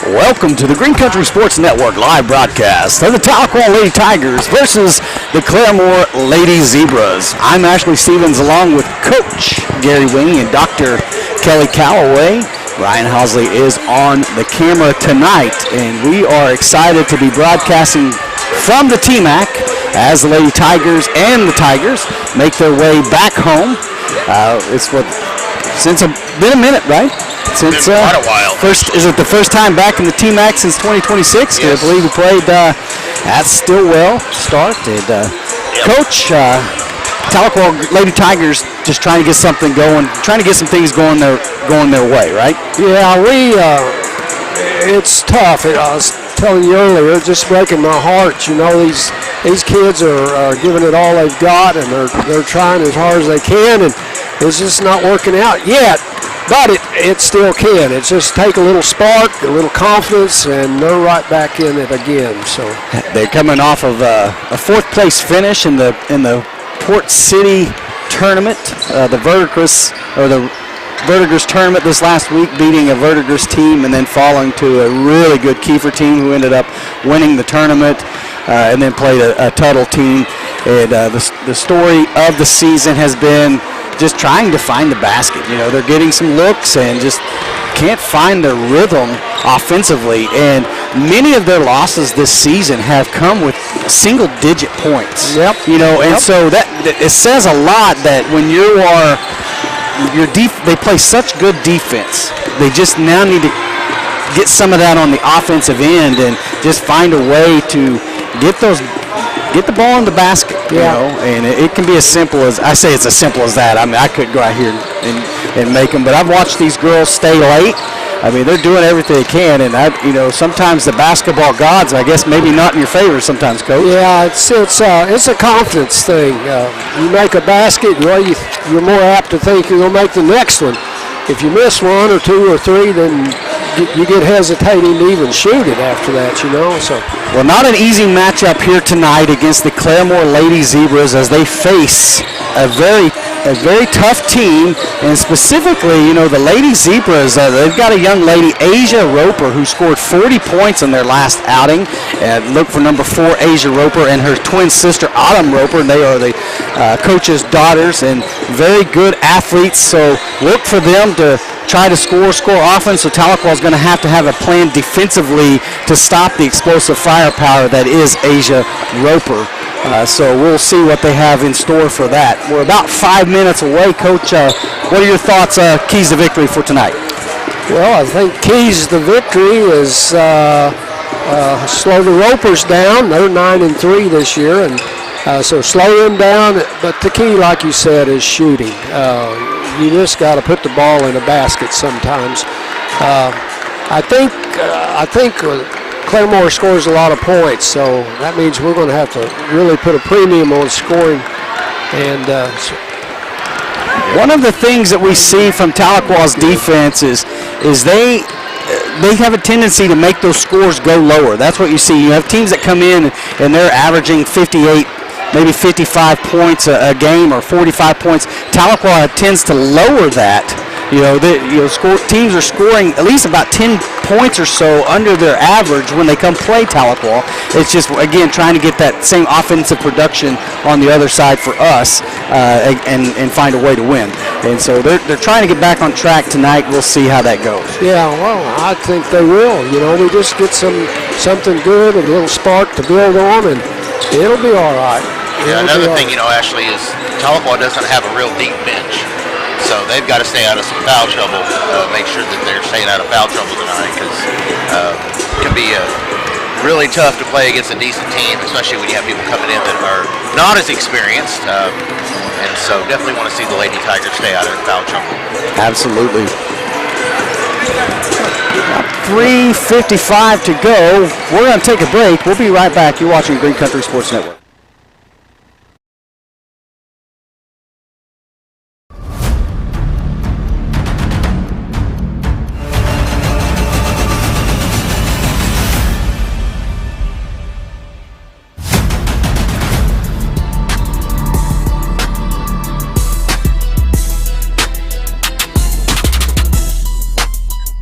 Welcome to the Green Country Sports Network live broadcast of the Tahlequah Lady Tigers versus the Claremore Lady Zebras. I'm Ashley Stevens along with Coach Gary Winnie and Dr. Kelly Calloway. Ryan Housley is on the camera tonight, and we are excited to be broadcasting from the TMAC as the Lady Tigers and the Tigers make their way back home. It's been a minute, right? Since quite a while. Is it the first time back in the TMAC since 2026? Yes. I believe we played at Stillwell start. Coach, Tahlequah Lady Tigers just trying to get something going, trying to get some things going their way, right? Yeah, it's tough. I was telling you earlier, it's just breaking my heart. You know, these kids are giving it all they've got, and they're trying as hard as they can, and it's just not working out yet. But it still can. It's just take a little spark, a little confidence, and they're right back in it again. So they're coming off of a fourth place finish in the Port City tournament, the Verdigris tournament this last week, beating a Verdigris team and then falling to a really good Kiefer team who ended up winning the tournament, and then played a Tuttle team. And the story of the season has been just trying to find the basket. You know, they're getting some looks and just can't find their rhythm offensively. And many of their losses this season have come with single-digit points. Yep. You know, and so that it says a lot that when they play such good defense, they just now need to get some of that on the offensive end and just find a way to get the ball in the basket, you know, and it can be as simple as, I say it's as simple as that. I mean, I could go out here and make them, but I've watched these girls stay late. I mean, they're doing everything they can, and sometimes the basketball gods, I guess, maybe not in your favor sometimes, Coach. Yeah, it's a confidence thing. You make a basket, you're more apt to think you're going to make the next one. If you miss one or two or three, then you get hesitating to even shoot it after that, you know. So, well, not an easy matchup here tonight against the Claremore Lady Zebras as they face a very tough team, and specifically, you know, the Lady Zebras. They've got a young lady, Asia Roper, who scored 40 points in their last outing. Look for number 4, Asia Roper, and her twin sister, Autumn Roper. And they are the coach's daughters and very good athletes. So look for them to try to score offense. So Tahlequah is going to have a plan defensively to stop the explosive firepower that is Asia Roper. So we'll see what they have in store for that. We're about 5 minutes away. Coach, what are your thoughts, keys to victory for tonight? Well, I think keys to victory is slow the Ropers down. They're 9-3 this year, and so slow them down. But the key, like you said, is shooting. You just got to put the ball in a basket sometimes. I think Claremore scores a lot of points, so that means we're going to have to really put a premium on scoring. And one of the things that we see from Tahlequah's defense is they have a tendency to make those scores go lower. That's what you see. You have teams that come in and they're averaging 58, maybe 55 points a game or 45 points. Tahlequah tends to lower that. Teams are scoring at least about 10 points or so under their average when they come play Tahlequah. It's just, again, trying to get that same offensive production on the other side for us and find a way to win. And so they're trying to get back on track tonight. We'll see how that goes. Yeah, well, I think they will. You know, we just get something good, a little spark to build on, and it'll be all right. Yeah, another thing, Ashley, is Tahlequah doesn't have a real deep bench. So they've got to stay out of some foul trouble, make sure that they're staying out of foul trouble tonight, because it can be really tough to play against a decent team, especially when you have people coming in that are not as experienced. And so definitely want to see the Lady Tigers stay out of foul trouble. Absolutely. 3:55 to go. We're going to take a break. We'll be right back. You're watching Green Country Sports Network.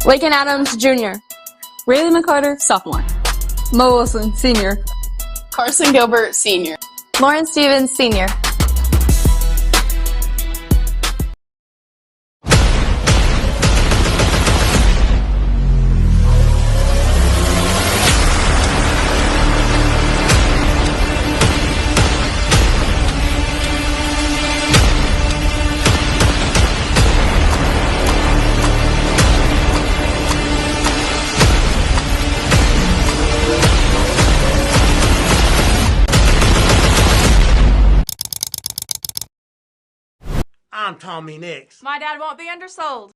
Lakin Adams Jr. Rayleigh McCarter, sophomore. Mo Wilson, senior. Carson Gilbert, senior. Lauren Stevens, senior. I'm Tommy Nix. My dad won't be undersold.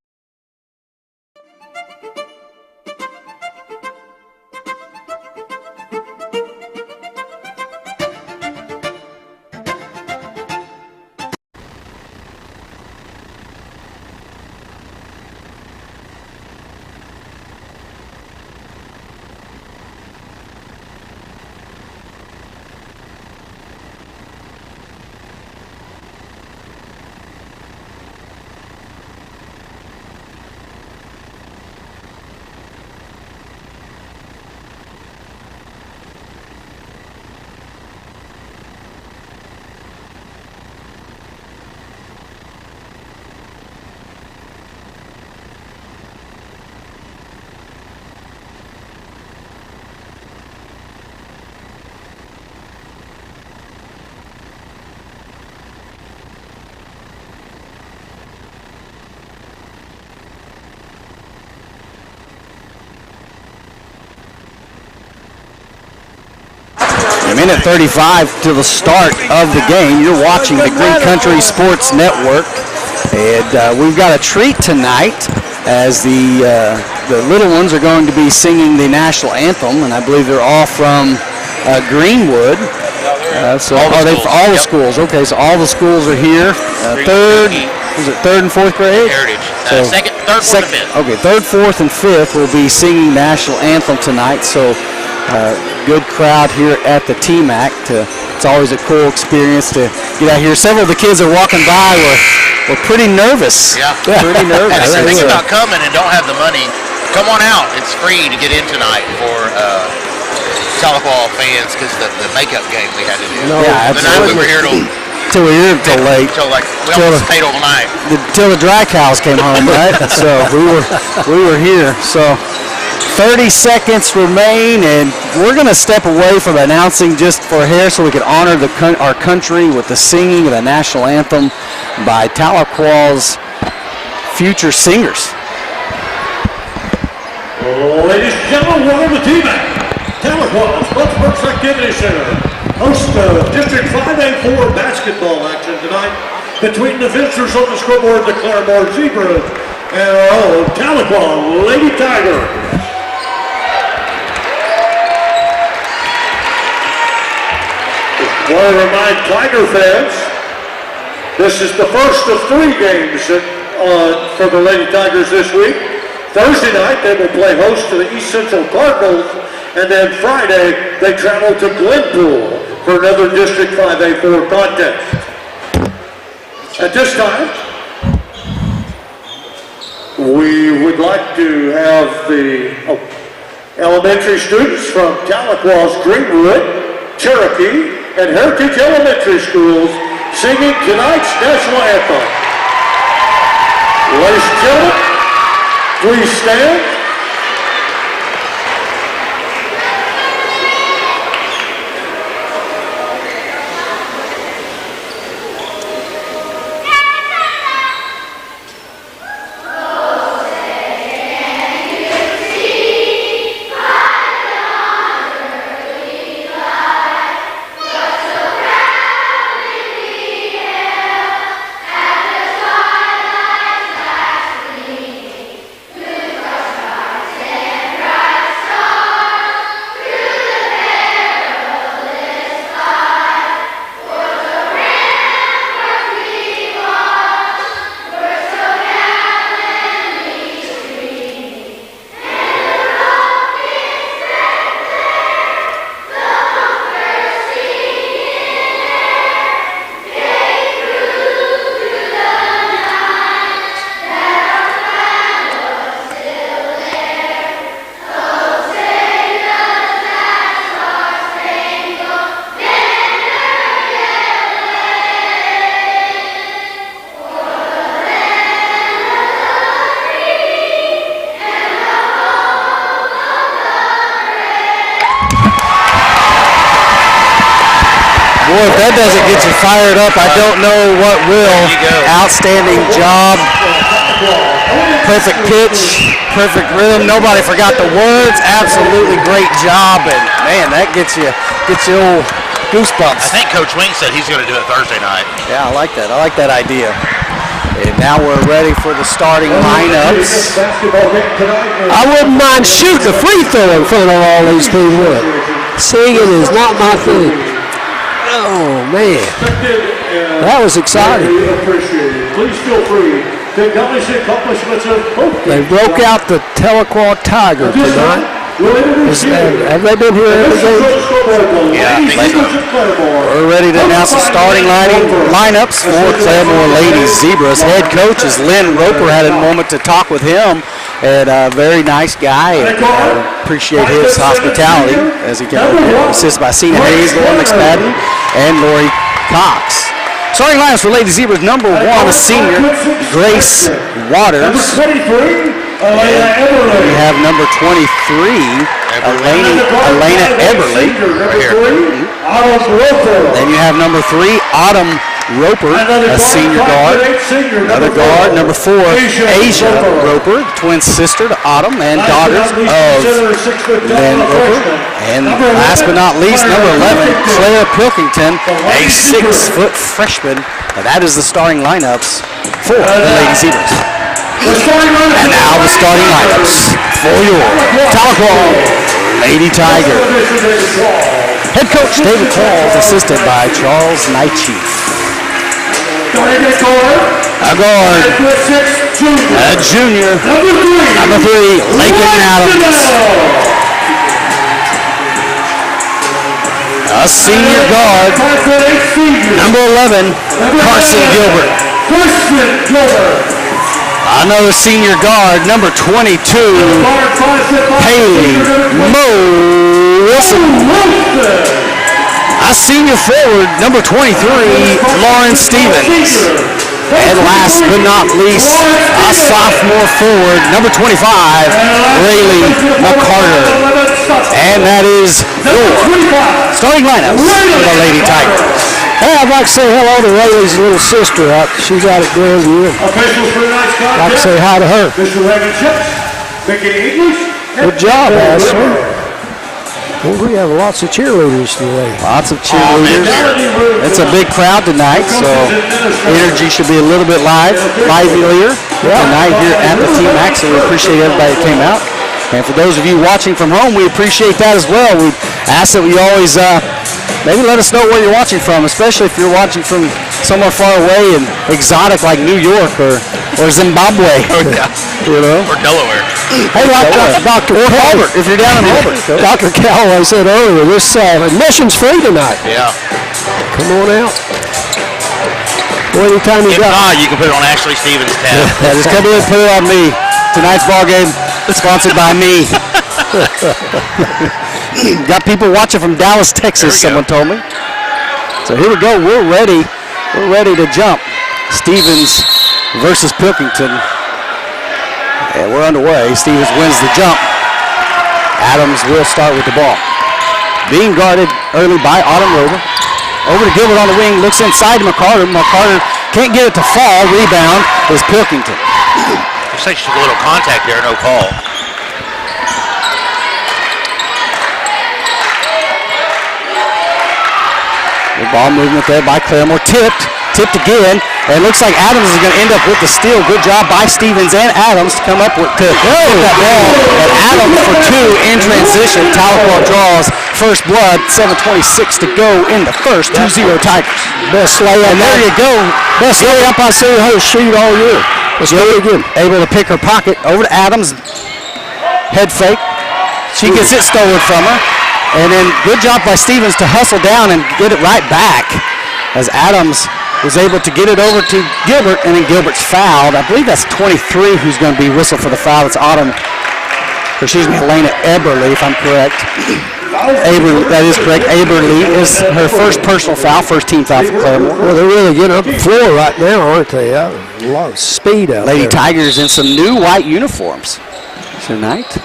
A minute 35 to the start of the game. You're watching the Green Country Sports Network, and we've got a treat tonight as the little ones are going to be singing the national anthem, and I believe they're all from Greenwood. All the schools. Okay, so all the schools are here. Third and fourth grade? Heritage. Second, third, fourth, and fifth. Okay, third, fourth, and fifth will be singing national anthem tonight. So good crowd here at the TMAC. It's always a cool experience to get out here. Several of the kids that are walking by were pretty nervous. Yeah. Pretty nervous. And if you're thinking about coming and don't have the money, come on out. It's free to get in tonight for Tahlequah fans because the makeup game we had to do. Yeah, the night we were here till late. Till we almost stayed all night. Till the dry cows came home, right? So we were here. So 30 seconds remain, and we're going to step away from announcing just for here so we can honor our country with the singing of the national anthem by Tahlequah's future singers. Ladies and gentlemen, welcome to TMAC. Tahlequah's Sports Activity Center hosts District 5A4 basketball action tonight between the visitors on the scoreboard, the Claremore Zebras, and our own Tahlequah Lady Tigers. I want to remind Tiger fans, this is the first of 3 games for the Lady Tigers this week. Thursday night, they will play host to the East Central Cardinals, and then Friday, they travel to Glenpool for another District 5A4 contest. At this time, we would like to have the elementary students from Tahlequah's Greenwood, Cherokee, and Heritage Elementary Schools singing tonight's national anthem. Ladies and gentlemen, please stand. Boy, if that doesn't get you fired up, I don't know what will. Outstanding job. Perfect pitch, perfect rhythm. Nobody forgot the words. Absolutely great job. And man, that gets you old goosebumps. I think Coach Wing said he's going to do it Thursday night. Yeah, I like that. I like that idea. And now we're ready for the starting lineups. I wouldn't mind shooting a free throw in front of all these people. Singing is not my thing. Oh, man. That was exciting. Please feel free to acknowledge the accomplishments of both. They broke out the Tahlequah Tiger tonight. Have they been here every game? Yeah, I think so. We're ready to announce the starting lineups for Claremore Ladies Zebras. Head coach is Lynn Roper. Had a moment to talk with him. And a very nice guy. And appreciate his hospitality as he came over here. Assisted by Cena Hayes, Lauren McSpadden, and Lori Cox. Starting lineups for Lady Zebras. Number 1, a senior, Grace Waters. We have number 23, Elena Eberly. Then you have number 3, Autumn Roper, a senior guard. Another guard, number 4, Asia Roper, twin sister to Autumn and daughters of Lynn Roper. And last but not least, number 11, Claire Pilkington, a 6-foot freshman. And that is the starting lineups for the Lady Zebras. And now the starting lineups for your Tahlequah Lady Tiger. Head coach David Qualls, assisted by Charles Nightchief. A guard, a junior, number 3, Lakin Adams. A senior guard, number 11, Carson Gilbert. Another senior guard, number 22, Haley Mo Wilson. A senior forward, number 23, Lauren Stevens. And last but not least, a sophomore forward, number 25, Rayleigh McCarter. And that is your starting lineups for the Lady Tigers. Hey, I'd like to say hello to Rayleigh's little sister. She's out at Grandview. I'd like to say hi to her. Good job, Ashley. Well, we have lots of cheerleaders today. Lots of cheerleaders. It's a big crowd tonight, so energy should be a little bit livelier tonight here at the T-Max, so we appreciate everybody that came out. And for those of you watching from home, we appreciate that as well. We ask that you always maybe let us know where you're watching from, especially if you're watching from somewhere far away and exotic like New York or Zimbabwe. You know? Or Delaware. Hey, like Dr. Halbert, if you're down in Halbert. Dr. Calloway said earlier, this admission's free tonight. Yeah. Come on out. Well, anytime you If got. not, you can put it on Ashley Stevens' tab. Yeah, just come in and put it on me. Tonight's ball game sponsored by me. Got people watching from Dallas, Texas, someone told me. So here we go. We're ready. We're ready to jump. Stevens versus Pilkington. And we're underway. Stevens wins the jump. Adams will start with the ball. Being guarded early by Autumn Roper. Over to Gilbert on the wing. Looks inside to McCarter. McCarter can't get it to fall. Rebound is Pilkington. Looks like she took a little contact there. No call. The ball movement there by Claremore. Tipped again. And it looks like Adams is going to end up with the steal. Good job by Stevens and Adams to come up with that ball. And Adams for 2 in transition. Tahlequah draws first blood. 7:26 to go in the first. 2-0 Tigers. Best layup. And there you go. Best layup I've seen her shoot all year. Let's go again. Able to pick her pocket. Over to Adams. Head fake. She gets it stolen from her. And then good job by Stevens to hustle down and get it right back as Adams was able to get it over to Gilbert, and then Gilbert's fouled. I believe that's 23 who's going to be whistled for the foul. It's Elena Eberly, if I'm correct. That is correct. Eberly is her first personal foul, first team foul for Claremore. Well, they're really getting up the floor right now, aren't they? A lot of speed out Lady there. Tigers in some new white uniforms tonight.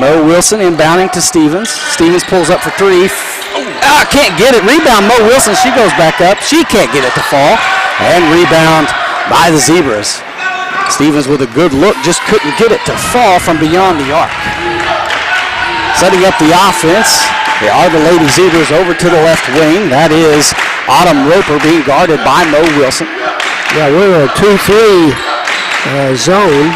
Mo Wilson inbounding to Stevens. Stevens pulls up for 3. Can't get it. Rebound, Mo Wilson. She goes back up. She can't get it to fall. And rebound by the Zebras. Stevens with a good look, just couldn't get it to fall from beyond the arc. Setting up the offense, they are the Lady Zebras over to the left wing. That is Autumn Roper being guarded by Mo Wilson. Yeah, we're in a 2-3 zone.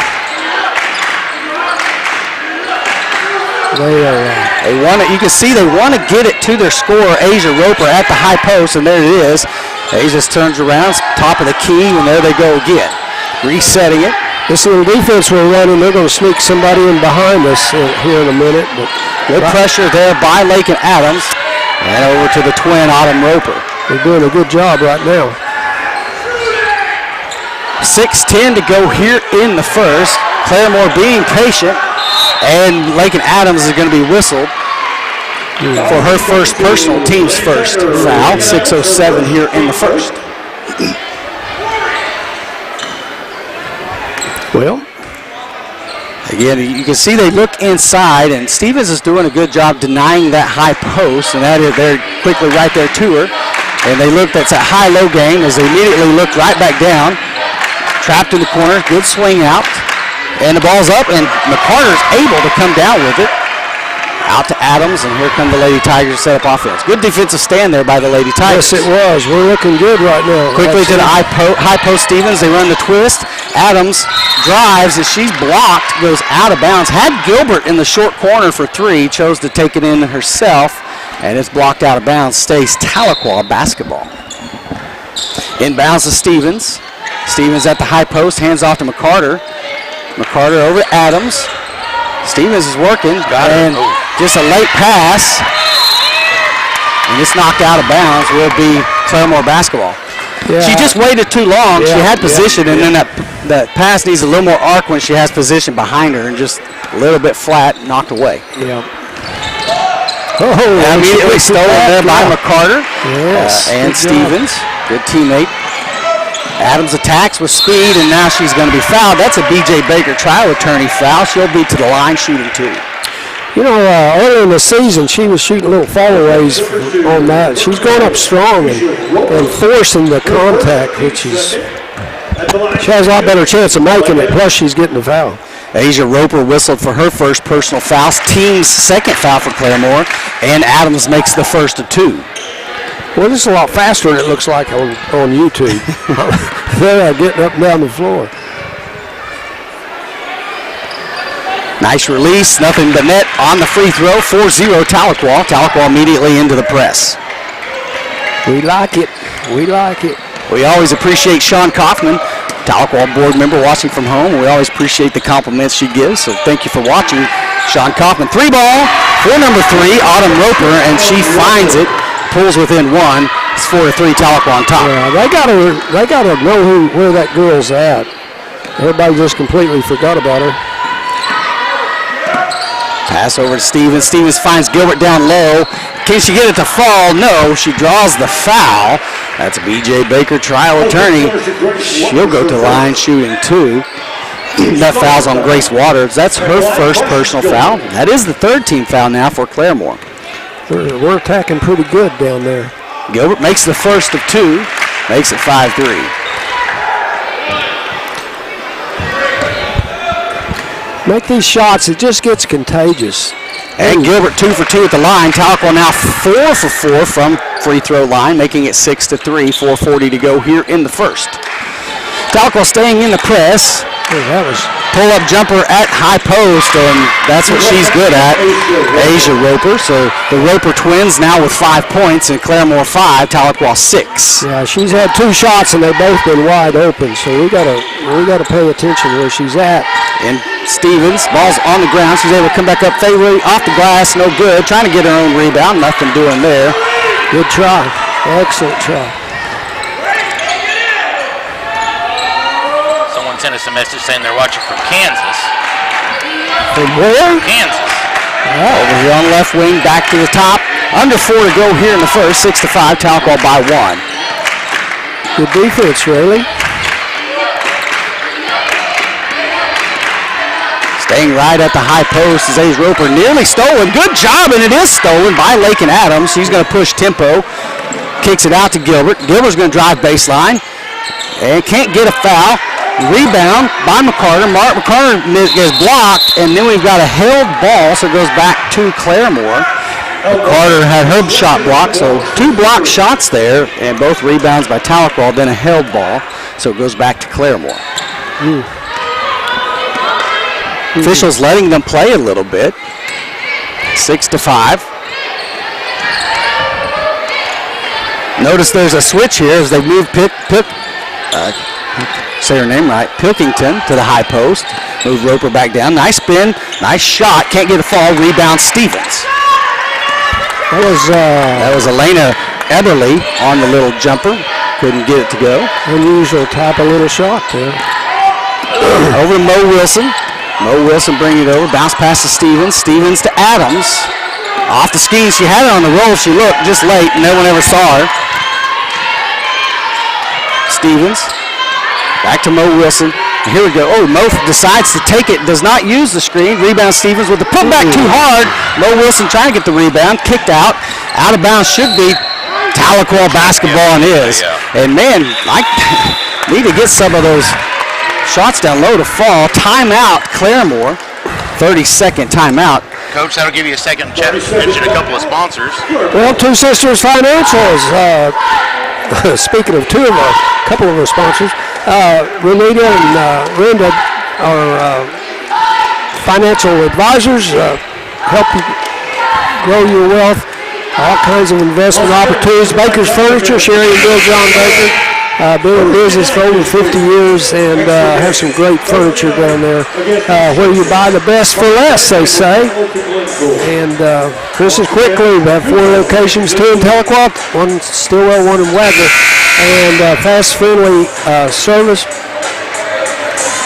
They want it. You can see they want to get it to their scorer, Asia Roper, at the high post, and there it is. Asia turns around, top of the key, and there they go again. Resetting it. This little defense we're running, they're going to sneak somebody in behind us here in a minute. But good pressure there by Lake and Adams. And over to the twin, Autumn Roper. They're doing a good job right now. 6:10 to go here in the first. Claremore being patient. And Lake and Adams is going to be whistled for her first personal, team's first foul. 6:07 here in the first. Well, again, you can see they look inside, and Stevens is doing a good job denying that high post, and that is they're quickly right there to her. And they look, that's a high-low game as they immediately look right back down. Trapped in the corner, good swing out. And the ball's up, and McCarter's able to come down with it. Out to Adams, and here come the Lady Tigers to set up offense. Good defensive stand there by the Lady Tigers. Yes, it was. We're looking good right now. Quickly to the high post Stevens. They run the twist. Adams drives, and she's blocked, goes out of bounds. Had Gilbert in the short corner for three, chose to take it in herself, and it's blocked out of bounds. Stays Tahlequah basketball. Inbounds to Stevens. Stevens at the high post, hands off to McCarter. McCarter over to Adams. Stevens is working, and just a late pass. And it's knocked out of bounds. Will be Claremore basketball. Yeah. She just waited too long. Yeah. She had position, and then that pass needs a little more arc when she has position behind her, and just a little bit flat, knocked away. Yeah. And immediately stolen there by McCarter. Yes. And Stevens, good teammate. Adams attacks with speed, and now she's going to be fouled. That's a B.J. Baker trial attorney foul. She'll be to the line shooting two. You know, earlier in the season, she was shooting little fallaways on that. She's going up strong and forcing the contact, which is, she has a lot better chance of making it, plus she's getting the foul. Asia Roper whistled for her first personal foul. Team's second foul for Claremore, and Adams makes the first of two. Well, this is a lot faster than it looks like on YouTube. They're getting up and down the floor. Nice release, nothing but net on the free throw. 4-0 Tahlequah. Tahlequah immediately into the press. We like it. We like it. We always appreciate Sean Kaufman, Tahlequah board member watching from home. We always appreciate the compliments she gives, so thank you for watching. Sean Kaufman, three ball for number three, Autumn Roper, and she finds it. Pulls within one. It's 4-3 Tahlequah on top. Yeah, they gotta know where that girl's at. Everybody just completely forgot about her. Pass over to Stevens. Stevens finds Gilbert down low. Can she get it to fall? No. She draws the foul. That's B.J. Baker, trial attorney. She'll go to the line shooting two. That foul's on Grace Waters. That's her first personal foul. That is the third team foul now for Claremore. We're attacking pretty good down there. Gilbert makes the first of two, makes it 5-3. Make these shots, it just gets contagious. And Gilbert 2 for 2 at the line. Tahlequah now 4 for 4 from free throw line, making it 6-3. 4:40 to go here in the first. Tahlequah staying in the press. Oh, that was pull-up jumper at high post, and that's what she's good at. Asia Roper. So the Roper twins now with 5 points, and Claremore 5, Tahlequah 6. Yeah, she's had two shots, and they've both been wide open. So we gotta pay attention where she's at. And Stevens, ball's on the ground. She's able to come back up fadeaway off the glass, no good. Trying to get her own rebound, nothing doing there. Good try, excellent try. Sent us a message saying they're watching from Kansas. From where? Kansas. Oh. Over here on the left wing, back to the top. Under 4 to go here in the first. 6-5, Tahlequah by 1. Good defense, really. Staying right at the high post is Ace Roper. Nearly stolen. Good job, and it is stolen by Lakin Adams. She's going to push tempo. Kicks it out to Gilbert. Gilbert's going to drive baseline and can't get a foul. Rebound by McCarter. McCarter is blocked, and then we've got a held ball, so it goes back to Claremore. McCarter had her shot blocked, so 2 blocked shots there, and both rebounds by Tahlequah, then a held ball, so it goes back to Claremore. Officials letting them play a little bit. 6-5. Notice there's a switch here as they move say her name right, Pilkington to the high post. Move Roper back down. Nice spin, nice shot. Can't get a fall. Rebound Stevens. That was Elena Eberly on the little jumper. Couldn't get it to go. Unusual type of little shot there. Over to Mo Wilson. Mo Wilson bringing it over. Bounce pass to Stevens. Stevens to Adams. Off the ski. She had it on the roll. She looked just late. No one ever saw her. Stevens. Back to Mo Wilson. Here we go. Oh, Mo decides to take it. Does not use the screen. Rebound Stevens with the putback too hard. Mo Wilson trying to get the rebound. Kicked out. Out of bounds should be Tahlequah basketball and is. And man, I need to get some of those shots down low to fall. Timeout, Claremore. 30-second timeout. Coach, that'll give you a second to mention a couple of sponsors. Well, Two Sisters Financials. Speaking of a couple of our sponsors, Renita and Renda are financial advisors, help you grow your wealth, all kinds of investment opportunities. Baker's Furniture, Sherry and Bill John Baker, been in business for over 50 years and have some great furniture down there where you buy the best for less, they say. And Chris's Quickly, we have 4 locations, 2 in Tahlequah, 1 in Stillwell, 1 in Wagner, and fast, friendly service.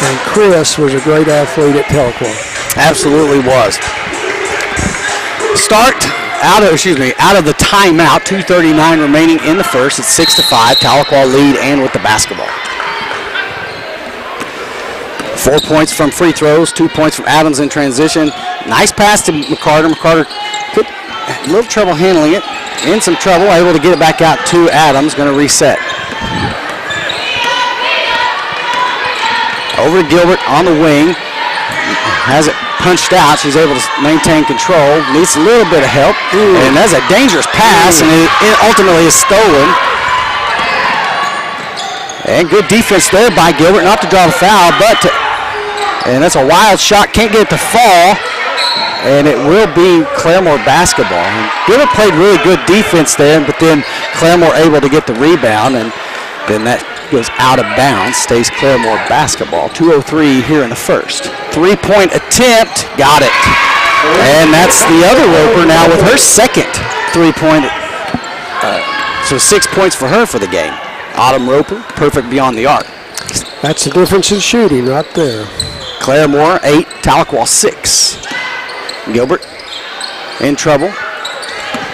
And Chris was a great athlete at Tahlequah. Absolutely was. Out of the timeout, 2:39 remaining in the first. It's 6-5. Tahlequah lead and with the basketball. 4 points from free throws, 2 points from Adams in transition. Nice pass to McCarter. McCarter could a little trouble handling it. In some trouble, able to get it back out to Adams. Going to reset. Over to Gilbert on the wing. Has it punched out. She's able to maintain control. Needs a little bit of help. And that's a dangerous pass, and it ultimately is stolen. And good defense there by Gilbert, not to draw the foul, and that's a wild shot. Can't get it to fall, and it will be Claremore basketball. And Gilbert played really good defense there, but then Claremore able to get the rebound, and then that goes out of bounds, stays Claremore basketball. 2:03 here in the first. 3-point attempt, got it. And that's the other Roper now with her second 3-point. So 6 points for her for the game. Autumn Roper, perfect beyond the arc. That's the difference in shooting right there. Claremore 8, Tahlequah 6. Gilbert in trouble.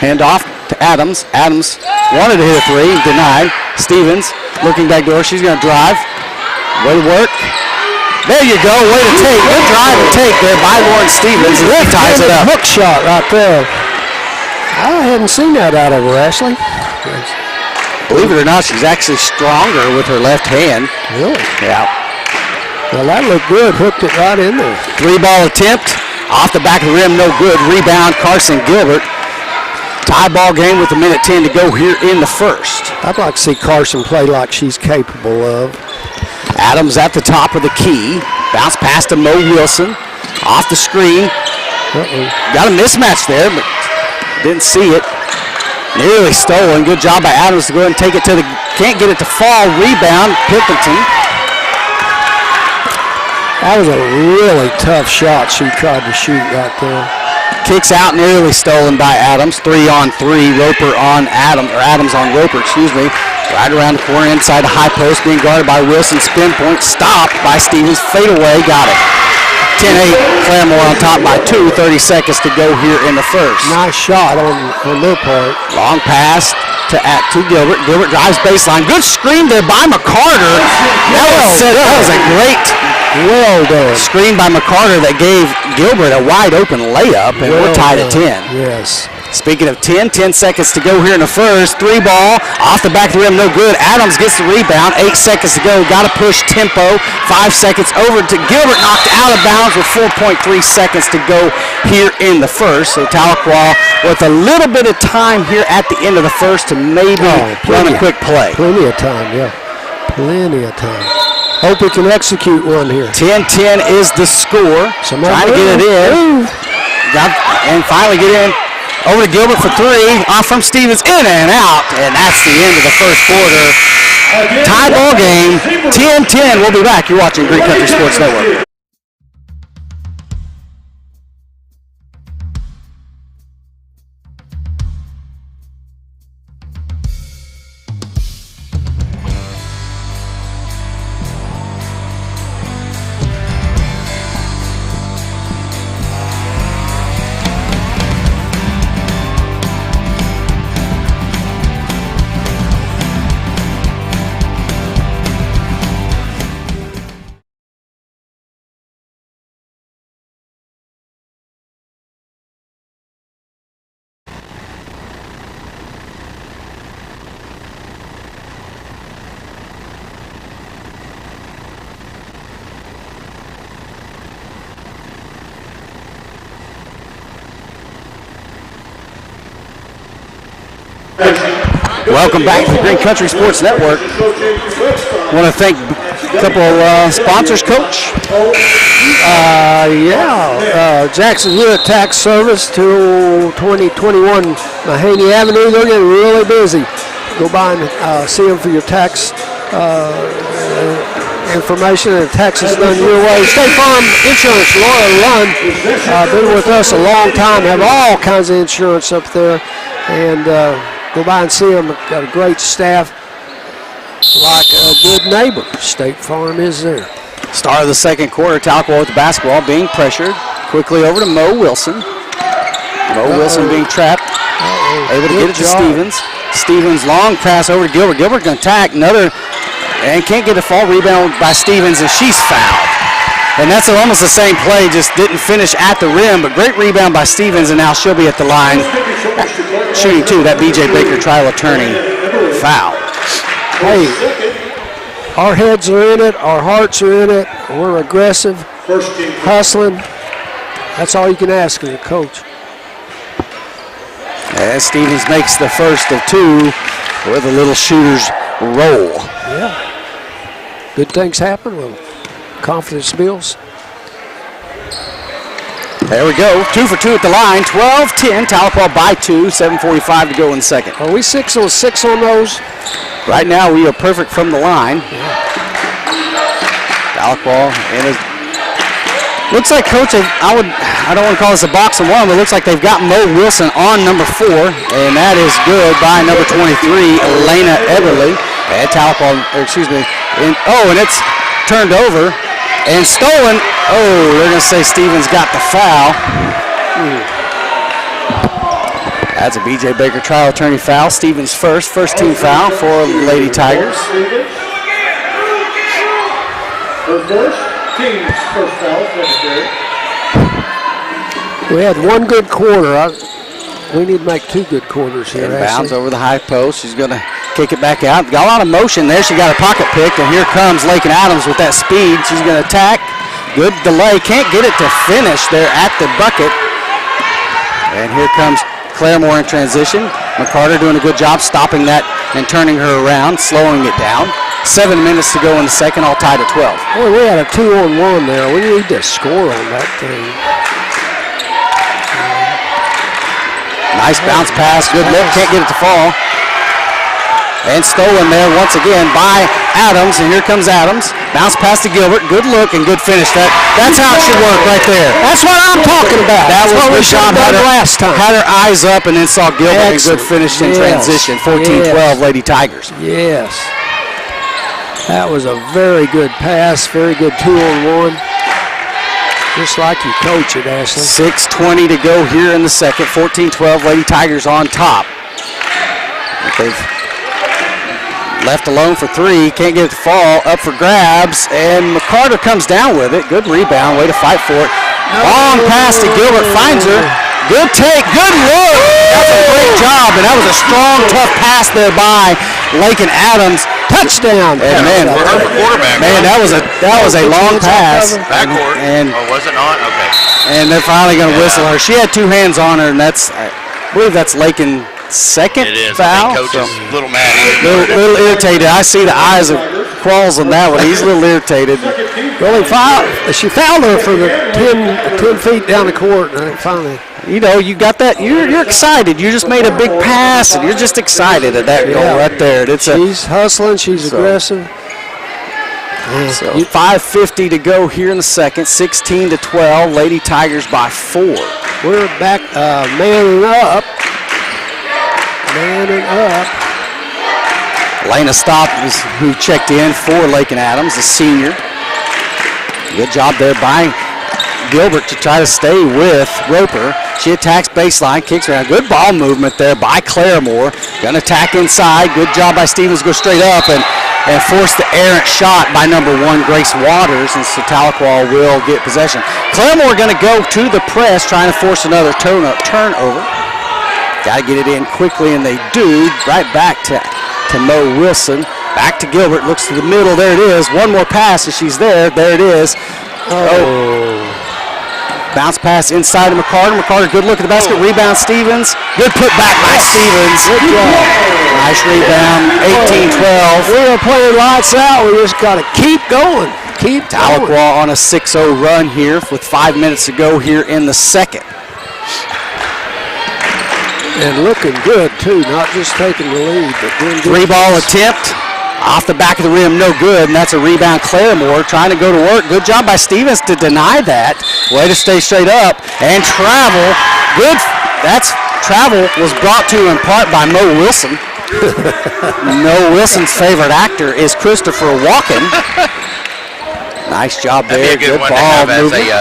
Hand off to Adams. Adams wanted to hit a 3, denied. Stevens looking back door. She's going to drive. Way to work. There you go. Way to take. Good drive and take there by Lauren Stevens. And that ties it up. Hook shot right there. I hadn't seen that out of her, Ashley. Believe it or not, she's actually stronger with her left hand. Really? Yeah. Well, that looked good. Hooked it right in there. 3-ball attempt. Off the back of the rim, no good. Rebound, Carson Gilbert. Tie ball game with 1:10 to go here in the first. I'd like to see Carson play like she's capable of. Adams at the top of the key. Bounce pass to Mo Wilson. Off the screen. Got a mismatch there, but didn't see it. Nearly stolen. Good job by Adams to go ahead and take it to the... Can't get it to fall. Rebound, Pilkington. That was a really tough shot she tried to shoot right there. Kicks out, nearly stolen by Adams. 3-on-3, Roper on Adams, or Adams on Roper, excuse me. Right around the corner, inside the high post, being guarded by Wilson. Spin point, stopped by Stevens. Fade away, got it. 10-8, Claremore on top by 2. 30 seconds to go here in the first. Nice shot on their part. Long pass to Gilbert. Gilbert drives baseline. Good screen there by McCarter. That was a Well done. Screen by McCarter that gave Gilbert a wide open layup, and we're tied at 10. Yes. Speaking of 10 seconds to go here in the first. 3 ball off the back of the rim, no good. Adams gets the rebound. 8 seconds to go. Got to push tempo. 5 seconds over to Gilbert, knocked out of bounds with 4.3 seconds to go here in the first. So Tahlequah with a little bit of time here at the end of the first to maybe run a quick play. Plenty of time, yeah. Plenty of time. Hope we can execute one here. 10-10 is the score. Trying to get it in. And finally get in. Over to Gilbert for 3. Off from Stevens. In and out. And that's the end of the first quarter. Tie ball game. 10-10. We'll be back. You're watching Green Country Sports Network. Welcome back to the Green Country Sports Network. I want to thank a couple sponsors, Coach. Jackson Hewitt Tax Service to 2021 Mahaney Avenue. They're getting really busy. Go by and see them for your tax information and taxes done your way. State Farm Insurance, Laura Lund, been with us a long time, have all kinds of insurance up there. And go by and see them. Got a great staff, like a good neighbor. State Farm is there. Start of the second quarter, Tahlequah with the basketball, being pressured. Quickly over to Mo Wilson. Wilson being trapped. Able to get it to Stevens. Stevens, long pass over to Gilbert. Gilbert can attack another, and can't get a fall. Rebound by Stevens, and she's fouled. And that's almost the same play, just didn't finish at the rim, but great rebound by Stevens, and now she'll be at the line. Shooting 2, that B.J. Baker trial attorney foul. Hey, our heads are in it, our hearts are in it, we're aggressive, hustling. That's all you can ask of the coach. As Stevens makes the first of 2 with a little shooter's roll. Yeah. Good things happen with confidence builds. There we go. 2 for 2 at the line. 12-10. Tahlequah by 2. 7:45 to go in the second. Are we 6 on 6 on those? Right now we are perfect from the line. Tahlequah and it looks like, Coach, I don't want to call this a box and one, but it looks like they've got Mo Wilson on number 4, and that is good by number 23, Elena Everly. And Tahlequah, and it's turned over and stolen. Oh, they're going to say Stevens got the foul. That's a B.J. Baker trial attorney foul. Stevens first team foul for Lady Tigers. Team's first foul. We had one good quarter. We need to make 2 good quarters here. Inbounds over the high post. She's going to kick it back out. Got a lot of motion there. She got her pocket picked, and here comes Lakin Adams with that speed. She's going to attack. Good delay. Can't get it to finish there at the bucket. And here comes Claremore in transition. McCarter doing a good job stopping that and turning her around, slowing it down. 7 minutes to go in the second, all tied at 12. Boy, we had a 2-on-1 there. We need to score on that thing. Nice bounce pass, good look, can't get it to fall. And stolen there once again by Adams, and here comes Adams. Bounce pass to Gilbert, good look and good finish. That's how it should work right there. That's what I'm talking about. That was what we good job. last time. Had her eyes up and then saw Gilbert and good finish in transition. 14-12 Lady Tigers. Yes. That was a very good pass, very good 2-on-1. Just like you coach it, Ashley. 6:20 to go here in the second. 14-12 Lady Tigers on top. They've Left alone for three, can't get it to fall, up for grabs, and McCarter comes down with it. Good rebound, way to fight for it. Long pass to Gilbert, finds her. Good take, good look. That's a great job, and that was a strong, tough pass there by Lakin Adams. Touchdown. And man, quarterback. Man, that was a long pass. Backcourt. And was it not? Okay. And they're finally going to whistle her. She had two hands on her, and I believe that's Lakin. Second foul. I think Coach is a little mad. Little irritated. I see the eyes of Qualls on that one. He's a little irritated. Really she fouled her for the 10 feet down the court. And finally, you know, you got that. You're excited. You just made a big pass, and you're just excited at that goal right there. She's hustling. She's aggressive. So 5:50 to go here in the second. 16-12. Lady Tigers by 4. We're back manning up. Lena Stopp is who checked in for Lakin Adams, the senior. Good job there by Gilbert to try to stay with Roper. She attacks baseline, kicks around. Good ball movement there by Claremore. Gonna attack inside. Good job by Stevens. Go straight up and force the errant shot by number 1, Grace Waters, and so Tahlequah will get possession. Claremore gonna go to the press, trying to force another turnover. Got to get it in quickly, and they do. Right back to Mo Wilson. Back to Gilbert. Looks to the middle. There it is. One more pass, and she's there. There it is. Bounce pass inside to McCarter. McCarter, good look at the basket. Rebound, Stevens. Good put back by Stevens. Good job. Nice rebound. 18-12. We are playing lights out. We just got to keep going. Keep going. Tahlequah on a 6-0 run here with 5 minutes to go here in the second. And looking good, too, not just taking the lead, but doing good. 3-ball attempt off the back of the rim, no good, and that's a rebound. Claremore trying to go to work. Good job by Stevens to deny that. Way to stay straight up and travel. Good. Travel was brought to in part by Mo Wilson. Mo Wilson's favorite actor is Christopher Walken. Nice job there. Good ball movement.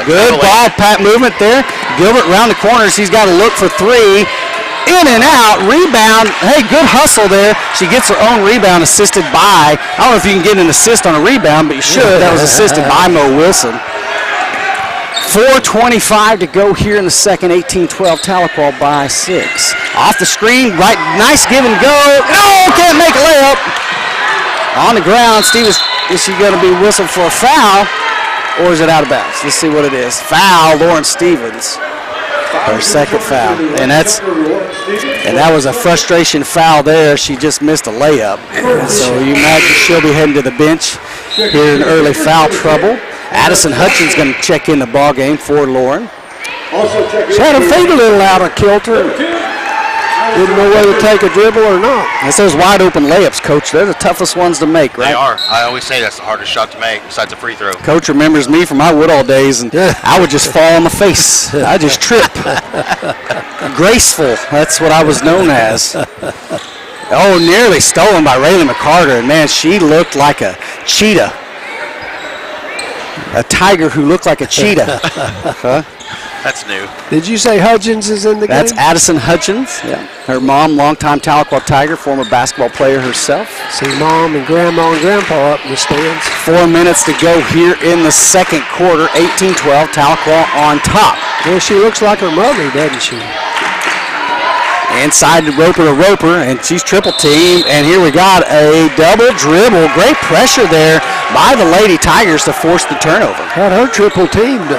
Good ball movement there. Gilbert around the corners. He's got to look for three. In and out. Rebound. Hey, good hustle there. She gets her own rebound assisted by, I don't know if you can get an assist on a rebound, but you should. That was assisted by Mo Wilson. 4:25 to go here in the second. 18-12. Tahlequah by 6. Off the screen. Right. Nice give and go. No, can't make a layup. On the ground. Stevens. Is she going to be whistled for a foul, or is it out of bounds? Let's see what it is. Foul, Lauren Stevens. Her second foul. And that was a frustration foul there. She just missed a layup. So you imagine she'll be heading to the bench here in early foul trouble. Addison Hutchins going to check in the ball game for Lauren. She had her feet a little out of kilter. Didn't know whether to take a dribble or not. That's those wide open layups, Coach. They're the toughest ones to make, right? They are. I always say that's the hardest shot to make besides a free throw. Coach remembers me from my Woodall days, and I would just fall on my face. I just trip. Graceful. That's what I was known as. Oh, nearly stolen by Raylan McCarter. And, man, she looked like a cheetah. A tiger who looked like a cheetah. Huh? That's new. Did you say Hutchins is in the game? That's Addison Hutchins. Yeah. Her mom, longtime Tahlequah Tiger, former basketball player herself. See Mom and Grandma and Grandpa up in the stands. 4 minutes to go here in the second quarter. 18-12. Tahlequah on top. Well, she looks like her mother, doesn't she? Inside to Roper, and she's triple teamed. And here we got a double dribble. Great pressure there by the Lady Tigers to force the turnover. Had her triple teamed.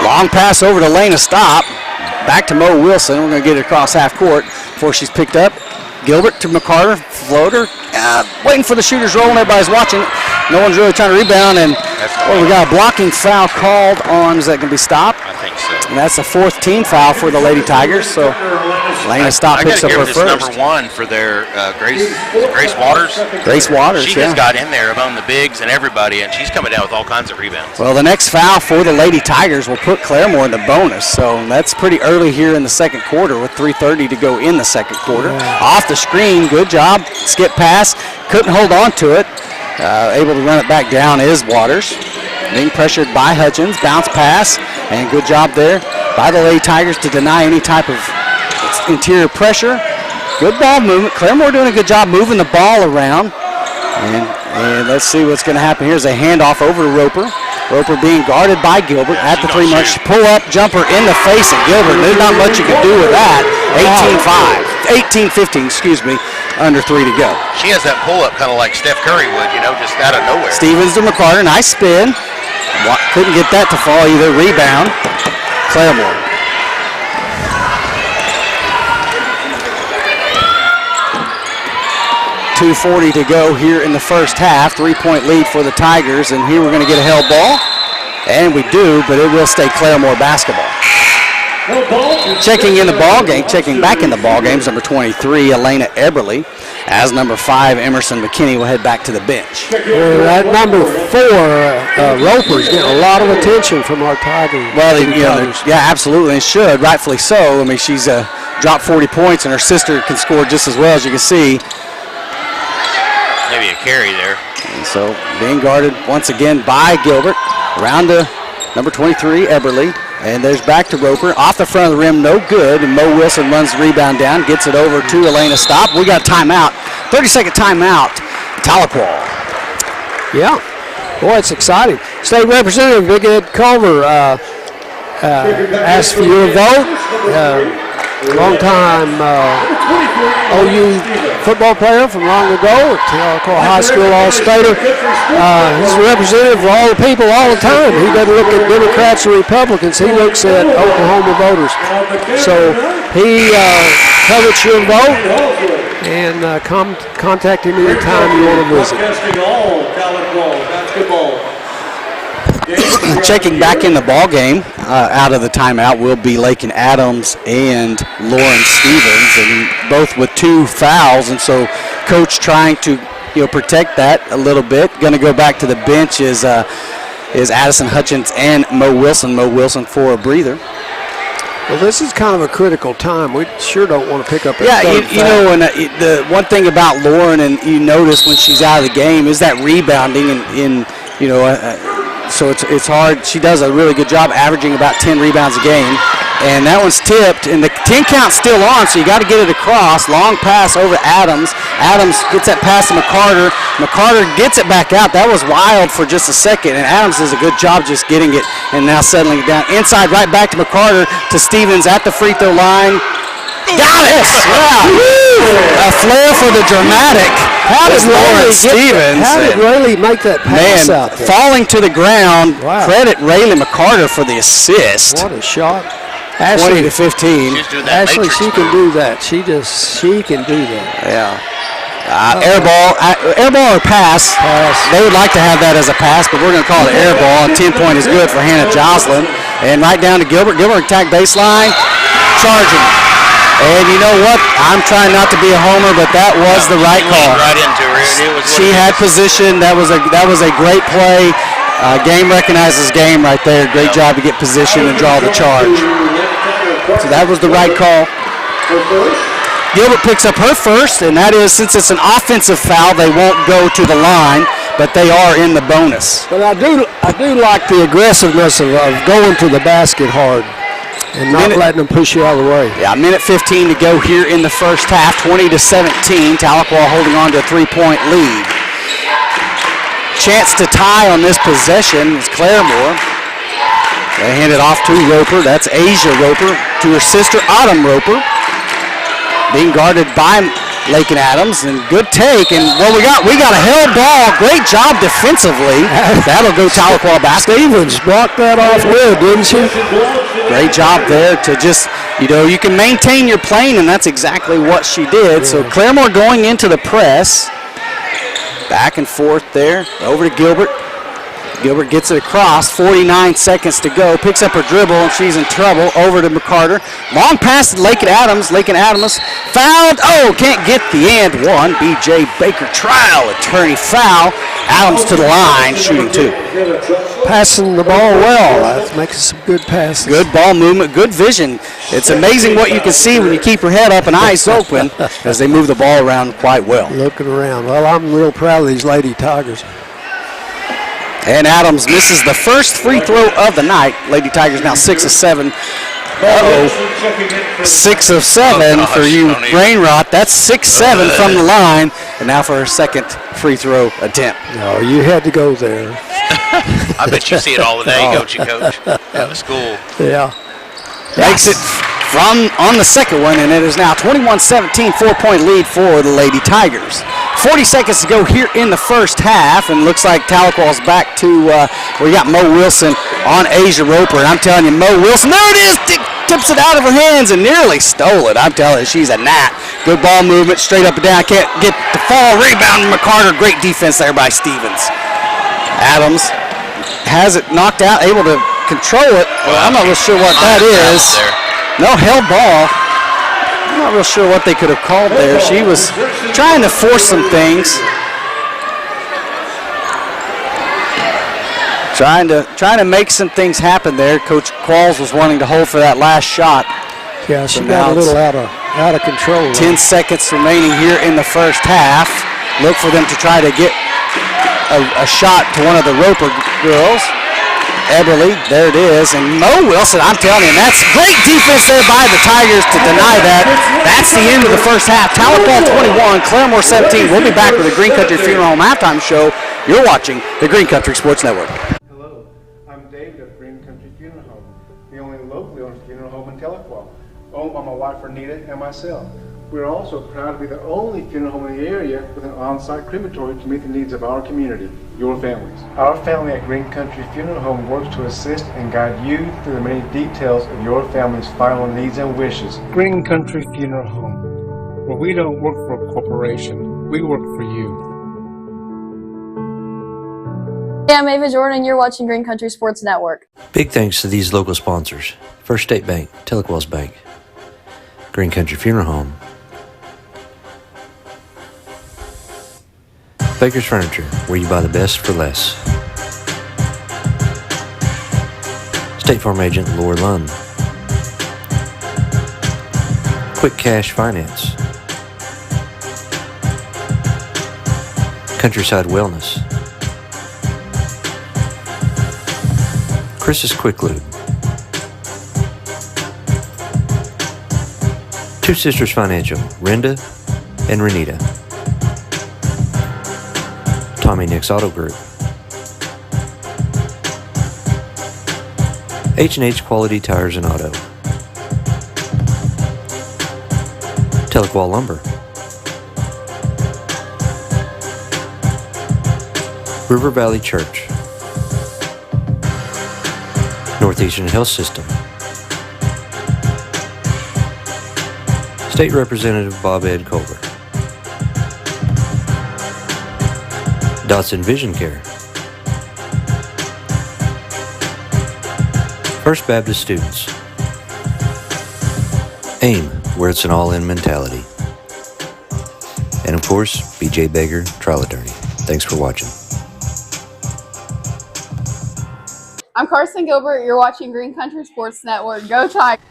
Long pass over to Lena Stopp. Back to Mo Wilson. We're going to get it across half court before she's picked up. Gilbert to McCarter. Floater. Waiting for the shooter's roll, and everybody's watching. No one's really trying to rebound. And we got a blocking foul called on. Is that going to be stopped? I think so. And that's the fourth team foul for the Lady Tigers. So Lena Stopp picks up her first. Number 1 for their Grace Waters. Grace Waters, She just got in there among the bigs and everybody, and she's coming down with all kinds of rebounds. Well, the next foul for the Lady Tigers will put Claremore in the bonus. So that's pretty early here in the second quarter with 3:30 to go in the second quarter. Off the screen, good job. Skip pass. Couldn't hold on to it. Able to run it back down is Waters. Being pressured by Hutchins. Bounce pass. And good job there by the Lady Tigers to deny any type of interior pressure. Good ball movement. Claremore doing a good job moving the ball around. And let's see what's going to happen. Here's a handoff over to Roper. Roper being guarded by Gilbert at the 3-mark. Pull-up jumper in the face of Gilbert. There's not much you can do with that. 18-15, excuse me, under 3 to go. She has that pull-up kind of like Steph Curry would, just out of nowhere. Stevens to McCarter. Nice spin. Couldn't get that to fall either. Rebound. Claremore. .240 to go here in the first half. 3-point lead for the Tigers, and here we're going to get a held ball. And we do, but it will stay Claremore basketball. Checking back in the ball game is number 23, Elena Eberly. As number 5, Emerson McKinney will head back to the bench. That number 4, Roper's getting a lot of attention from our Tigers. Well, yeah, absolutely, and should, rightfully so. I mean, she's dropped 40 points, and her sister can score just as well, as you can see. Maybe a carry there. And so being guarded once again by Gilbert. Around to number 23, Eberly. And there's back to Roper. Off the front of the rim, no good. And Mo Wilson runs the rebound down, gets it over to Elena Stop. We got timeout. 30-second timeout. Tahlequah. Yeah. Boy, it's exciting. State Representative Big Ed Culver asked for your vote. Long-time OU football player from long ago, Tahlequah High School All-Stater. He's a representative for all the people all the time. He doesn't look at Democrats or Republicans. He looks at Oklahoma voters. So he covets your vote, and contact him anytime you want to visit. Checking back in the ball game out of the timeout will be Lakin Adams and Lauren Stevens, and both with 2 fouls, and so coach trying to protect that a little bit. Going to go back to the bench is Addison Hutchins and Mo Wilson. Mo Wilson for a breather. Well, this is kind of a critical time. We sure don't want to pick up. And the one thing about Lauren, and you notice when she's out of the game, is that rebounding so it's hard. She does a really good job averaging about 10 rebounds a game. And that one's tipped, and the 10 count's still on, so you got to get it across. Long pass over Adams. Adams gets that pass to McCarter. McCarter gets it back out. That was wild for just a second, and Adams does a good job just getting it and now settling it down. Inside, right back to McCarter, to Stevens at the free throw line. Got it! Yeah. A flair for the dramatic. How did Lauren Stevens? How did Rayleigh make that pass out there? Falling to the ground. Wow. Credit Rayleigh McCarter for the assist. What a shot. 20 to 15. Ashley, she can do that. She can do that. Yeah. Air ball or pass. They would like to have that as a pass, but we're going to call it air ball. And 10-point is good for Hannah Jocelyn. And right down to Gilbert. Gilbert attack baseline. Charging. And you know what? I'm trying not to be a homer, but that was the right call. Right into her. She had position. That was a great play. Game recognizes game right there. Great job to get position and draw the charge. So that was the right call. Gilbert picks up her first, and that is, since it's an offensive foul, they won't go to the line, but they are in the bonus. But I do like the aggressiveness of going to the basket hard. And not letting them push you out of the way. Yeah, 1:15 to go here in the first half. 20 to 17. Tahlequah holding on to a 3-point lead. Chance to tie on this possession is Claremore. They hand it off to Roper. That's Asia Roper to her sister Autumn Roper. Being guarded by Lakin Adams, and good take. And we got a held ball. Great job defensively. That'll go Tahlequah basket. Stevens blocked that off good, didn't she? Great job there to just, you can maintain your plane, and that's exactly what she did. Yeah. So Claremore going into the press. Back and forth there. Over to Gilbert. Gilbert gets it across. 49 seconds to go. Picks up her dribble, and she's in trouble. Over to McCarter. Long pass to Lakin Adams. Lakin Adams fouled. Oh, can't get the and one. B.J. Baker trial. Attorney foul. Adams to the line, shooting 2. Passing the ball well. That's making some good passes. Good ball movement, good vision. It's amazing what you can see when you keep your head up and eyes open as they move the ball around quite well. Looking around. Well, I'm real proud of these Lady Tigers. And Adams misses the first free throw of the night. Lady Tigers now 6 of 7 Uh-oh. 6 of 7 for you brain rot. That's 6-7 from the line. And now for her second free throw attempt. No, you had to go there. I bet you see it all today, coach at the school. Yeah. Makes it from on the second one, and it is now 21-17, 4-point lead for the Lady Tigers. 40 seconds to go here in the first half, and looks like Tahlequah's back to, we got Mo Wilson on Asia Roper, and I'm telling you, Mo Wilson, there it is, tips it out of her hands and nearly stole it. I'm telling you, she's a gnat. Good ball movement, straight up and down, can't get the fall, rebound from McCarter, great defense there by Stevens. Adams has it knocked out, able to control it. Well, I'm not real sure what that is. No, held ball. I'm not real sure what they could have called there. She was trying to force some things. Trying to make some things happen there. Coach Qualls was wanting to hold for that last shot. Yeah, she got a little out of control. 10 seconds remaining here in the first half. Look for them to try to get a shot to one of the Roper girls. Eberly, there it is, and Mo Wilson, I'm telling you, that's great defense there by the Tigers to deny that. That's the end of the first half. Tahlequah 21, Claremore 17. We'll be back with the Green Country Funeral Home halftime show. You're watching the Green Country Sports Network. Hello, I'm David of Green Country Funeral Home, the only locally owned funeral home in Tahlequah, owned by my wife Renita and myself. We're also proud to be the only funeral home in the area with an on-site crematory to meet the needs of our community, your families. Our family at Green Country Funeral Home works to assist and guide you through the many details of your family's final needs and wishes. Green Country Funeral Home, where we don't work for a corporation, we work for you. Hey, I'm Ava Jordan. You're watching Green Country Sports Network. Big thanks to these local sponsors: First State Bank, Tahlequah's Bank, Green Country Funeral Home, Baker's Furniture, where you buy the best for less, State Farm Agent Laura Lund, Quick Cash Finance, Countryside Wellness, Chris's Quick Lube, Two Sisters Financial, Renda and Renita, Tommy Nix Auto Group, H&H Quality Tires and Auto, Tahlequah Lumber, River Valley Church, Northeastern Health System, State Representative Bob Ed Colbert, Dotson Vision Care, First Baptist Students, AIM, where it's an all-in mentality, and of course, BJ Baker, Trial Attorney. Thanks for watching. I'm Carson Gilbert. You're watching Green Country Sports Network. Go Tigers!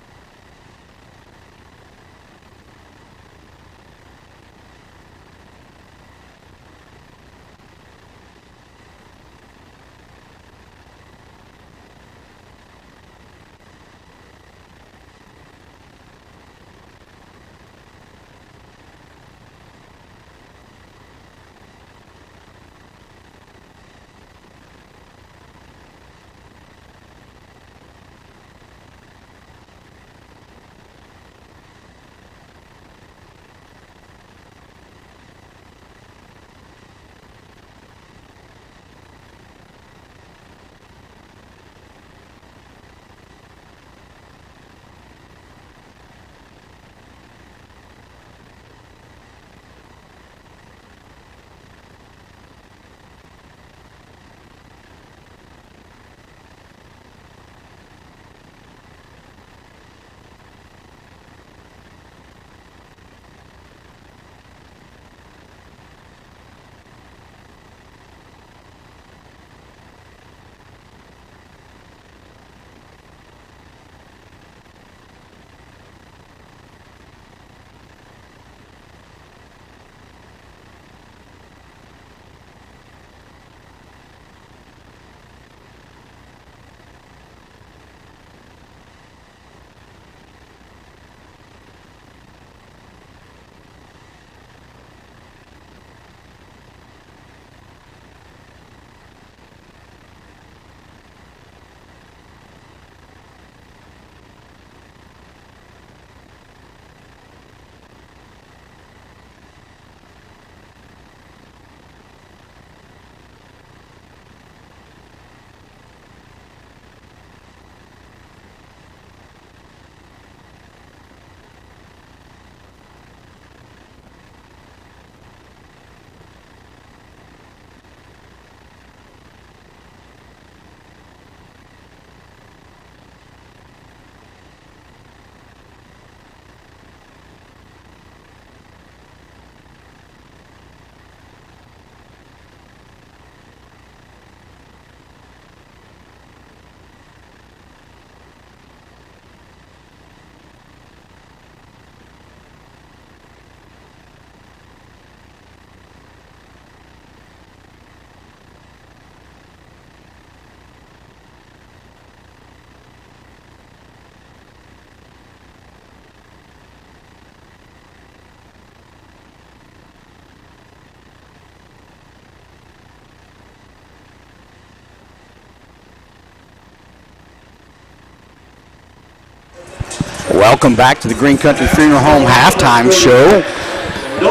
Welcome back to the Green Country Funeral Home halftime show.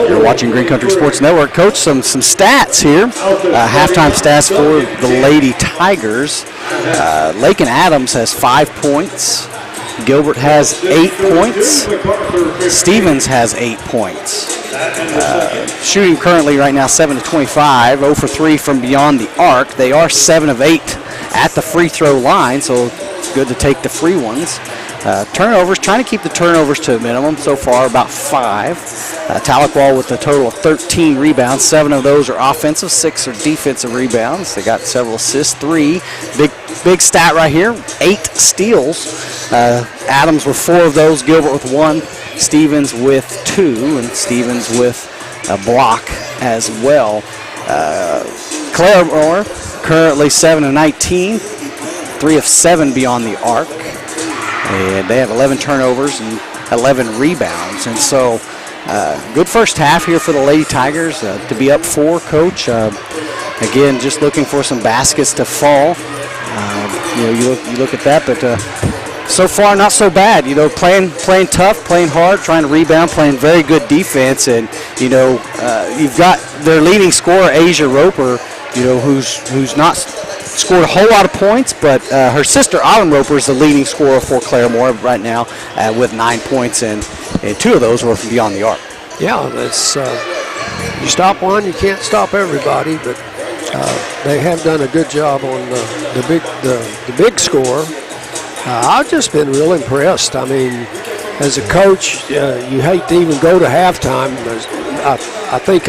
You're watching Green Country Sports Network. Coach, some stats here. Halftime stats for the Lady Tigers. Lakin Adams has 5 points. Gilbert has 8 points. Stevens has 8 points. Shooting currently right now 7 of 25, 0 for 3 from beyond the arc. They are 7 of 8 at the free throw line, so it's good to take the free ones. Turnovers, trying to keep the turnovers to a minimum so far, about 5. Tahlequah with a total of 13 rebounds. 7 of those are offensive, 6 are defensive rebounds. They got several assists, 3. Big stat right here, 8 steals. Adams with 4 of those, Gilbert with 1, Stevens with 2, and Stevens with a block as well. Claremore currently 7 of 19, 3 of 7 beyond the arc. And they have 11 turnovers and 11 rebounds. And so good first half here for the Lady Tigers to be up 4, Coach. Again, just looking for some baskets to fall. You look at that, but so far not so bad. Playing tough, playing hard, trying to rebound, playing very good defense. And, you've got their leading scorer, Asia Roper, who's not scored a whole lot of points, but her sister Autumn Roper is the leading scorer for Claremore right now with 9 points, and 2 of those were from beyond the arc. Yeah, that's you stop one, you can't stop everybody, but they have done a good job on the big score. I've just been real impressed. I mean, as a coach, you hate to even go to halftime. I think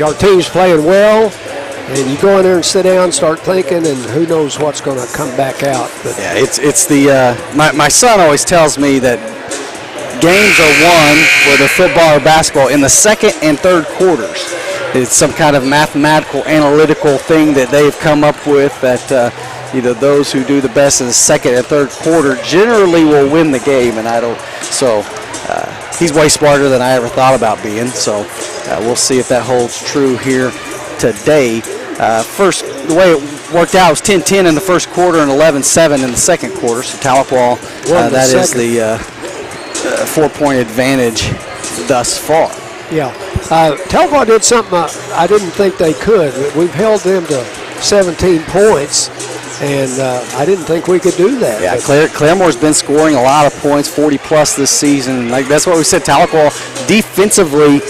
our team's playing well. And you go in there and sit down, start thinking, and who knows what's going to come back out. But yeah, it's the my son always tells me that games are won, whether football or basketball, in the second and third quarters. It's some kind of mathematical, analytical thing that they've come up with that those who do the best in the second and third quarter generally will win the game. And he's way smarter than I ever thought about being. So we'll see if that holds true here today. First, the way it worked out was 10-10 in the first quarter and 11-7 in the second quarter. So Tahlequah, that is the 4-point advantage thus far. Yeah, Tahlequah did something I didn't think they could. We've held them to 17 points, and I didn't think we could do that. Yeah, Claremore's been scoring a lot of points, 40-plus this season. That's what we said. Tahlequah defensively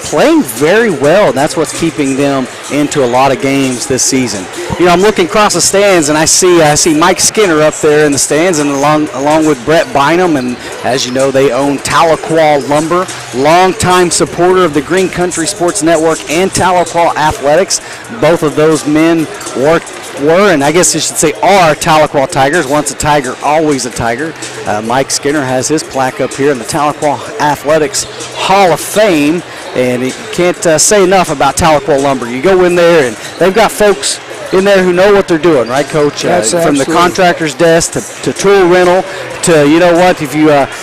playing very well, and that's what's keeping them into a lot of games this season. I'm looking across the stands, and I see Mike Skinner up there in the stands, and along with Brett Bynum, and as you know, they own Tahlequah Lumber, longtime supporter of the Green Country Sports Network and Tahlequah Athletics. Both of those men were, and I guess you should say are, Tahlequah Tigers. Once a Tiger, always a Tiger. Mike Skinner has his plaque up here in the Tahlequah Athletics Hall of Fame, and you can't say enough about Tahlequah Lumber. You go in there, and they've got folks in there who know what they're doing, right, Coach? From the contractor's desk to tool rental to, if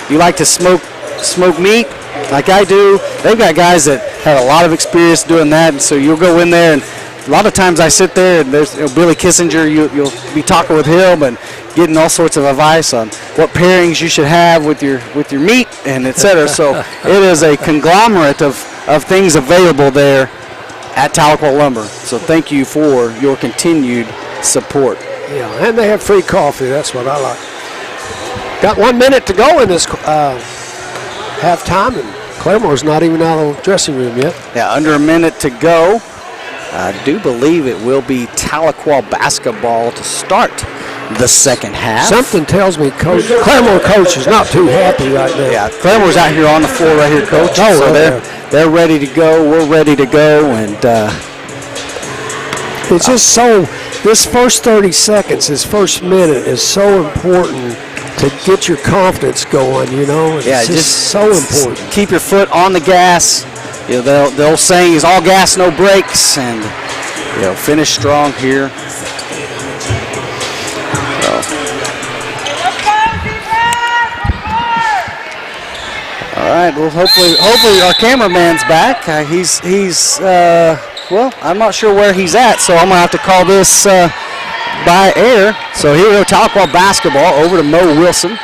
you like to smoke meat like I do, they've got guys that have a lot of experience doing that, and so you'll go in there, and a lot of times I sit there, and there's Billy Kissinger, you'll be talking with him and getting all sorts of advice on what pairings you should have with your meat and et cetera. So it is a conglomerate of things available there at Tahlequah Lumber. So thank you for your continued support. Yeah, and they have free coffee. That's what I like. Got 1 minute to go in this halftime, and Claremore's not even out of the dressing room yet. Yeah, under a minute to go. I do believe it will be Tahlequah basketball to start the second half. Something tells me Claremore coach is not too happy right now. Yeah, Claremore's out here on the floor right here, Coach. So they're ready to go. We're ready to go, and it's just so. This first 30 seconds, this first minute, is so important to get your confidence going. It's just so important. Keep your foot on the gas. The old saying is all gas, no brakes, and finish strong here. All right. Well, hopefully our cameraman's back. He's I'm not sure where he's at, so I'm gonna have to call this by air. So here we go, Tahlequah basketball over to Mo Wilson.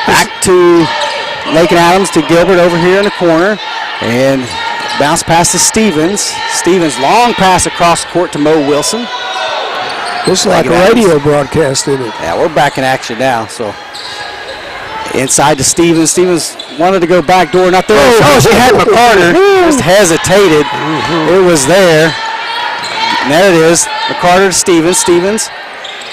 Back to Lakin Adams to Gilbert over here in the corner. And bounce pass to Stevens. Stevens, long pass across court to Mo Wilson. This is like a radio broadcast, isn't it? Yeah, we're back in action now. So inside to Stevens. Stevens wanted to go back door, not there. Oh, she had McCarter. Just hesitated. It was there. And there it is. McCarter to Stevens. Stevens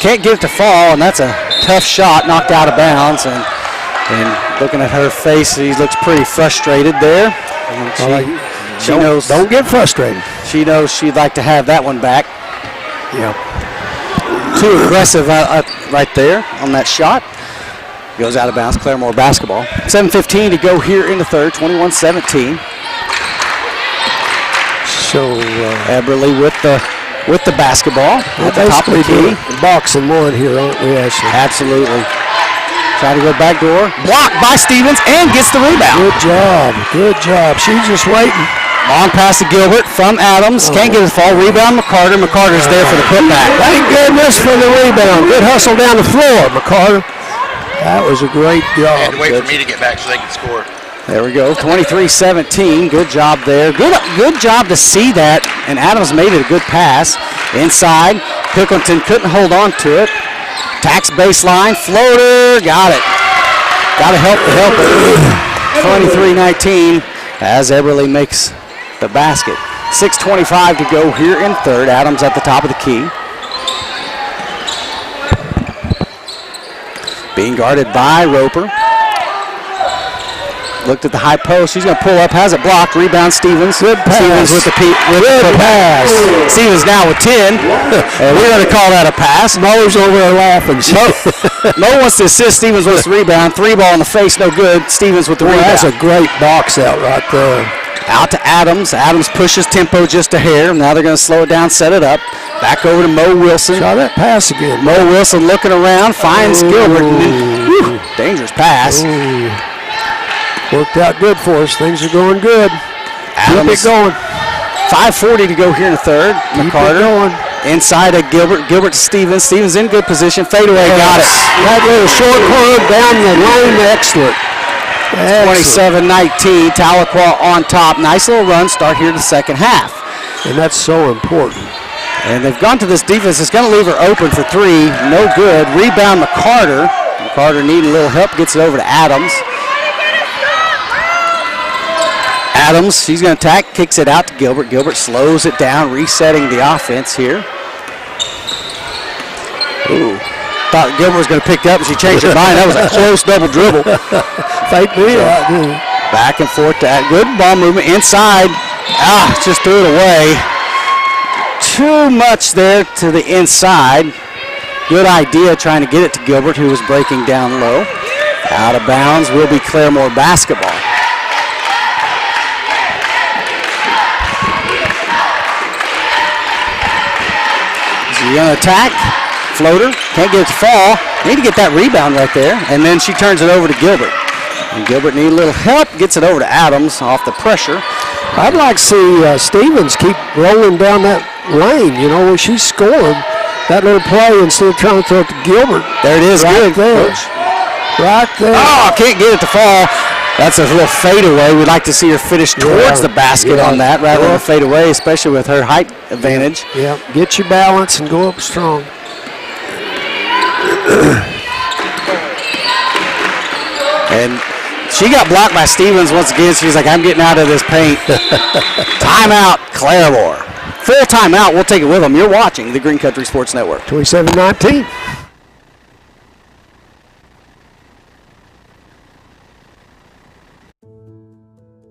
can't get it to fall, and that's a tough shot, knocked out of bounds. And looking at her face, she looks pretty frustrated there. She knows. Don't get frustrated. She knows she'd like to have that one back. Yeah. Too aggressive right there on that shot. Goes out of bounds. Claremore basketball. 7:15 to go here in the third. 21-17. So Eberly with the basketball at the top of the key. Boxing one here, aren't we, Ashley? Absolutely. Trying to go back door. Blocked by Stevens and gets the rebound. Good job. Good job. She's just waiting. Long pass to Gilbert from Adams. Can't get it to fall. Rebound McCarter. McCarter's there for the putback. Thank goodness for the rebound. Good hustle down the floor, McCarter. That was a great job. And wait for me to get back so they can score. There we go. 23-17. Good job there. Good job to see that. And Adams made it a good pass. Inside. Pickelton couldn't hold on to it. Tax baseline. Floater. Got it. Got to help the helper. 23-19 as Eberly makes the basket. 6:25 to go here in third. Adams at the top of the key. Being guarded by Roper. Looked at the high post. She's going to pull up. Has it blocked. Rebound Stevens. Good pass. Stevens with the pass. Stevens now with 10. And we're going to call that a pass. Mo's over there laughing. Mo wants to assist. Stevens wants the rebound. 3 ball in the face. No good. Stevens with the rebound. That's a great box out right there. Out to Adams. Adams pushes tempo just a hair. Now they're going to slow it down, set it up. Back over to Mo Wilson. Try that pass again. Mo Wilson looking around. Finds Gilbert. Dangerous pass. Worked out good for us. Things are going good. Adams. Keep it going. 5:40 to go here in the third. McCarter going. inside of Gilbert. Gilbert to Stevens. Stevens in good position. Fadeaway. Got it. That little short curve down the lane. Excellent. 27-19. Tahlequah on top. Nice little run. Start here the second half. And that's so important. And they've gone to this defense. It's going to leave her open for 3. No good. Rebound McCarter. McCarter needing a little help. Gets it over to Adams. Adams, she's going to attack, kicks it out to Gilbert. Gilbert slows it down, resetting the offense here. Ooh, thought Gilbert was going to pick up, and she changed her mind. That was a close double dribble. Fake me. Back and forth to that. Good ball movement inside. Just threw it away. Too much there to the inside. Good idea trying to get it to Gilbert, who was breaking down low. Out of bounds will be Claremore basketball. She's going to attack. Floater. Can't get it to fall. Need to get that rebound right there. And then she turns it over to Gilbert. And Gilbert needs a little help. Gets it over to Adams off the pressure. I'd like to see Stevens keep rolling down that lane, where she's scored. That little play instead of trying to throw it to Gilbert. There it is. Right good. there. Right there. Oh, can't get it to fall. That's a little fadeaway. We'd like to see her finish towards the basket on that rather than a fadeaway, especially with her height advantage. Yeah, get your balance and go up strong. And she got blocked by Stevens once again. She's like, I'm getting out of this paint. Timeout, Claremore. Full timeout. We'll take it with them. You're watching the Green Country Sports Network. 27-19.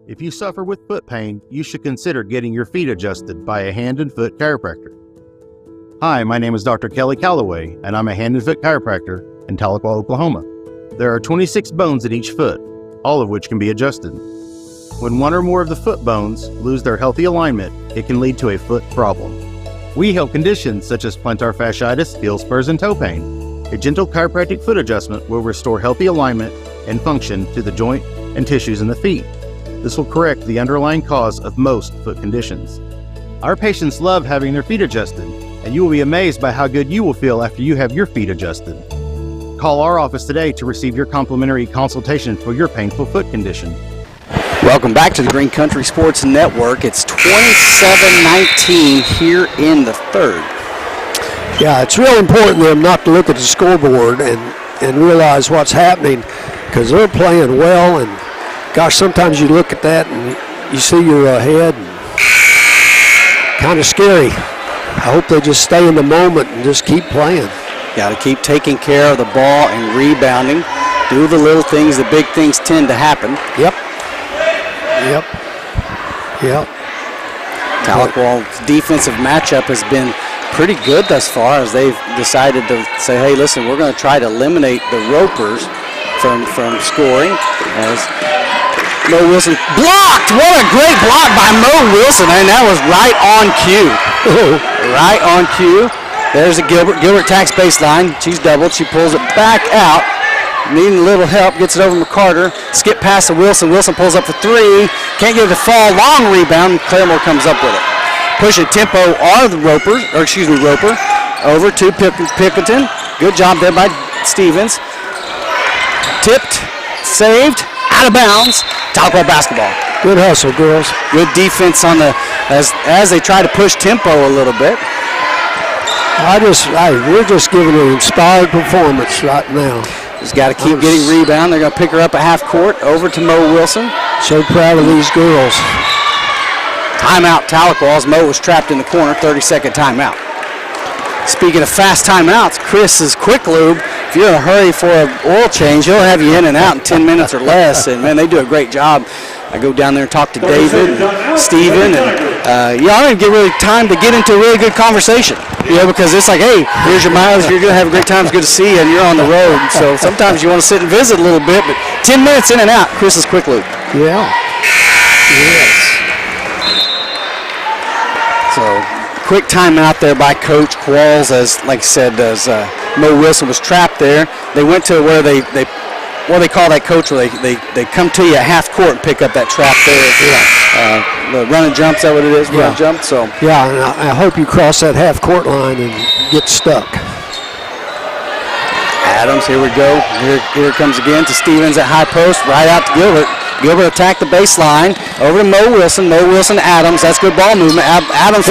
If you suffer with foot pain, you should consider getting your feet adjusted by a hand and foot chiropractor. Hi, my name is Dr. Kelly Calloway, and I'm a hand and foot chiropractor in Tahlequah, Oklahoma. There are 26 bones in each foot, all of which can be adjusted. When one or more of the foot bones lose their healthy alignment, it can lead to a foot problem. We help conditions such as plantar fasciitis, heel spurs, and toe pain. A gentle chiropractic foot adjustment will restore healthy alignment and function to the joint and tissues in the feet. This will correct the underlying cause of most foot conditions. Our patients love having their feet adjusted, and you will be amazed by how good you will feel after you have your feet adjusted. Call our office today to receive your complimentary consultation for your painful foot condition. Welcome back to the Green Country Sports Network. It's 27-19 here in the third. Yeah, it's really important them not to look at the scoreboard and realize what's happening, because they're playing well, and gosh, sometimes you look at that and you see you're ahead, and kind of scary. I hope they just stay in the moment and just keep playing. Got to keep taking care of the ball and rebounding. Do the little things, the big things tend to happen. Yep. Tahlequah's defensive matchup has been pretty good thus far, as they've decided to say, hey, listen, we're going to try to eliminate the Ropers from scoring. As Mo Wilson blocked. What a great block by Mo Wilson, and that was right on cue. Right on cue. There's a Gilbert. Gilbert attacks baseline. She's doubled. She pulls it back out. Needing a little help. Gets it over to McCarter. Skip past to Wilson. Wilson pulls up for three. Can't get it to fall. Long rebound. Claremore comes up with it. Pushing tempo are the Roper. Over to Pickerton. Good job there by Stevens. Tipped. Saved. Out of bounds. Tahlequah basketball. Good hustle, girls. Good defense on the as they try to push tempo a little bit. We're just giving an inspired performance right now. Just got to keep getting rebound. They're going to pick her up at half court. Over to Mo Wilson. So proud of these girls. Timeout Tahlequah, as Mo was trapped in the corner. 30-second timeout. Speaking of fast timeouts, Chris's Quick Lube. If you're in a hurry for an oil change, he'll have you in and out in 10 minutes or less. And, man, they do a great job. I go down there and talk to David and Steven. And, I don't even get really time to get into a really good conversation. Because it's like, hey, here's your mileage. You're going to have a great time. It's good to see you, and you're on the road. So sometimes you want to sit and visit a little bit. But 10 minutes in and out, Chris's Quick Lube. Yeah. Yes. So quick timeout there by Coach Qualls, as like I said, as Mo Wilson was trapped there. They went to where they call that, coach, where they come to you at half court and pick up that trap there. The run and jump, is that what it is? Run and jump. So yeah, and I hope you cross that half court line and get stuck. Adams, here we go. Here it comes again to Stevens at high post, right out to Gilbert. Gilbert attacked the baseline. Over to Mo Wilson. Mo Wilson to Adams. That's good ball movement. Adams.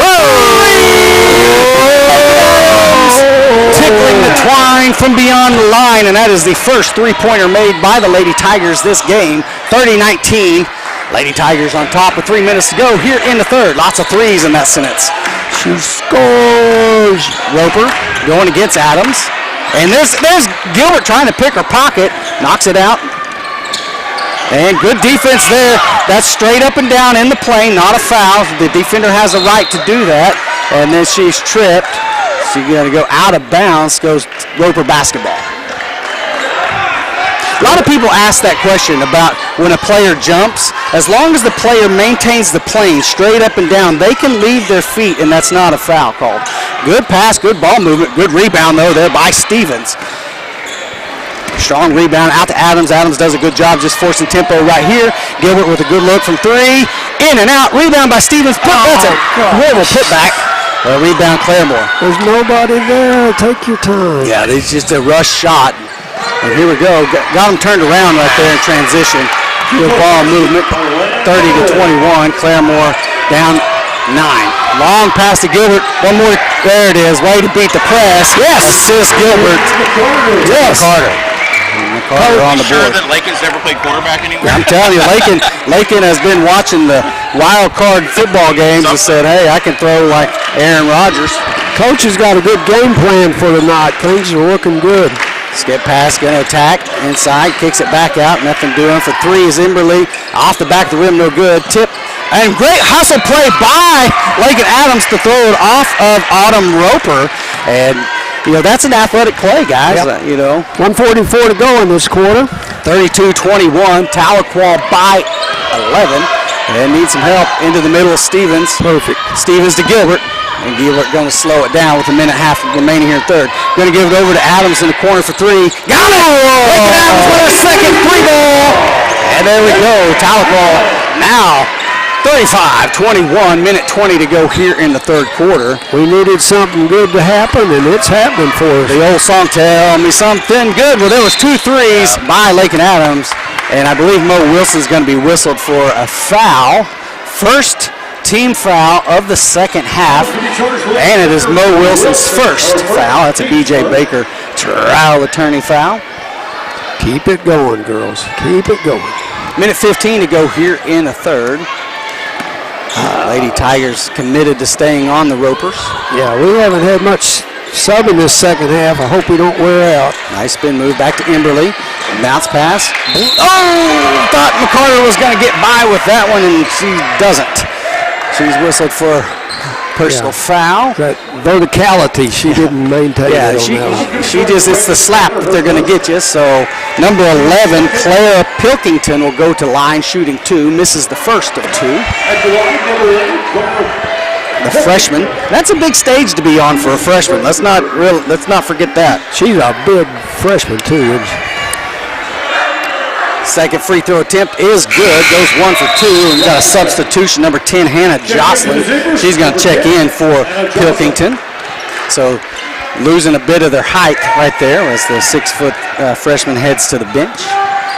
Tickling the twine from beyond the line, and that is the first three-pointer made by the Lady Tigers this game. 30-19. Lady Tigers on top with 3 minutes to go here in the third. Lots of threes in that sentence. She scores. Roper going against Adams. And there's Gilbert trying to pick her pocket. Knocks it out. And good defense there. That's straight up and down in the plane, not a foul. The defender has a right to do that. And then she's tripped. She's going to go out of bounds, goes Roper basketball. A lot of people ask that question about when a player jumps. As long as the player maintains the plane straight up and down, they can leave their feet, and that's not a foul called. Good pass, good ball movement, good rebound, though, there by Stevens. Strong rebound out to Adams. Adams does a good job just forcing tempo right here. Gilbert with a good look from three. In and out. Rebound by Stevens. That's a horrible putback. Rebound Claremore. There's nobody there. Take your time. Yeah, it's just a rush shot. And here we go. Got him turned around right there in transition. Good ball movement. 30-21. Claremore down 9. Long pass to Gilbert. One more. There it is. Way to beat the press. Yes. Assist Gilbert. Yes. Carter. McCarter on the board. Sure that Lakin's never played quarterback anymore? I'm telling you, Lakin has been watching the wild card football games and said, hey, I can throw like Aaron Rodgers. Coach has got a good game plan for tonight. Things are looking good. Skip pass, going to attack inside, kicks it back out. Nothing doing for three is Imberly. Off the back of the rim, no good. Tip. And great hustle play by Lakin Adams to throw it off of Autumn Roper. And that's an athletic play, guys. Yep. 1:44 to go in this quarter. 32-21. Tahlequah by 11. And needs some help into the middle of Stevens. Perfect. Stevens to Gilbert. And Gilbert going to slow it down with a minute and a half remaining here in third. Going to give it over to Adams in the corner for three. Got it! Lakin Adams with a second free ball. And there we go. Tahlequah now 35-21, minute 20 to go here in the third quarter. We needed something good to happen, and it's happening for us. The old song, Tell Me Something Good. Well, there was 2 threes by Lakin Adams, and I believe Mo Wilson's going to be whistled for a foul. First team foul of the second half, and it is Mo Wilson's first foul. That's a B.J. Baker trial attorney foul. Keep it going, girls. Keep it going. Minute 15 to go here in the third. Lady Tigers committed to staying on the ropers. Yeah, we haven't had much sub in this second half. I hope we don't wear out. Nice spin move back to Emberly. Bounce pass. Oh! Thought McCarter was going to get by with that one, and she doesn't. She's whistled for personal foul. That verticality she didn't maintain. Yeah, she just, it's the slap that they're going to get you. So number 11, Clara Pilkington, will go to line shooting 2, misses the first of 2. The freshman. That's a big stage to be on for a freshman. Let's not forget that. She's a big freshman too, isn't she? Second free throw attempt is good. Goes 1 for 2. And got a substitution, number 10, Hannah Jocelyn. She's going to check in for Pilkington. So losing a bit of their height right there as the 6-foot freshman heads to the bench.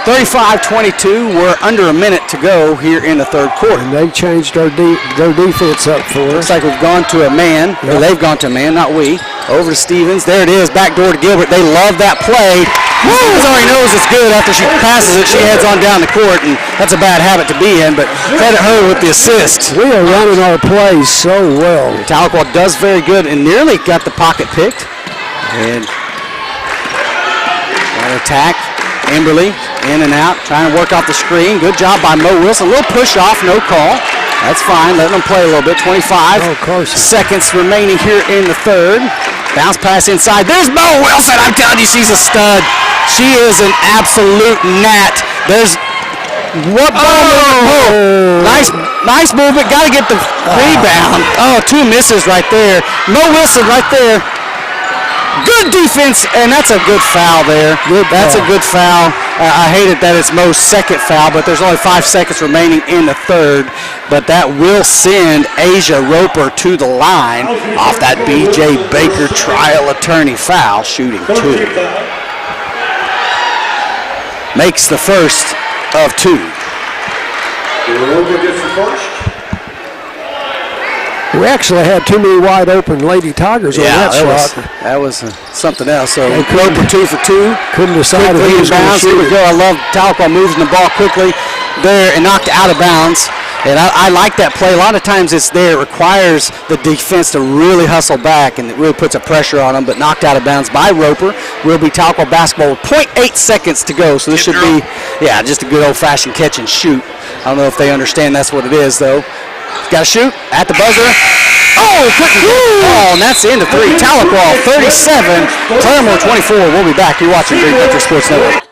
35-22. We're under a minute to go here in the third quarter. And they've changed their defense up for us. Looks like we've gone to a man. Yep. Or they've gone to a man, not we. Over to Stevens. There it is. Back door to Gilbert. They love that play. Stevens already knows it's good. After she passes it, she heads on down the court, and that's a bad habit to be in, but credit her with the assist. We are running our plays so well. Tahlequah does very good and nearly got the pocket picked. And attack. Emberly in and out, trying to work off the screen. Good job by Mo Wilson. A little push off, no call. That's fine. Let them play a little bit. 25 seconds remaining here in the third. Bounce pass inside. There's Mo Wilson. I'm telling you, she's a stud. She is an absolute gnat. There's what ball movement? Nice movement. Got to get the rebound. Oh, 2 misses right there. Mo Wilson right there. Good defense, and that's a good foul there. That's a good foul. I hate it that it's Mo's second foul, but there's only 5 seconds remaining in the third. But that will send Asia Roper to the line off that B.J. Baker trial attorney foul, shooting 2. Makes the first of 2. Roper gets the first. We actually had too many wide open Lady Tigers on that shot. That was something else. So Roper 2 for 2. Couldn't decide if he was going to shoot. Here we go. I love Tahlequah moving the ball quickly there and knocked out of bounds. And I like that play. A lot of times it's there. It requires the defense to really hustle back, and it really puts a pressure on them. But knocked out of bounds by Roper will be Tahlequah basketball with 0.8 seconds to go. So this should be, just a good old-fashioned catch and shoot. I don't know if they understand that's what it is, though. Got to shoot at the buzzer. Oh, couldn't get it. Oh, and that's the end of 3. Tahlequah 37, Claremore 24. We'll be back. You're watching Green Country Sports Network.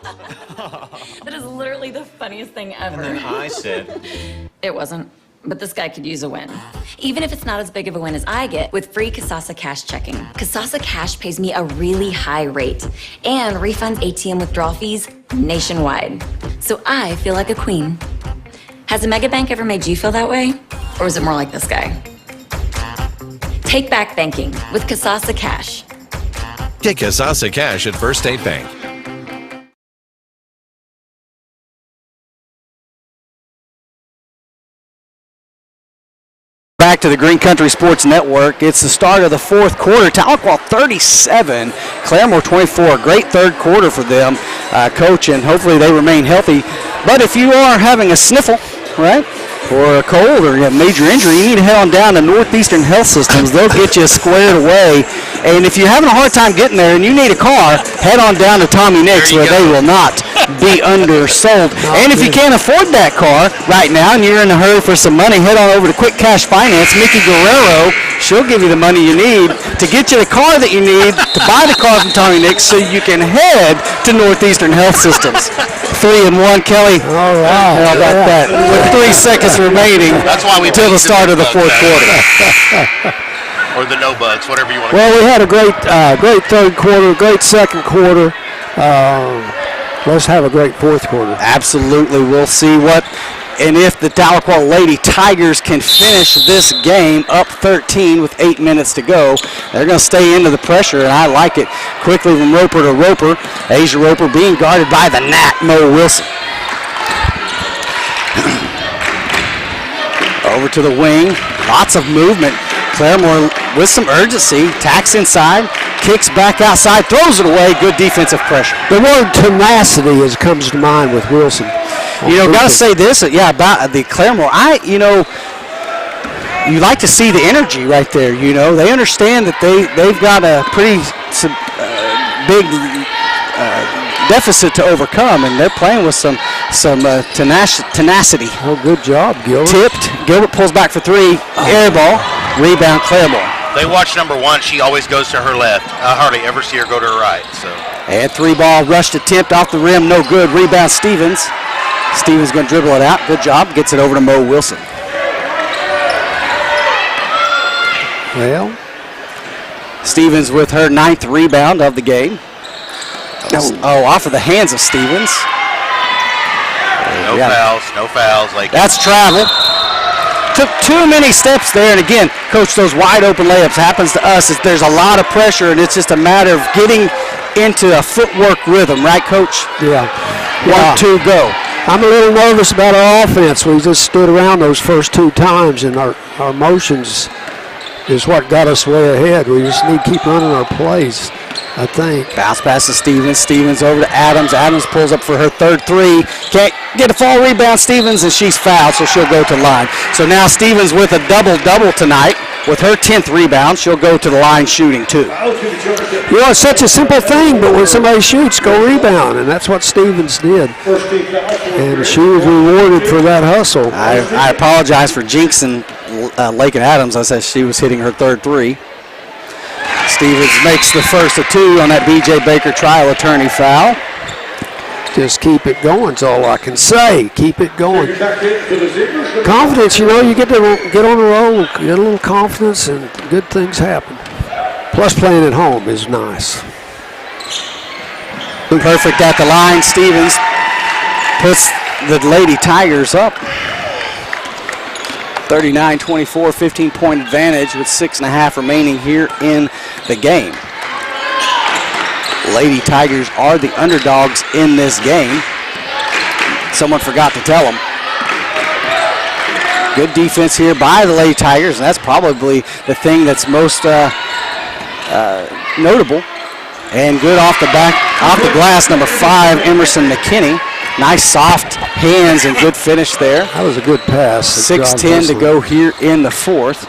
That is literally the funniest thing ever. And then I said, it wasn't. But this guy could use a win. Even if it's not as big of a win as I get with free Kasasa Cash checking. Kasasa Cash pays me a really high rate and refunds ATM withdrawal fees nationwide. So I feel like a queen. Has a mega bank ever made you feel that way? Or is it more like this guy? Take back banking with Kasasa Cash. Get Kasasa Cash at First State Bank. Back to the Green Country Sports Network. It's the start of the fourth quarter. Tahlequah 37, Claremore 24. Great third quarter for them, coach, and hopefully they remain healthy. But if you are having a sniffle, right, or a cold or a major injury, you need to head on down to Northeastern Health Systems. They'll get you squared away. And if you're having a hard time getting there and you need a car, head on down to Tommy Nick's where they will not be undersold. And if you can't afford that car right now and you're in a hurry for some money, head on over to Quick Cash Finance. Mickey Guerrero, she'll give you the money you need to get you the car that you need to buy the car from Tommy Nick's so you can head to Northeastern Health Systems. 3 and 1, Kelly. All right. How about that? With 3 seconds remaining until the start of the fourth quarter. Or the no bugs, whatever you want to Well, we had a great third quarter, great second quarter. Let's have a great fourth quarter. Absolutely. We'll see what And if the Tahlequah Lady Tigers can finish this game up 13 with 8 minutes to go, they're going to stay into the pressure, and I like it. Quickly from Roper to Roper. Asia Roper being guarded by the Nat, Mo Wilson. Over to the wing. Lots of movement. Claremore with some urgency. Tacks inside. Kicks back outside. Throws it away. Good defensive pressure. The word tenacity comes to mind with Wilson. Got to say this, about the Claremore. You like to see the energy right there. They understand that they've got a pretty big deficit to overcome, and they're playing with some tenacity. Oh, good job, Gilbert. Tipped. Gilbert pulls back for three. Air ball. Rebound, Claremore. They watch number 1. She always goes to her left. I hardly ever see her go to her right. So. And 3-ball rush attempt off the rim. No good. Rebound, Stevens. Stevens going to dribble it out. Good job. Gets it over to Mo Wilson. Well, Stevens with her 9th rebound of the game. Off of the hands of Stevens. No fouls. That's travel. Took too many steps there, and again, Coach, those wide open layups happens to us. There's a lot of pressure, and it's just a matter of getting into a footwork rhythm, right, Coach? Yeah. 1, 2, go. I'm a little nervous about our offense. We just stood around those first 2 times, and our motions is what got us way ahead. We just need to keep running our plays, I think. Bounce pass to Stevens. Stevens over to Adams. Adams pulls up for her 3rd three. Can't get a fall rebound, Stevens, and she's fouled, so she'll go to the line. So now Stevens with a double-double tonight. With her 10th rebound, she'll go to the line shooting 2. It's such a simple thing, but when somebody shoots, go rebound, and that's what Stevens did. And she was rewarded for that hustle. I apologize for jinxing Lakin Adams. I said she was hitting her 3rd three. Stevens makes the first of 2 on that B.J. Baker trial attorney foul. Just keep it going is all I can say. Keep it going. Confidence, you get on the roll, get a little confidence, and good things happen. Plus playing at home is nice. Perfect at the line. Stevens puts the Lady Tigers up. 39-24, 15-point advantage with 6.5 remaining here in the game. Lady Tigers are the underdogs in this game. Someone forgot to tell them. Good defense here by the Lady Tigers, and that's probably the thing that's most notable. And good off the glass, number 5, Emerson McKinney. Nice soft hands and good finish there. That was a good pass. 6:10 to go here in the 4th.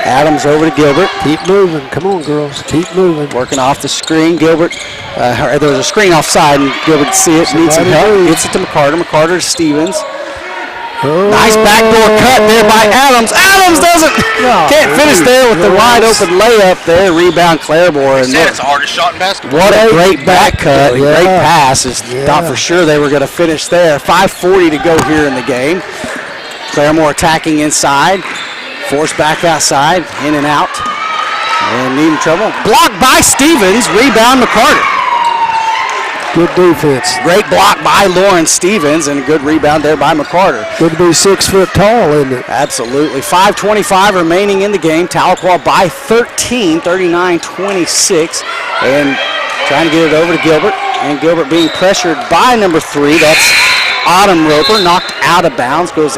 Adams over to Gilbert. Keep moving. Come on, girls. Keep moving. Working off the screen. Gilbert, there was a screen offside, and Gilbert could see it. Needs some help. Gets it to McCarter. McCarter to Stevens. Oh. Nice backdoor cut there by Adams. Adams can't finish there with the wide open layup there. Rebound Claremore. It's the hardest shot in basketball. What a great back cut. Great pass. Thought for sure they were going to finish there. 5:40 to go here in the game. Claremore attacking inside. Forced back outside. In and out. And needing trouble. Blocked by Stevens. Rebound McCarter. Good defense. Great block by Lauren Stevens, and a good rebound there by McCarter. Good to be 6 foot tall, isn't it? Absolutely. 5:25 remaining in the game. Tahlequah by 13, 39-26. And trying to get it over to Gilbert. And Gilbert being pressured by number 3. That's Autumn Roper. Knocked out of bounds. Will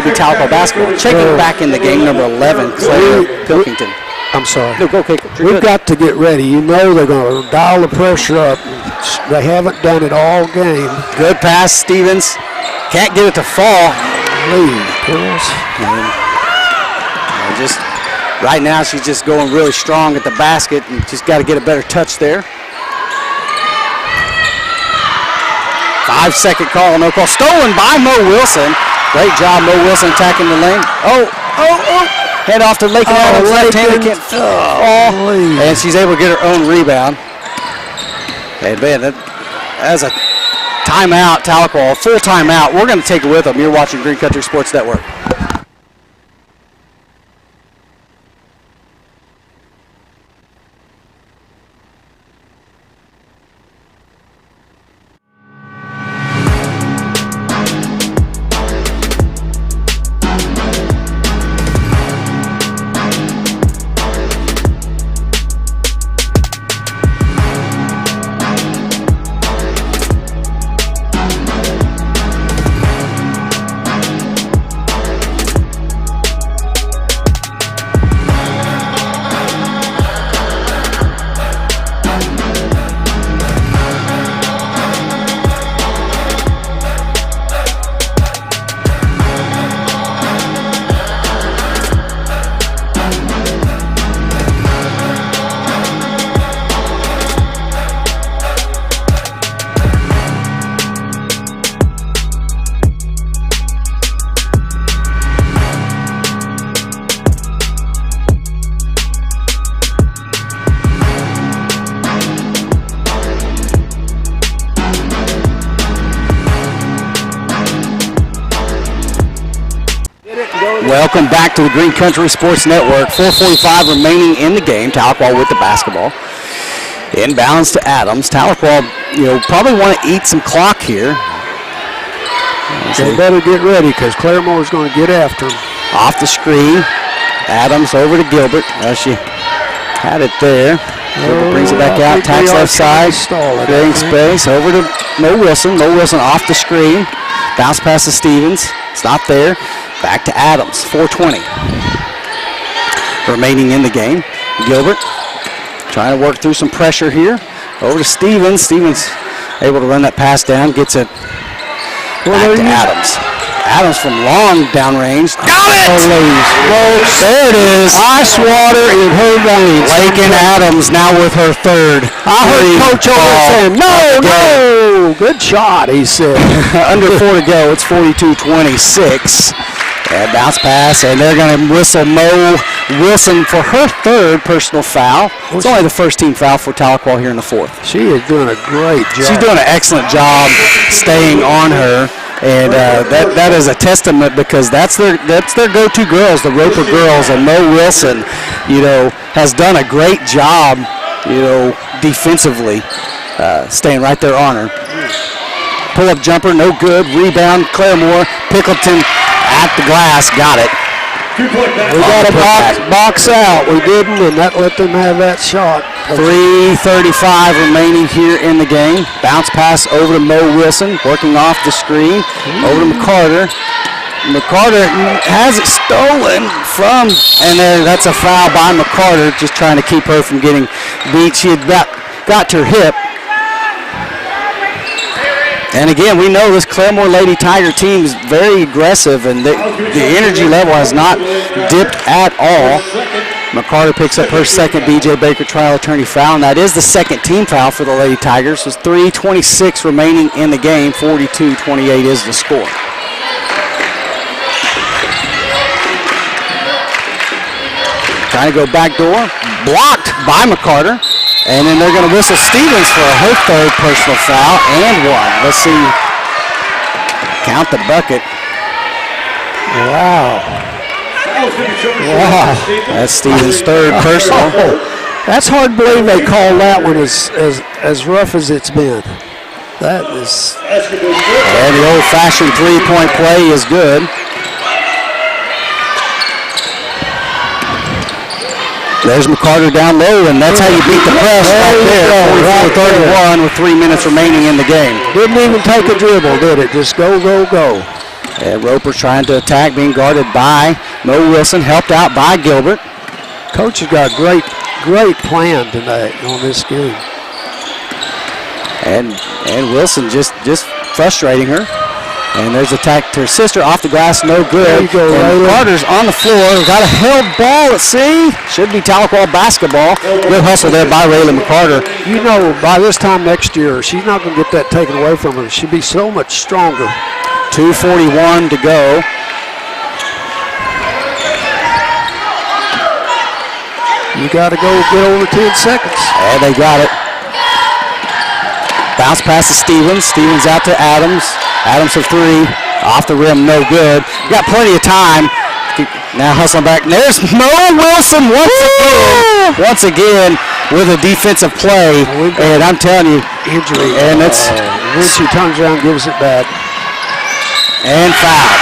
be Tahlequah basketball. Checking back in the game, number 11, Claire Pilkington. I'm sorry. No, go kick it. We've got to get ready. They're going to dial the pressure up. They haven't done it all game. Good pass, Stevens. Can't get it to fall. Lead, girls. And just right now, she's just going really strong at the basket, and just got to get a better touch there. 5-second call, no call. Stolen by Mo Wilson. Great job, Mo Wilson attacking the lane. Head off to Lakin Adams. Left-handed can't fall. And she's able to get her own rebound. Hey, man, that's a timeout, Tahlequah. A full timeout. We're going to take it with them. You're watching Green Country Sports Network. Welcome back to the Green Country Sports Network. 4:45 remaining in the game. Tahlequah with the basketball. Inbounds to Adams. Tahlequah, probably want to eat some clock here. They better get ready because Claremore's going to get after him. Off the screen. Adams over to Gilbert. She had it there. Gilbert brings it back out. Tacks left side. Creating space. Over to Mo Wilson. Mo Wilson off the screen. Bounce pass to Stevens. It's not there. Back to Adams. 4:20 remaining in the game. Gilbert trying to work through some pressure here. Over to Stevens. Stevens able to run that pass down. Gets it back to Adams. Adams from long downrange. Got it! There it is. Ice water in her veins. Lakin Adams now with her third. I heard Coach over saying, no. Good shot, he said. Under 4 to go. It's 42-26. And bounce pass, and they're going to whistle Mo Wilson for her third personal foul. It's only the first team foul for Tahlequah here in the fourth. She is doing a great job. She's doing an excellent job staying on her. And that is a testament because that's their go-to girls, the Roper girls, and Mo Wilson, has done a great job, defensively, staying right there on her. Pull-up jumper, no good. Rebound, Claremore. Pickleton at the glass, got it. We got to box out. We didn't, and that let them have that shot. 3:35 remaining here in the game. Bounce pass over to Mo Wilson, working off the screen. Over to McCarter. McCarter has it stolen from, and that's a foul by McCarter, just trying to keep her from getting beat. She had got to her hip. And again, we know this Claremore Lady Tiger team is very aggressive, and the energy level has not dipped at all. McCarter picks up her second B.J. Baker trial attorney foul, and that is the second team foul for the Lady Tigers. There's 3:26 remaining in the game. 42-28 is the score. Trying to go back door, blocked by McCarter. And then they're going to whistle Stevens for her third personal foul and one. Let's see. Count the bucket. Wow. That's Stevens' third personal. That's hard to believe they call that one as rough as it's been. That is. And the old-fashioned three-point play is good. There's McCarter down low, and that's how you beat the press right there. 44-31 with 3 minutes remaining in the game. Didn't even take a dribble, did it? Just go, go, go. And Roper's trying to attack, being guarded by Mo Wilson, helped out by Gilbert. Coach has got a great plan tonight on this game. And Wilson just frustrating her. And there's attack to her sister off the glass, no good. There you go, and Carter's on the floor. Got a held ball, let's see. Should be Tahlequah basketball. Good hustle there by Raylan McCarter. By this time next year, she's not going to get that taken away from her. She'll be so much stronger. 2:41 to go. You got to go get over 10 seconds. Yeah, they got it. Bounce pass to Stevens. Stevens out to Adams. Adams for three. Off the rim, no good. Got plenty of time. Now hustling back. And there's Mo Wilson once again with a defensive play. And I'm telling you, injury. And it's when she turns around, gives it back. And foul.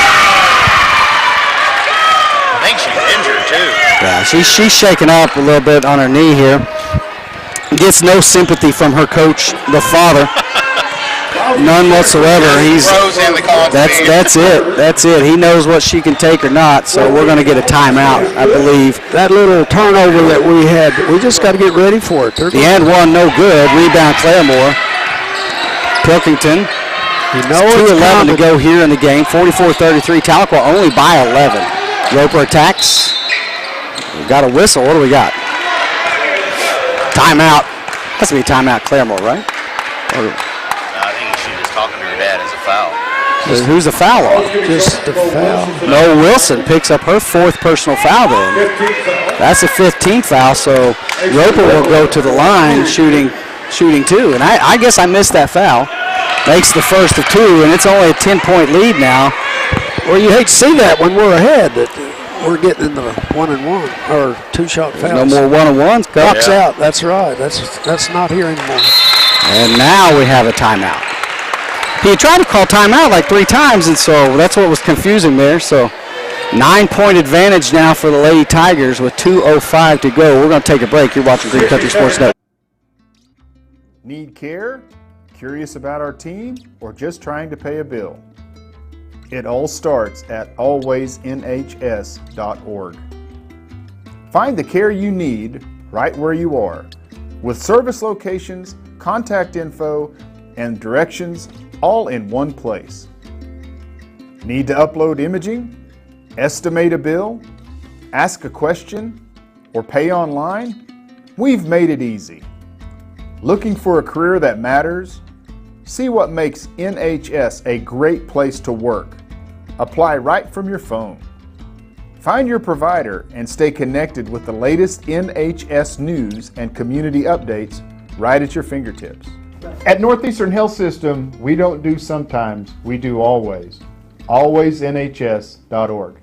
I think she's injured too. Yeah, she's shaking up a little bit on her knee here. Gets no sympathy from her coach, the father. None whatsoever. That's it. That's it. He knows what she can take or not, so we're going to get a timeout, I believe. That little turnover that we had, we just got to get ready for it. The and one, no good. Rebound, Claremore. Pilkington. 2:11 to go here in the game. 44-33. Tahlequah only by 11. Roper attacks. We've got a whistle. What do we got? Timeout. Has to be a timeout, Claremore, right? I think she was talking to her dad as a foul. Who's the foul on? Just the foul. No, Wilson picks up her fourth personal foul then. That's a 15th foul, so Roper will go to the line shooting two. And I guess I missed that foul. Makes the first of two, and it's only a 10-point lead now. Well, you hate to see that when we're ahead. we're getting in the 1-and-1 or 2-shot fouls. No more 1-on-ones. Box out. That's right. That's not here anymore. And now we have a timeout. He tried to call timeout like 3 times, and so that's what was confusing there. So 9-point advantage now for the Lady Tigers with 2:05 to go. We're going to take a break. You're watching Green Country Sports Network. Need care? Curious about our team? Or just trying to pay a bill? It all starts at alwaysnhs.org. Find the care you need right where you are, with service locations, contact info, and directions all in one place. Need to upload imaging, estimate a bill, ask a question, or pay online? We've made it easy. Looking for a career that matters? See what makes NHS a great place to work. Apply right from your phone. Find your provider and stay connected with the latest NHS news and community updates right at your fingertips. At Northeastern Health System, we don't do sometimes, we do always. AlwaysNHS.org.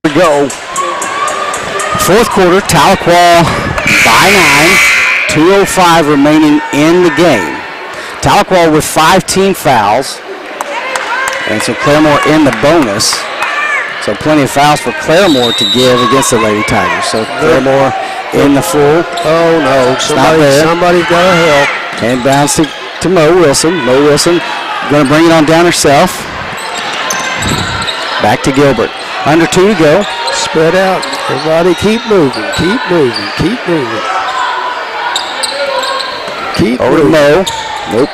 Here we go. Fourth quarter, Tahlequah by 9, 2:05 remaining in the game. Tahlequah with 5 team fouls, and so Claremore in the bonus. So plenty of fouls for Claremore to give against the Lady Tigers. So Claremore in the full. Oh no, somebody's got to help. And bounce to Mo Wilson. Mo Wilson going to bring it on down herself. Back to Gilbert. Under 2 to go. Spread out. Everybody keep moving. Keep moving. Keep moving. Keep over to Mo. Nope.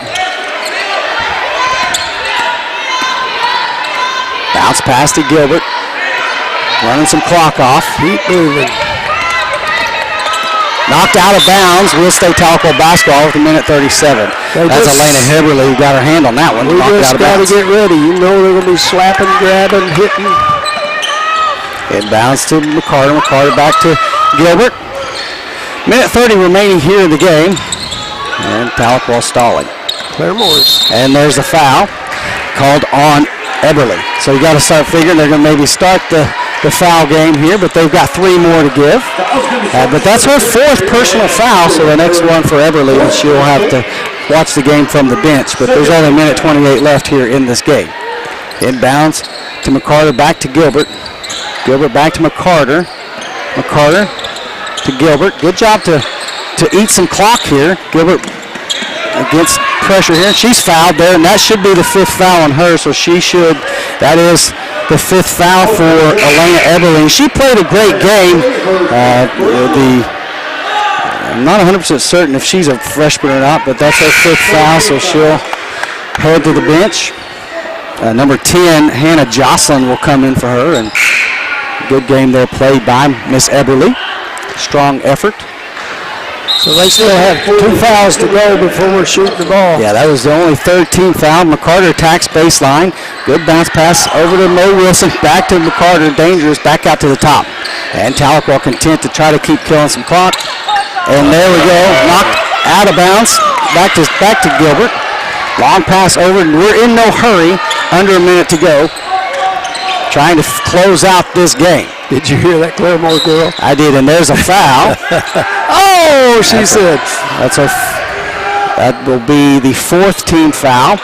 Bounce pass to Gilbert. Running some clock off. Keep moving. Knocked out of bounds. Will stay Tahlequah basketball with 1:37. That's Elena Heberly who got her hand on that one. We just got to get ready. You know they're going to be slapping, grabbing, hitting. Inbounds to McCarter. McCarter back to Gilbert. 1:30 remaining here in the game. And Tahlequah stalling. Claremore's. And there's a foul called on Eberly. So you got to start figuring they're going to maybe start the foul game here, but they've got 3 more to give. But that's her 4th personal foul, so the next one for Eberly, and she'll have to watch the game from the bench. But there's only 1:28 left here in this game. Inbounds to McCarter, back to Gilbert. Gilbert back to McCarter. McCarter to Gilbert. Good job to eat some clock here. Gilbert against pressure here. She's fouled there, and that should be the 5th foul on her, so that is the 5th foul for Elena Eberly. She played a great game. I'm not 100% certain if she's a freshman or not, but that's her 5th foul, so she'll head to the bench. Number 10, Hannah Jocelyn, will come in for her, and good game there played by Miss Eberly. Strong effort. So they still have 2 fouls to go before we're shooting the ball. Yeah, that was the only 3rd team foul. McCarter attacks baseline. Good bounce pass over to Mo Wilson. Back to McCarter. Dangerous. Back out to the top. And Tahlequah content to try to keep killing some clock. And there we go. Knocked out of bounds. Back to Gilbert. Long pass over. We're in no hurry. Under a minute to go. Trying to close out this game. Did you hear that Claremore girl? I did, and there's a foul. Oh, she said. That will be the 4th team foul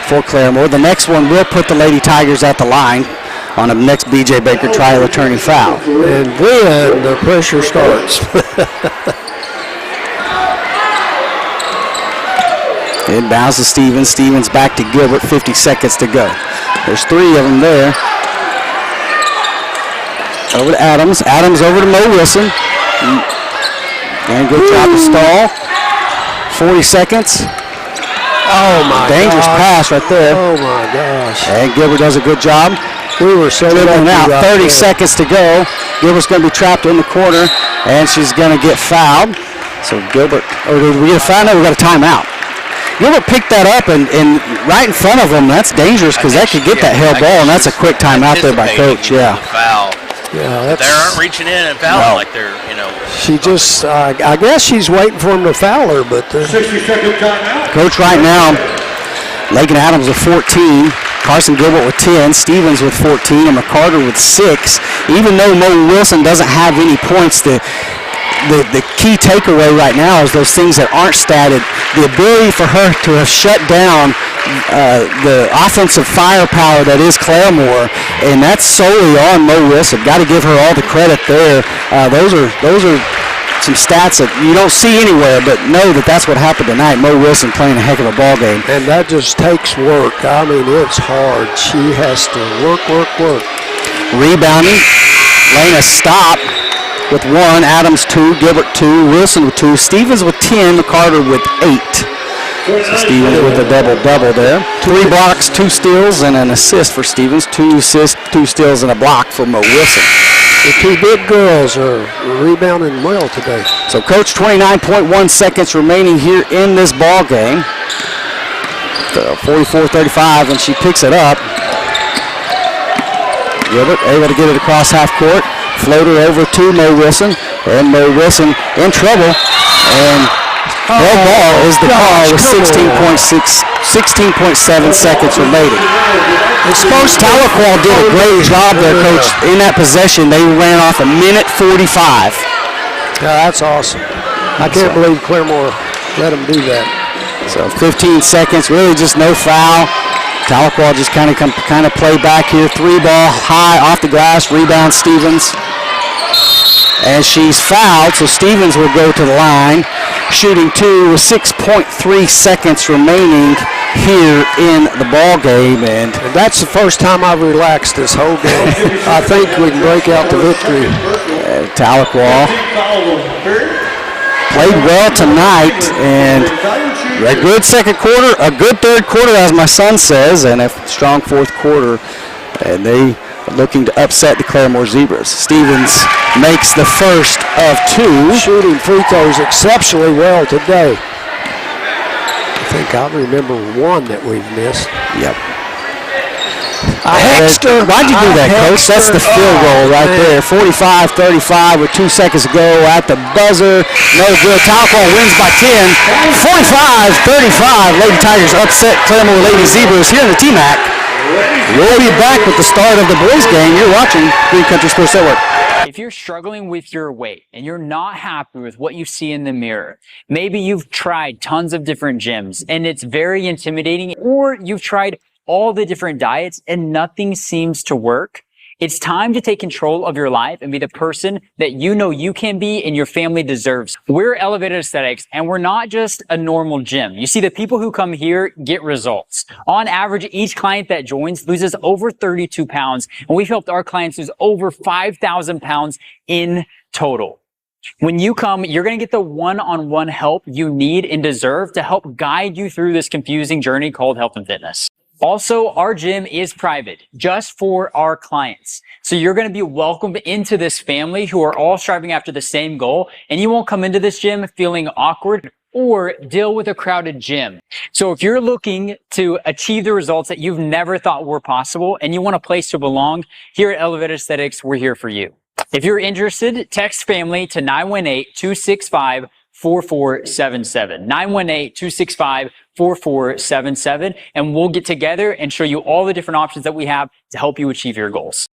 for Claremore. The next one will put the Lady Tigers at the line on the next B.J. Baker trial attorney foul. And then the pressure starts. Inbounds to Stevens. Stevens back to Gilbert. 50 seconds to go. There's 3 of them there. Over to Adams. Adams over to Mo Wilson. And good job to stall. 40 seconds. Oh, my Dangerous pass right there. Oh, my gosh. And Gilbert does a good job. We were so dribbling out. 30 seconds to go. Gilbert's going to be trapped in the corner, and she's going to get fouled. So Gilbert, did we get a foul? No, we got a timeout. Gilbert picked that up and right in front of him. That's dangerous because that could get that held ball, and that's a quick timeout there by Coach. Yeah. Foul. Yeah, they aren't reaching in and fouling like they're, She just, I guess she's waiting for him to foul her, but 60-second timeout. Coach right now, Lake and Adams are 14. Carson Gilbert with 10, Stevens with 14, and McCarter with 6. Even though Mo Wilson doesn't have any points, the key takeaway right now is those things that aren't statted. The ability for her to have shut down the offensive firepower that is Claremore, and that's solely on Mo Wilson. Got to give her all the credit there. Those are some stats that you don't see anywhere, but know that that's what happened tonight. Mo Wilson playing a heck of a ball game. And that just takes work. I mean, it's hard. She has to work. Rebounding, Lena stop with 1, Adams 2, Gilbert 2, Wilson with 2, Stevens with 10, McCarter with 8. So Stevens with a double-double there. 3 blocks, 2 steals, and an assist for Stevens. 2 assists, 2 steals, and a block for Mo Wilson. The 2 big girls are rebounding well today. So, Coach, 29.1 seconds remaining here in this ball game. 44-35, and she picks it up. Gilbert able to get it across half court. Floater over to Mo Wilson, and Mo Wilson in trouble. And no ball is the call with 16.7 seconds remaining. Tahlequah did a great job there, Coach. In that possession, they ran off a minute 45. Yeah, that's awesome. I can't believe Claremore let them do that. So 15 seconds, really just no foul. Tahlequah just kind of play back here. 3 ball high off the glass, rebound Stevens. And she's fouled, so Stevens will go to the line. Shooting 2 with 6.3 seconds remaining here in the ball game, and that's the first time I've relaxed this whole game. I think we can break out the victory. Tahlequah played well tonight, and a good second quarter, a good third quarter, as my son says, and a strong fourth quarter, and they are looking to upset the Claremore Zebras. Stevens makes the first of 2. Shooting free throws exceptionally well today. I think I remember 1 that we've missed. Yep. Why'd you do that, Coach? That's the field goal right there. 45-35 with 2 seconds to go at the buzzer. No good. Tahlequah wins by 10. 45-35. Lady Tigers upset Claremore Lady Zebras here in the TMAC. We'll be back with the start of the boys game. You're watching Green Country Sports Network. If you're struggling with your weight and you're not happy with what you see in the mirror, maybe you've tried tons of different gyms and it's very intimidating, or you've tried all the different diets and nothing seems to work, it's time to take control of your life and be the person that you know you can be and your family deserves. We're Elevated Aesthetics, and we're not just a normal gym. You see, the people who come here get results. On average, each client that joins loses over 32 pounds, and we've helped our clients lose over 5,000 pounds in total. When you come, you're going to get the one-on-one help you need and deserve to help guide you through this confusing journey called health and fitness. Also, our gym is private, just for our clients. So you're going to be welcomed into this family who are all striving after the same goal, and you won't come into this gym feeling awkward or deal with a crowded gym. So if you're looking to achieve the results that you've never thought were possible and you want a place to belong, here at Elevated Aesthetics, we're here for you. If you're interested, text family to 918-265-4477. 918-265-4477, and we'll get together and show you all the different options that we have to help you achieve your goals.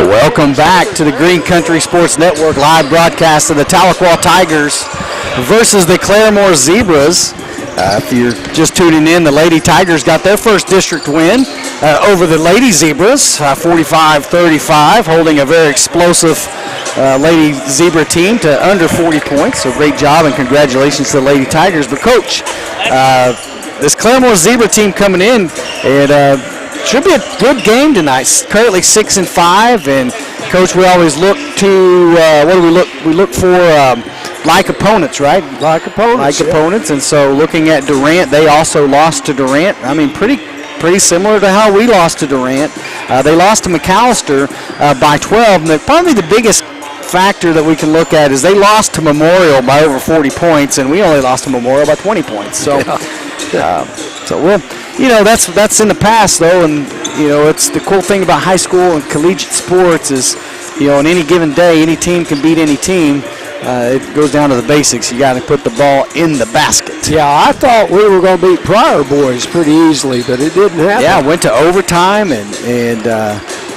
Welcome back to the Green Country Sports Network live broadcast of the Tahlequah Tigers versus the Claremore Zebras. If you're just tuning in, the Lady Tigers got their first district win over the Lady Zebras, 45-35, holding a very explosive Lady Zebra team to under 40 points. So great job and congratulations to the Lady Tigers. But Coach, this Claremore Zebra team coming in, it should be a good game tonight. Currently 6-5, and Coach, we always look to what do we look? We look for like opponents, right? Like opponents. Like opponents, and so looking at Durant, they also lost to Durant. I mean, pretty similar to how we lost to Durant. They lost to McAllister by 12, and probably the biggest factor that we can look at is they lost to Memorial by over 40 points, and we only lost to Memorial by 20 points. So, so we'll, that's in the past though, and it's the cool thing about high school and collegiate sports is, on any given day, any team can beat any team. It goes down to the basics. You got to put the ball in the basket. Yeah, I thought we were going to beat Pryor boys pretty easily, but it didn't happen. Yeah, went to overtime and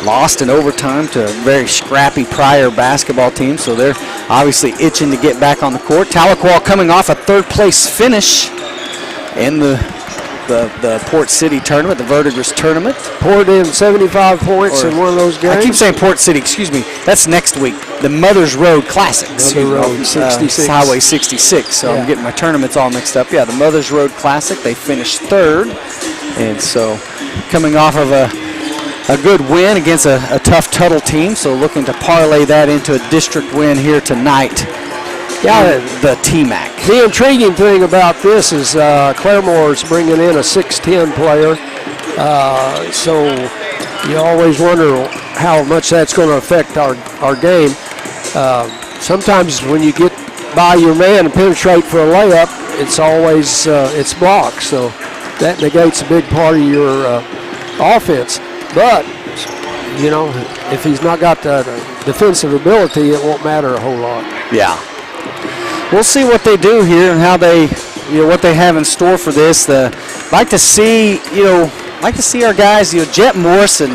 lost in overtime to a very scrappy Pryor basketball team. So they're obviously itching to get back on the court. Tahlequah coming off a third-place finish in the Port City tournament, the Verdigris tournament. Poured in 75 points in one of those games. I keep saying Port City, excuse me. That's next week. The Mothers Road Classic. Road 66. Highway 66. So I'm getting my tournaments all mixed up. Yeah, the Mothers Road Classic. They finished third. And so coming off of a good win against a tough Tuttle team. So looking to parlay that into a district win here tonight. Yeah, the TMAC. The intriguing thing about this is Claremore's bringing in a 6'10 player, so you always wonder how much that's going to affect our game. Sometimes when you get by your man and penetrate for a layup, it's always it's blocked, so that negates a big part of your offense. But if he's not got the defensive ability, it won't matter a whole lot. Yeah. We'll see what they do here and how they, what they have in store for this. Like to see our guys. Jet Morrison,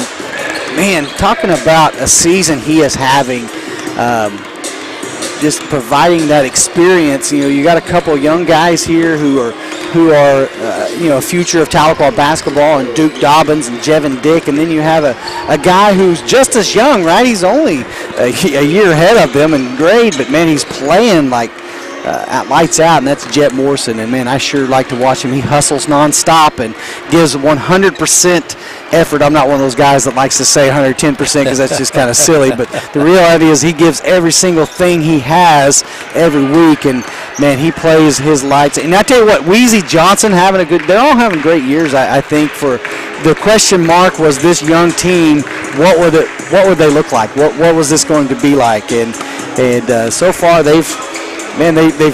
man, talking about a season he is having, just providing that experience. You got a couple of young guys here who are future of Tahlequah basketball, and Duke Dobbins and Jevin Dick, and then you have a guy who's just as young, right? He's only a year ahead of them in grade, but man, he's playing like lights out, and that's Jet Morrison. And man, I sure like to watch him. He hustles nonstop and gives 100% effort. I'm not one of those guys that likes to say 110% because that's just kind of silly, but the reality is he gives every single thing he has every week, and man, he plays his lights. And I tell you what, Weezy Johnson they're all having great years. I think for the question mark was this young team, what would they look like? What was this going to be like? And so far they've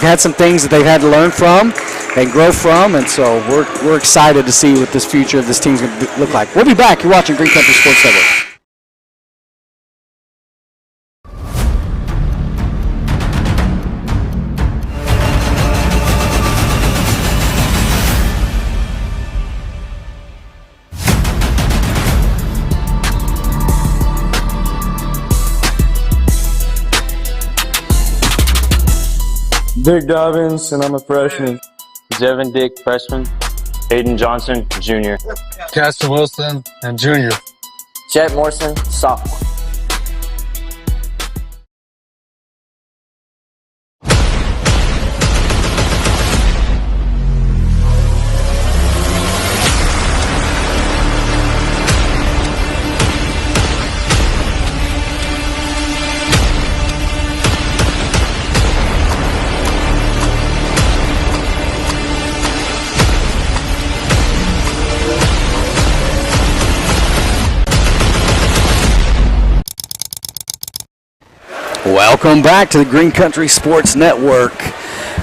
had some things that they've had to learn from and grow from, and so we're excited to see what this future of this team's going to look like. We'll be back. You're watching Green Country Sports Network. Dick Dobbins, and I'm a freshman. Jevin Dick, freshman. Aiden Johnson, junior. Castor Wilson, and junior. Jet Morrison, sophomore. Welcome back to the Green Country Sports Network,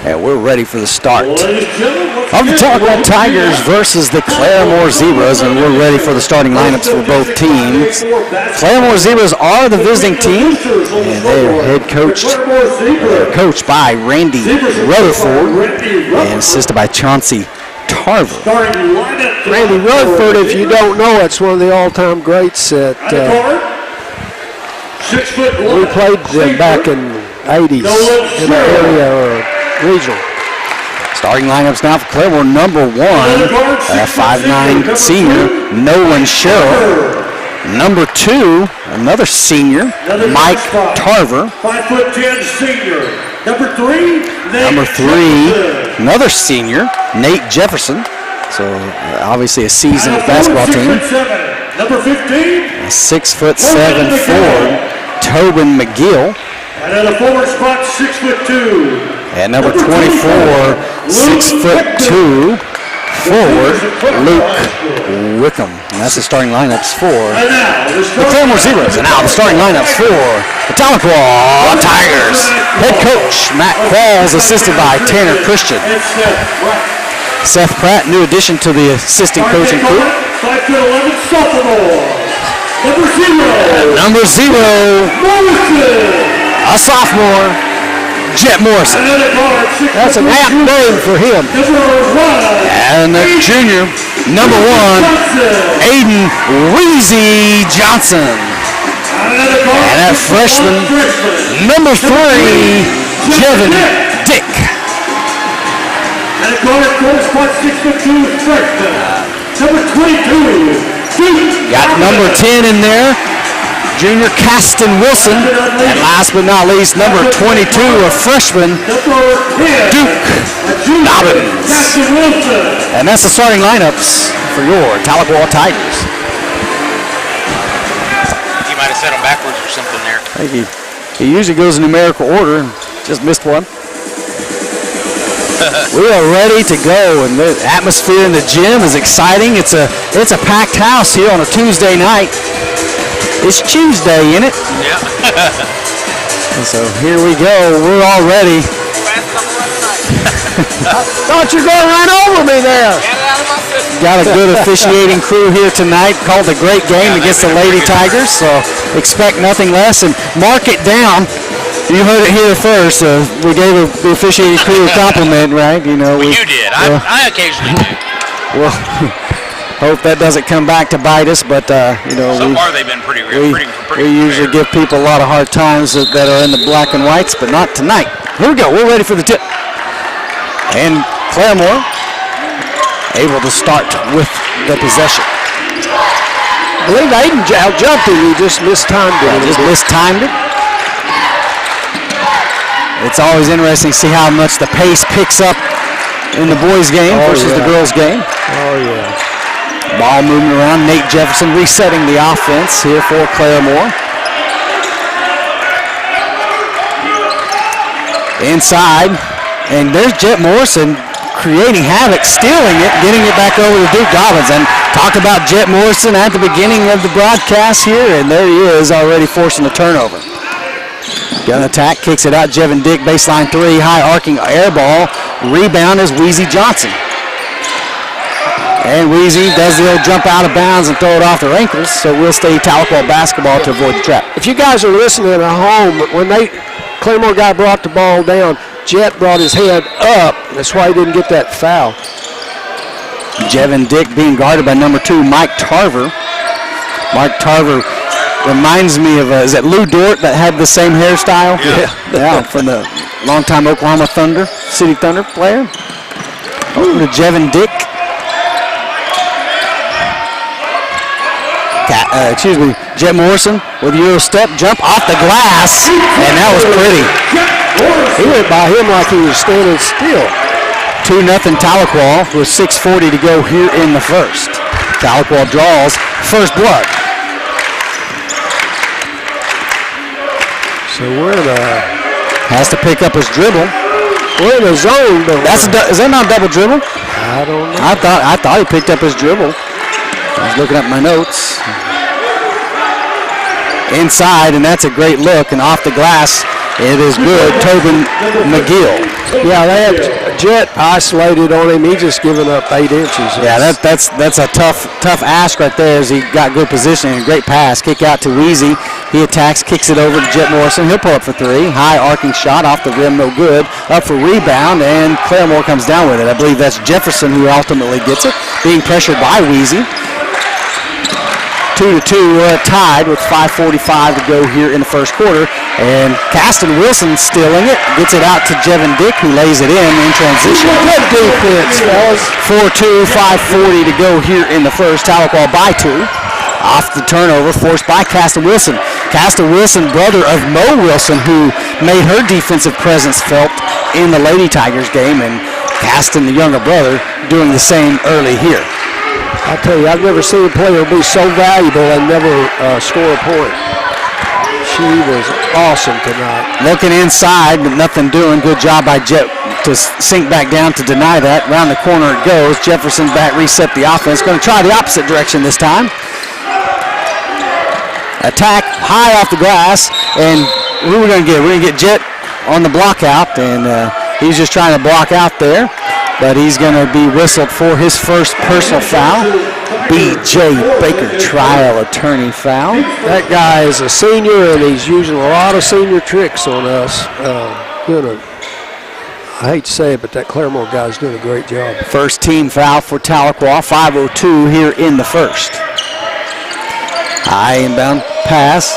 and we're ready for the start of the Tahlequah Tigers versus the Claremore Zebras, and we're ready for the starting lineups for both teams. Claremore Zebras are the visiting team, and they are coached by Randy Rutherford and assisted by Chauncey Tarver. Randy Rutherford, if you don't know, it's one of the all-time greats at We played them back in 80s in the area or regional. Starting lineups now for Claremore. Number 1, 5'9" senior, Nolan Sherrill. Number 2, another senior, Mike Tarver. 5'10" senior. Number 3, another senior, Nate Jefferson. So obviously a seasoned basketball team. Number 15, a 6'7" forward, Tobin McGill. and at a forward spot, 6'2". At number 24, 6'2" forward, Luke Wickham. And that's the starting lineups for the Claremore Zeros. And now the starting lineups for the Tahlequah Tigers. Head coach Matt Qualls, assisted by Tanner Christian. Seth Pratt, new addition to the assistant coaching crew. 5'11" sophomore. Number 0, a sophomore, Jet Morrison. That's an apt name for him. And the junior, number 1, Aiden Weezy Johnson. And that freshman, number 3, Kevin Dick. And a guard, spot 6'2", freshman. Number 22. Got number 10 in there, junior Caston Wilson. And last but not least, number 22, a freshman, Duke Dobbins. And that's the starting lineups for your Tahlequah Tigers. You might have said them backwards or something there. I think he usually goes in numerical order, just missed one. We are ready to go, and the atmosphere in the gym is exciting. It's a packed house here on a Tuesday night. It's Tuesday, isn't it? Yeah. And so here we go. We're all ready. Thought you were going to run over me there. Got a good officiating crew here tonight. Called a great game against the Lady Tigers, so expect nothing less. And mark it down. You heard it here first. We gave the officiating crew a compliment, right? You know, you did. I occasionally do. Well, hope that doesn't come back to bite us, but you know, so far they've been pretty we usually give people a lot of hard times that are in the black and whites, but not tonight. Here we go. We're ready for the tip. And Claremore able to start with the possession. I believe Aiden jumped him. He just mistimed it. Yeah, just mistimed it. It's always interesting to see how much the pace picks up in the boys' game versus the girls' game. Oh, yeah. Ball moving around. Nate Jefferson resetting the offense here for Claremore. Inside, and there's Jet Morrison creating havoc, stealing it, getting it back over to Duke Dobbins. And talked about Jet Morrison at the beginning of the broadcast here, and there he is already forcing a turnover. Gun attack, kicks it out. Jevin Dick, baseline 3, high arcing air ball. Rebound is Weezy Johnson. And Weezy does the old jump out of bounds and throw it off their ankles, so we'll stay Tahlequah basketball to avoid the trap. If you guys are listening at home, when Claremore guy brought the ball down, Jet brought his head up. That's why he didn't get that foul. Jevin Dick being guarded by number 2, Mike Tarver. Mike Tarver reminds me of, is it Lou Dort that had the same hairstyle? Yeah, from the longtime Oklahoma Thunder, City Thunder player. Over to Jevin Dick. Jet Morrison with a Euro step jump off the glass, and that was pretty. He went by him like he was standing still. 2-0 Tahlequah with 6:40 to go here in the first. Tahlequah draws first blood. So we're in a... Has to pick up his dribble. We're in a zone. But is that not double dribble? I don't know. I thought he picked up his dribble. I was looking at my notes. Inside, and that's a great look, and off the glass, it is good. Tobin McGill. Yeah, they had Jet isolated on him. He just given up 8 inches. Yeah, that's a tough ask right there as he got good positioning and great pass. Kick out to Weezy. He attacks, kicks it over to Jet Morrison. He'll pull up for 3. High arcing shot off the rim, no good. Up for rebound, and Claremore comes down with it. I believe that's Jefferson who ultimately gets it, being pressured by Weezy. 2-2. We're tied with 5:45 to go here in the first quarter. And Caston Wilson stealing it. Gets it out to Jevin Dick, who lays it in transition. Good defense, fellas. 4-2, 5:40 to go here in the first. Tahlequah by 2. Off the turnover, forced by Caston Wilson. Caston Wilson, brother of Mo Wilson, who made her defensive presence felt in the Lady Tigers game, and Caston, the younger brother, doing the same early here. I tell you, I've never seen a player be so valuable and never score a point. She was awesome tonight. Looking inside, but nothing doing. Good job by Jet to sink back down to deny that. Around the corner it goes. Jefferson back, reset the offense. Going to try the opposite direction this time. Attack high off the glass, and who are we going to get? We're going to get Jet on the block out, and he's just trying to block out there, but he's going to be whistled for his first personal foul. B.J. Baker, trial attorney foul. That guy is a senior, and he's using a lot of senior tricks on us. I hate to say it, but that Claremore guy's doing a great job. First team foul for Tahlequah, 5:02 here in the first. High inbound pass,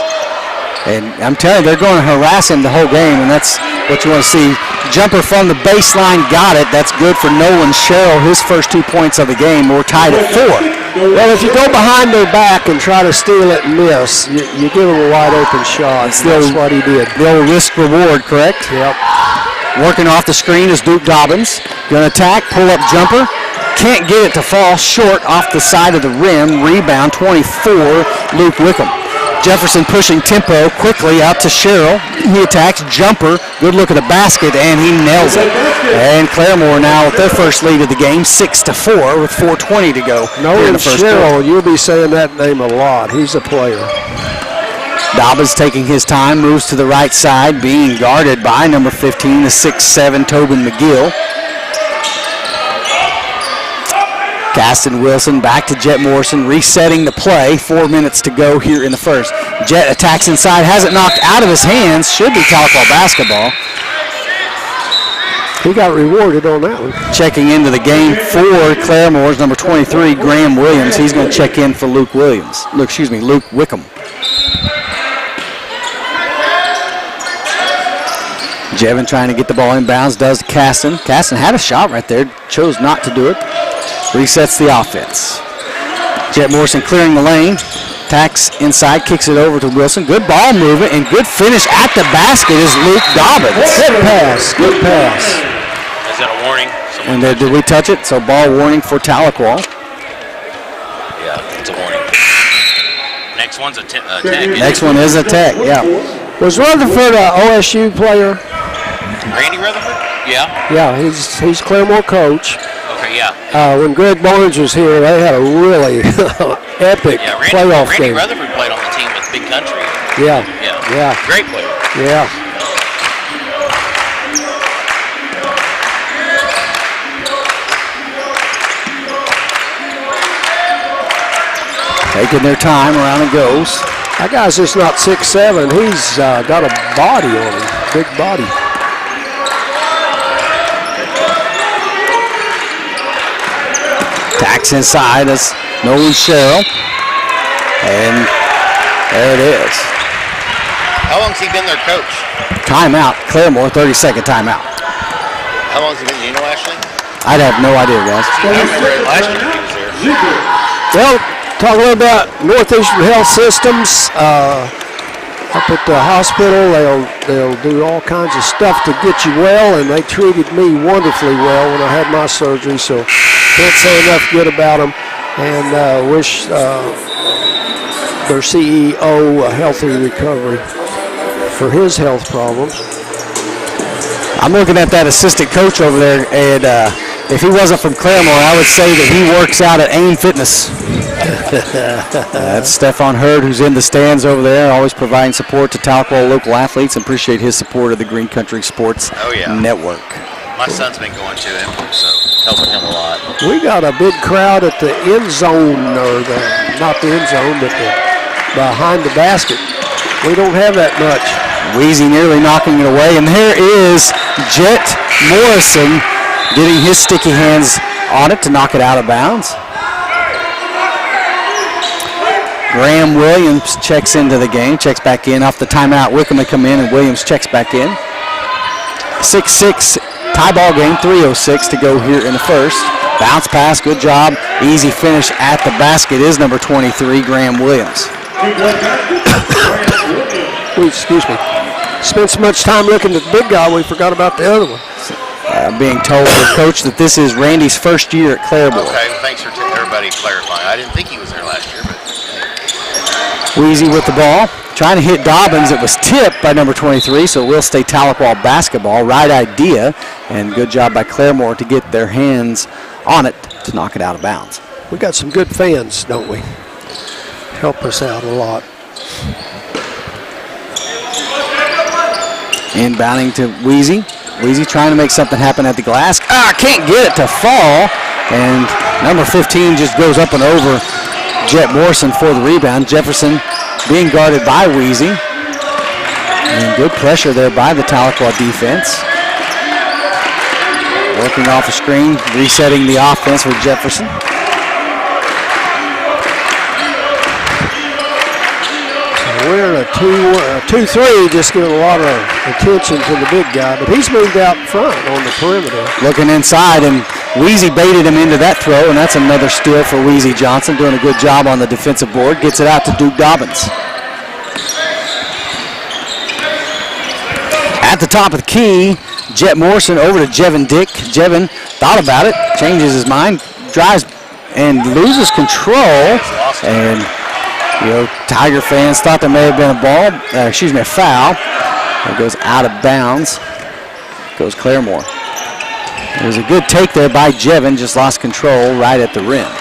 and I'm telling you, they're going to harass him the whole game, and that's what you want to see. Jumper from the baseline, got it. That's good for Nolan Sherrill, his first 2 points of the game. We're tied at 4. Well, if you go behind their back and try to steal it and miss, you give them a wide open shot. That's what he did. The old risk reward, correct? Yep. Working off the screen is Duke Dobbins. Going to attack, pull up jumper. Can't get it to fall short off the side of the rim. Rebound, 24, Luke Wickham. Jefferson pushing tempo quickly out to Sherrill. He attacks, jumper, good look at the basket, and he nails it. And Claremore now with their first lead of the game, 6-4 with 4:20 to go. Nolan Sherrill, you'll be saying that name a lot. He's a player. Dobbins taking his time, moves to the right side, being guarded by number 15, the 6'7", Tobin McGill. Caston Wilson back to Jet Morrison, resetting the play. 4 minutes to go here in the first. Jet attacks inside, has it knocked out of his hands. Should be Tahlequah basketball. He got rewarded on that one. Checking into the game for Claremore's number 23, Graham Williams. He's going to check in for Luke Wickham. Jevin trying to get the ball inbounds, does to Caston. Caston had a shot right there, chose not to do it. Resets the offense. Jet Morrison clearing the lane. Attacks inside, kicks it over to Wilson. Good ball movement and good finish at the basket is Luke Dobbins. Good pass, good pass. Is that a warning? And did we touch it? So ball warning for Tahlequah. Yeah, it's a warning. Next one's a tech. Next one is a tech, yeah. Was Rutherford an OSU player? Randy Rutherford? Yeah. Yeah, he's Claremore coach. Okay, yeah. When Greg Barnes was here, they had a really epic playoff Randy game. Rutherford played on the team with Big Country. Yeah. Great player. Yeah. Taking their time, around it goes. That guy's just not 6'7". He's got a body on him, big body. Attacks inside as Nolan Sherrill. And there it is. How long's he been their coach? Timeout. Claremore, 30-second timeout. How long's he been? Do you know, Ashley? I'd have no idea, guys. I remember it last year he was there. Well, talk a little about Northeastern Health Systems. Up at the hospital, they'll do all kinds of stuff to get you well, and they treated me wonderfully well when I had my surgery, so can't say enough good about them, and wish their CEO a healthy recovery for his health problems. I'm looking at that assistant coach over there, and if he wasn't from Claremore, I would say that he works out at AIM Fitness. That's Stefan Hurd, who's in the stands over there, always providing support to Tahlequah local athletes, and appreciate his support of the Green Country Sports Network. My son's been going to him, so helping him a lot. We got a big crowd at the end zone, or not the end zone, but behind the basket. We don't have that much. Weezy nearly knocking it away, and there is Jet Morrison getting his sticky hands on it to knock it out of bounds. Graham Williams checks into the game, checks back in. Off the timeout, Wickham may come in, and Williams checks back in. 6-6 tie ball game, 3:06 to go here in the first. Bounce pass, good job. Easy finish at the basket is number 23, Graham Williams. Excuse me. Spent so much time looking at the big guy, we forgot about the other one. Being told the coach that this is Randy's first year at Claremore. Okay, well, thanks for everybody clarifying. I didn't think he was there last year, but Weezy with the ball, trying to hit Dobbins. It was tipped by number 23, so it will stay Tahlequah basketball. Right idea, and good job by Claremore to get their hands on it to knock it out of bounds. We got some good fans, don't we? Help us out a lot. Inbounding to Weezy. Weezy trying to make something happen at the glass. Can't get it to fall. And number 15 just goes up and over Jet Morrison for the rebound. Jefferson being guarded by Weezy. And good pressure there by the Tahlequah defense. Working off a screen, resetting the offense for Jefferson. We're in a 2-3, just giving a lot of attention to the big guy, but he's moved out front on the perimeter. Looking inside, and Weezy baited him into that throw, and that's another steal for Weezy Johnson, doing a good job on the defensive board. Gets it out to Duke Dobbins. At the top of the key, Jet Morrison over to Jevin Dick. Jevin thought about it, changes his mind, drives and loses control, and Tiger fans thought there may have been a foul. It goes out of bounds. Goes Claremore. It was a good take there by Jevin, just lost control right at the rim.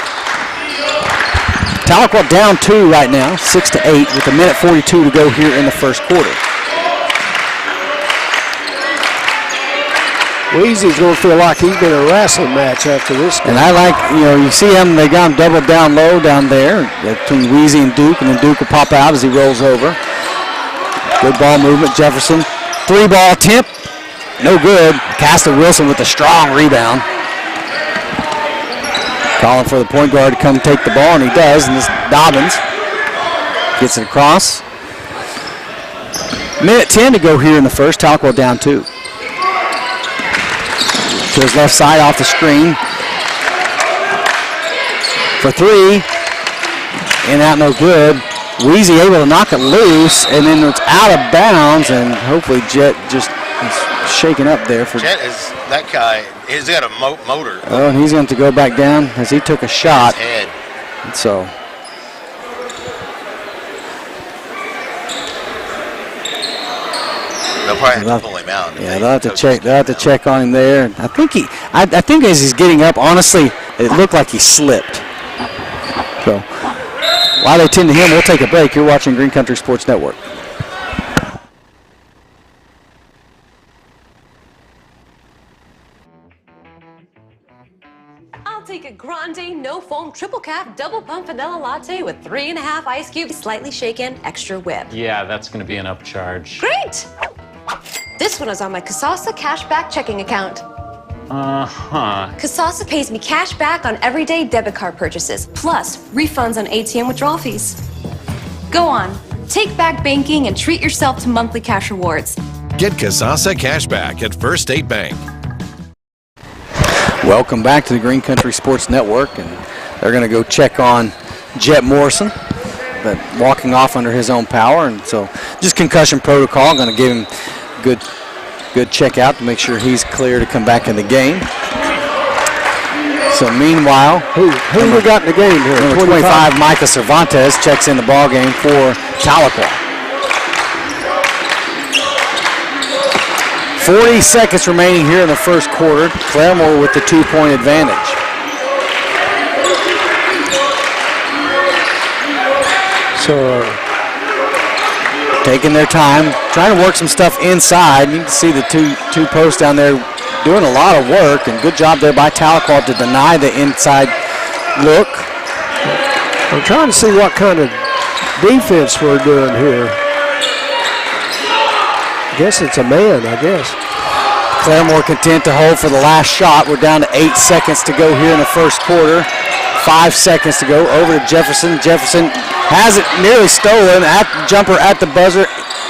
Tahlequah down 2 right now, 6-8, with 1:42 to go here in the first quarter. Weezy's going to feel like he's been a wrestling match after this game. And I like, you see him, they got him doubled down low down there between Weezy and Duke, and then Duke will pop out as he rolls over. Good ball movement, Jefferson. 3-ball attempt, no good. Castor Wilson with a strong rebound. Calling for the point guard to come take the ball, and he does, and this Dobbins gets it across. 1:10 to go here in the first. Tahlequah down 2. To his left side off the screen. For 3. In and out, no good. Weezy able to knock it loose, and then it's out of bounds, and hopefully Jet just is shaken up there. Jet is, that guy, he's got a motor. Oh, and he's going to go back down as he took a shot. His head. And so. They'll probably have to pull him out. Yeah, they'll have to check. They'll have to check on him there. I think as he's getting up, honestly, it looked like he slipped. So while they tend to him, we'll take a break. You're watching Green Country Sports Network. I'll take a grande, no foam, triple cap, double pump vanilla latte with 3.5 ice cubes, slightly shaken, extra whip. Yeah, that's going to be an upcharge. Great! This one is on my Kasasa cashback checking account. Kasasa pays me cash back on everyday debit card purchases, plus refunds on ATM withdrawal fees. Go on, take back banking and treat yourself to monthly cash rewards. Get Kasasa Cashback at First State Bank. Welcome back to the Green Country Sports Network, and they're going to go check on Jet Morrison, but walking off under his own power, and so just concussion protocol. Going to give him good check out to make sure he's clear to come back in the game. So meanwhile, who we got in the game here? Number 25, Micah Cervantes checks in the ball game for Tahlequah. 40 seconds remaining here in the first quarter. Claremore with the 2-point advantage. So taking their time, trying to work some stuff inside. You can see the two posts down there doing a lot of work, and good job there by Tahlequah to deny the inside look. I'm trying to see what kind of defense we're doing here. I guess it's a man, I guess. Claremore content to hold for the last shot. We're down to 8 seconds to go here in the first quarter. 5 seconds to go. Over to Jefferson. Jefferson has it nearly stolen. Jumper at the buzzer.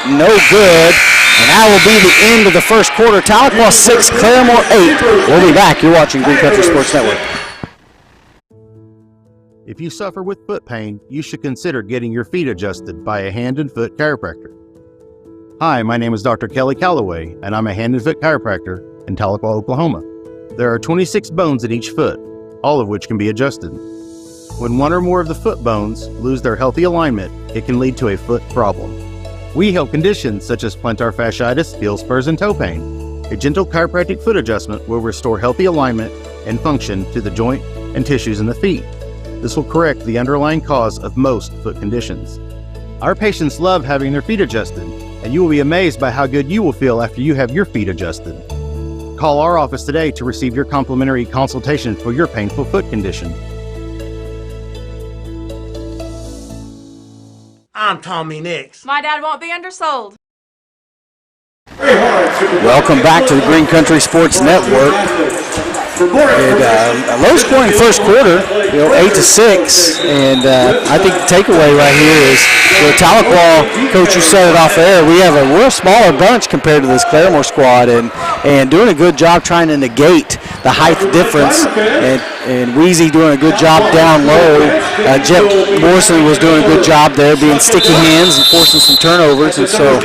No good. And that will be the end of the first quarter. Tahlequah 6, Claremore 8. We'll be back. You're watching Green Country Sports Network. If you suffer with foot pain, you should consider getting your feet adjusted by a hand and foot chiropractor. Hi, my name is Dr. Kelly Calloway, and I'm a hand and foot chiropractor in Tahlequah, Oklahoma. There are 26 bones in each foot, all of which can be adjusted. When one or more of the foot bones lose their healthy alignment, it can lead to a foot problem. We help conditions such as plantar fasciitis, heel spurs, and toe pain. A gentle chiropractic foot adjustment will restore healthy alignment and function to the joint and tissues in the feet. This will correct the underlying cause of most foot conditions. Our patients love having their feet adjusted, and you will be amazed by how good you will feel after you have your feet adjusted. Call our office today to receive your complimentary consultation for your painful foot condition. I'm Tommy Nix. My dad won't be undersold. Welcome back to the Green Country Sports Network. A low-scoring first quarter, 8-6, and I think the takeaway right here is the Tahlequah, Coach, you set it off there. We have a real smaller bunch compared to this Claremore squad, and doing a good job trying to negate the height difference. And Weezy doing a good job down low. Jeff Morrison was doing a good job there, being sticky hands and forcing some turnovers, and so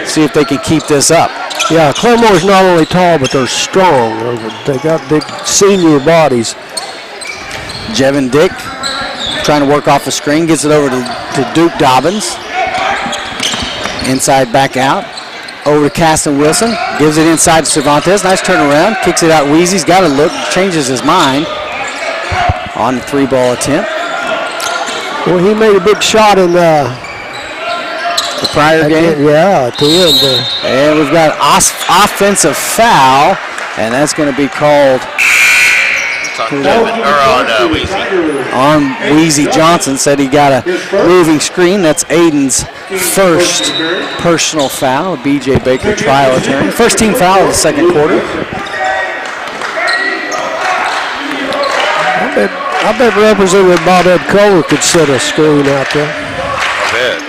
see if they can keep this up. Yeah, Claremore's not only tall, but they're strong. They got big senior bodies. Jevin Dick trying to work off the screen, gets it over to Duke Dobbins. Inside back out. Over to Caston Wilson, gives it inside to Cervantes. Nice turnaround, kicks it out. Weezy's got to look, changes his mind on the 3-ball attempt. Well, he made a big shot in the prior game. Yeah, at the end there. And we've got offensive foul, and that's going to be called on Weezy Johnson. Said he got a moving screen. That's Aiden's first personal foul. B.J. Baker, trial attorney. First team foul of the second quarter. I bet Representative Bob Ed Kohler could set a screen out there. I bet.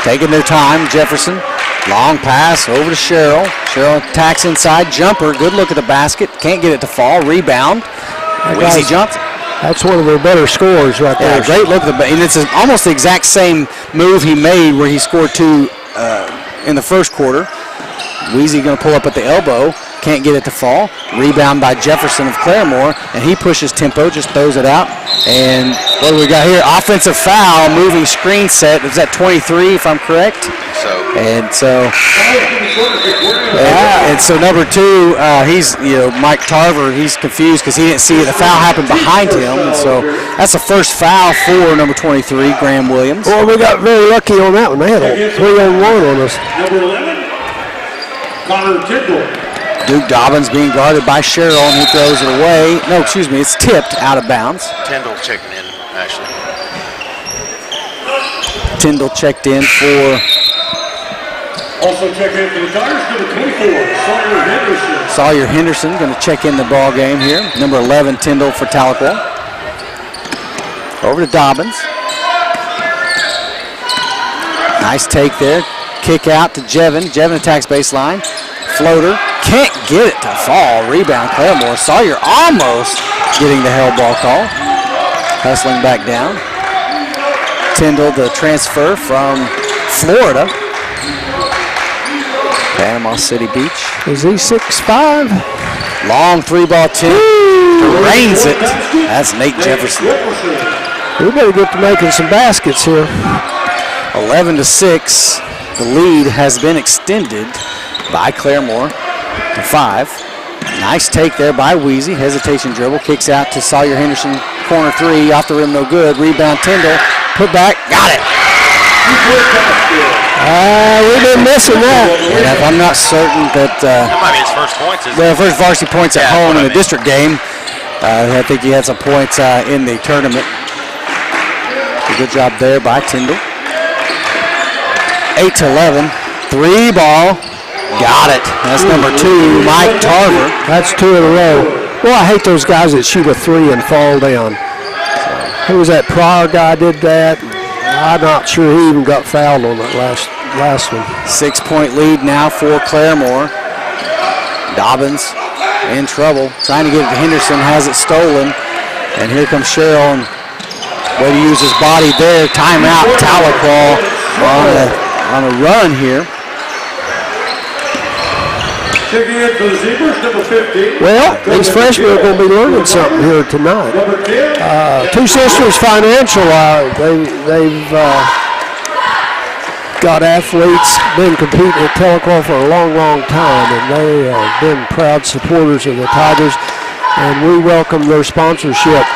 Taking their time, Jefferson. Long pass over to Sherrill. Sherrill attacks inside, jumper. Good look at the basket. Can't get it to fall. Rebound. Weezy Johnson. That's one of their better scores right there. Yeah, great look at the, and it's almost the exact same move he made where he scored 2 in the first quarter. Weezy going to pull up at the elbow. Can't get it to fall. Rebound by Jefferson of Claremore, and he pushes tempo, just throws it out. And what do we got here? Offensive foul, moving screen set. Is that 23, if I'm correct? And so number 2, he's, Mike Tarver, he's confused because he didn't see it. The foul happened behind him, and so that's the first foul for number 23, Graham Williams. Well, we got very lucky on that one. They had a 3-on-1 on us. Number 11, Connor Tyndall. Duke Dobbins being guarded by Sherrill, and he throws it away. No, excuse me, it's tipped out of bounds. Tyndall checking in, actually. Tyndall checked in for... Also check in for the Tigers, number 24, Sawyer Henderson. Sawyer Henderson going to check in the ball game here. Number 11, Tyndall for Tahlequah. Over to Dobbins. Nice take there. Kick out to Jevin. Jevin attacks baseline. Floater. Can't get it to fall. Rebound Claremore. Sawyer almost getting the held ball call. Hustling back down. Tyndall, the transfer from Florida. Panama City Beach. Is he 6'5"? Long 3-ball tip. Drains it. That's Nate Jefferson. We better get to making some baskets here. 11-6. The lead has been extended by Claremore to 5. Nice take there by Weezy. Hesitation dribble. Kicks out to Sawyer Henderson. Corner 3. Off the rim, no good. Rebound Tyndall. Put back. Got it. We've been missing that. And I'm not certain that... that might be his first points, isn't it? First varsity points at home in the district game. I think he had some points in the tournament. A good job there by Tyndall. 8-11. 3-ball. Got it. That's number 2, Mike Tarver. That's 2 in a row. Well, I hate those guys that shoot a 3 and fall down. Who was that Pryor guy did that? I'm not sure he even got fouled on that last one. 6-point lead now for Claremore. Dobbins in trouble, trying to get it to Henderson, has it stolen. And here comes Sherrill, and way to use his body there. Timeout, Tahlequah on a run here. Checking in for the Zebras, number 15. Well, these freshmen are going to be learning something here tonight. Two Sisters Financial, they've got athletes, been competing at Tahlequah for a long, long time, and they have been proud supporters of the Tigers, and we welcome their sponsorship.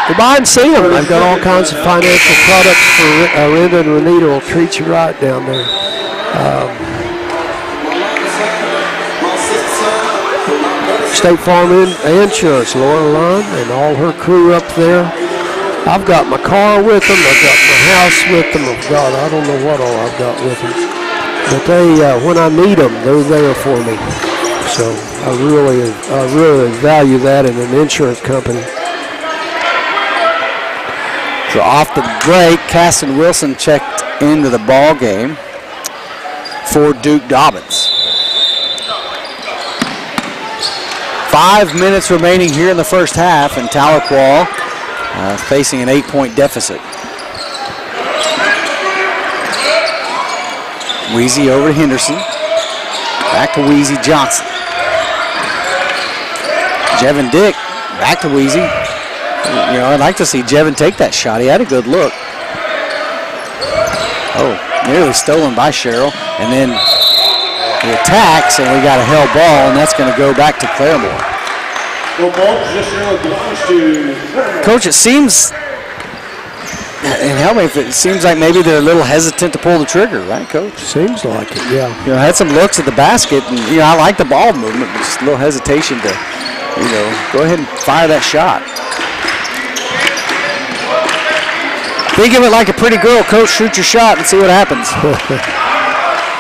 Go by and see them. They've got all kinds of financial products for Renda and Renita will treat you right down there. State Farm Insurance, Laura Lund and all her crew up there. I've got my car with them. I've got my house with them. I don't know what all I've got with them. But they, when I need them, they're there for me. So I really value that in an insurance company. So off the break, Casson Wilson checked into the ball game for Duke Dobbins. 5 minutes remaining here in the first half, and Tahlequah facing an 8-point deficit. Weezy over to Henderson. Back to Weezy Johnson. Jevin Dick back to Weezy. You know, I'd like to see Jevin take that shot. He had a good look. Oh, nearly stolen by Sherrill. And then he attacks, and we got a held ball, and that's going to go back to Claremore. Well, ball position belongs to Coach, it seems, and help me if it seems like maybe they're a little hesitant to pull the trigger, right, Coach? Seems like it, yeah. You know, had some looks at the basket, and you know, I like the ball movement, but just a little hesitation to, you know, go ahead and fire that shot. Think of it like a pretty girl, Coach. Shoot your shot and see what happens.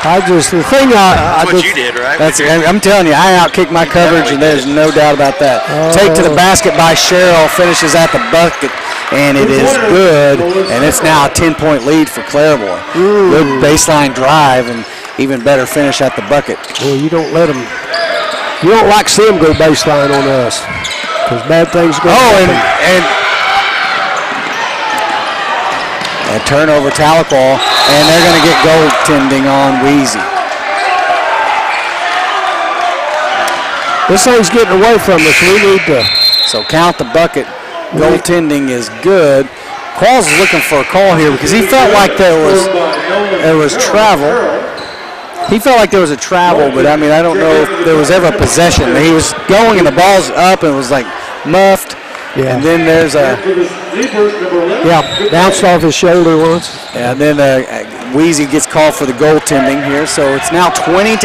That's what you did, right? I'm telling you, I outkicked my coverage, and there's no doubt about that. Take to the basket by Sherrill, finishes at the bucket, and it is good. And it's now a 10-point lead for Claremore. Good baseline drive, and even better finish at the bucket. Well, you don't let them. You don't like see them go baseline on us, because bad things go. And a turnover, Tahlequah, and they're going to get goaltending on Weezy. This thing's getting away from us. We need to. So count the bucket. Goaltending is good. Qualls is looking for a call here because he felt like there was travel. He felt like there was a travel, but I mean, I don't know if there was ever a possession. He was going and the ball's up and it was like muffed. Yeah. And then there's bounced off his shoulder once. And then Weezy gets called for the goaltending here. So it's now 20-8.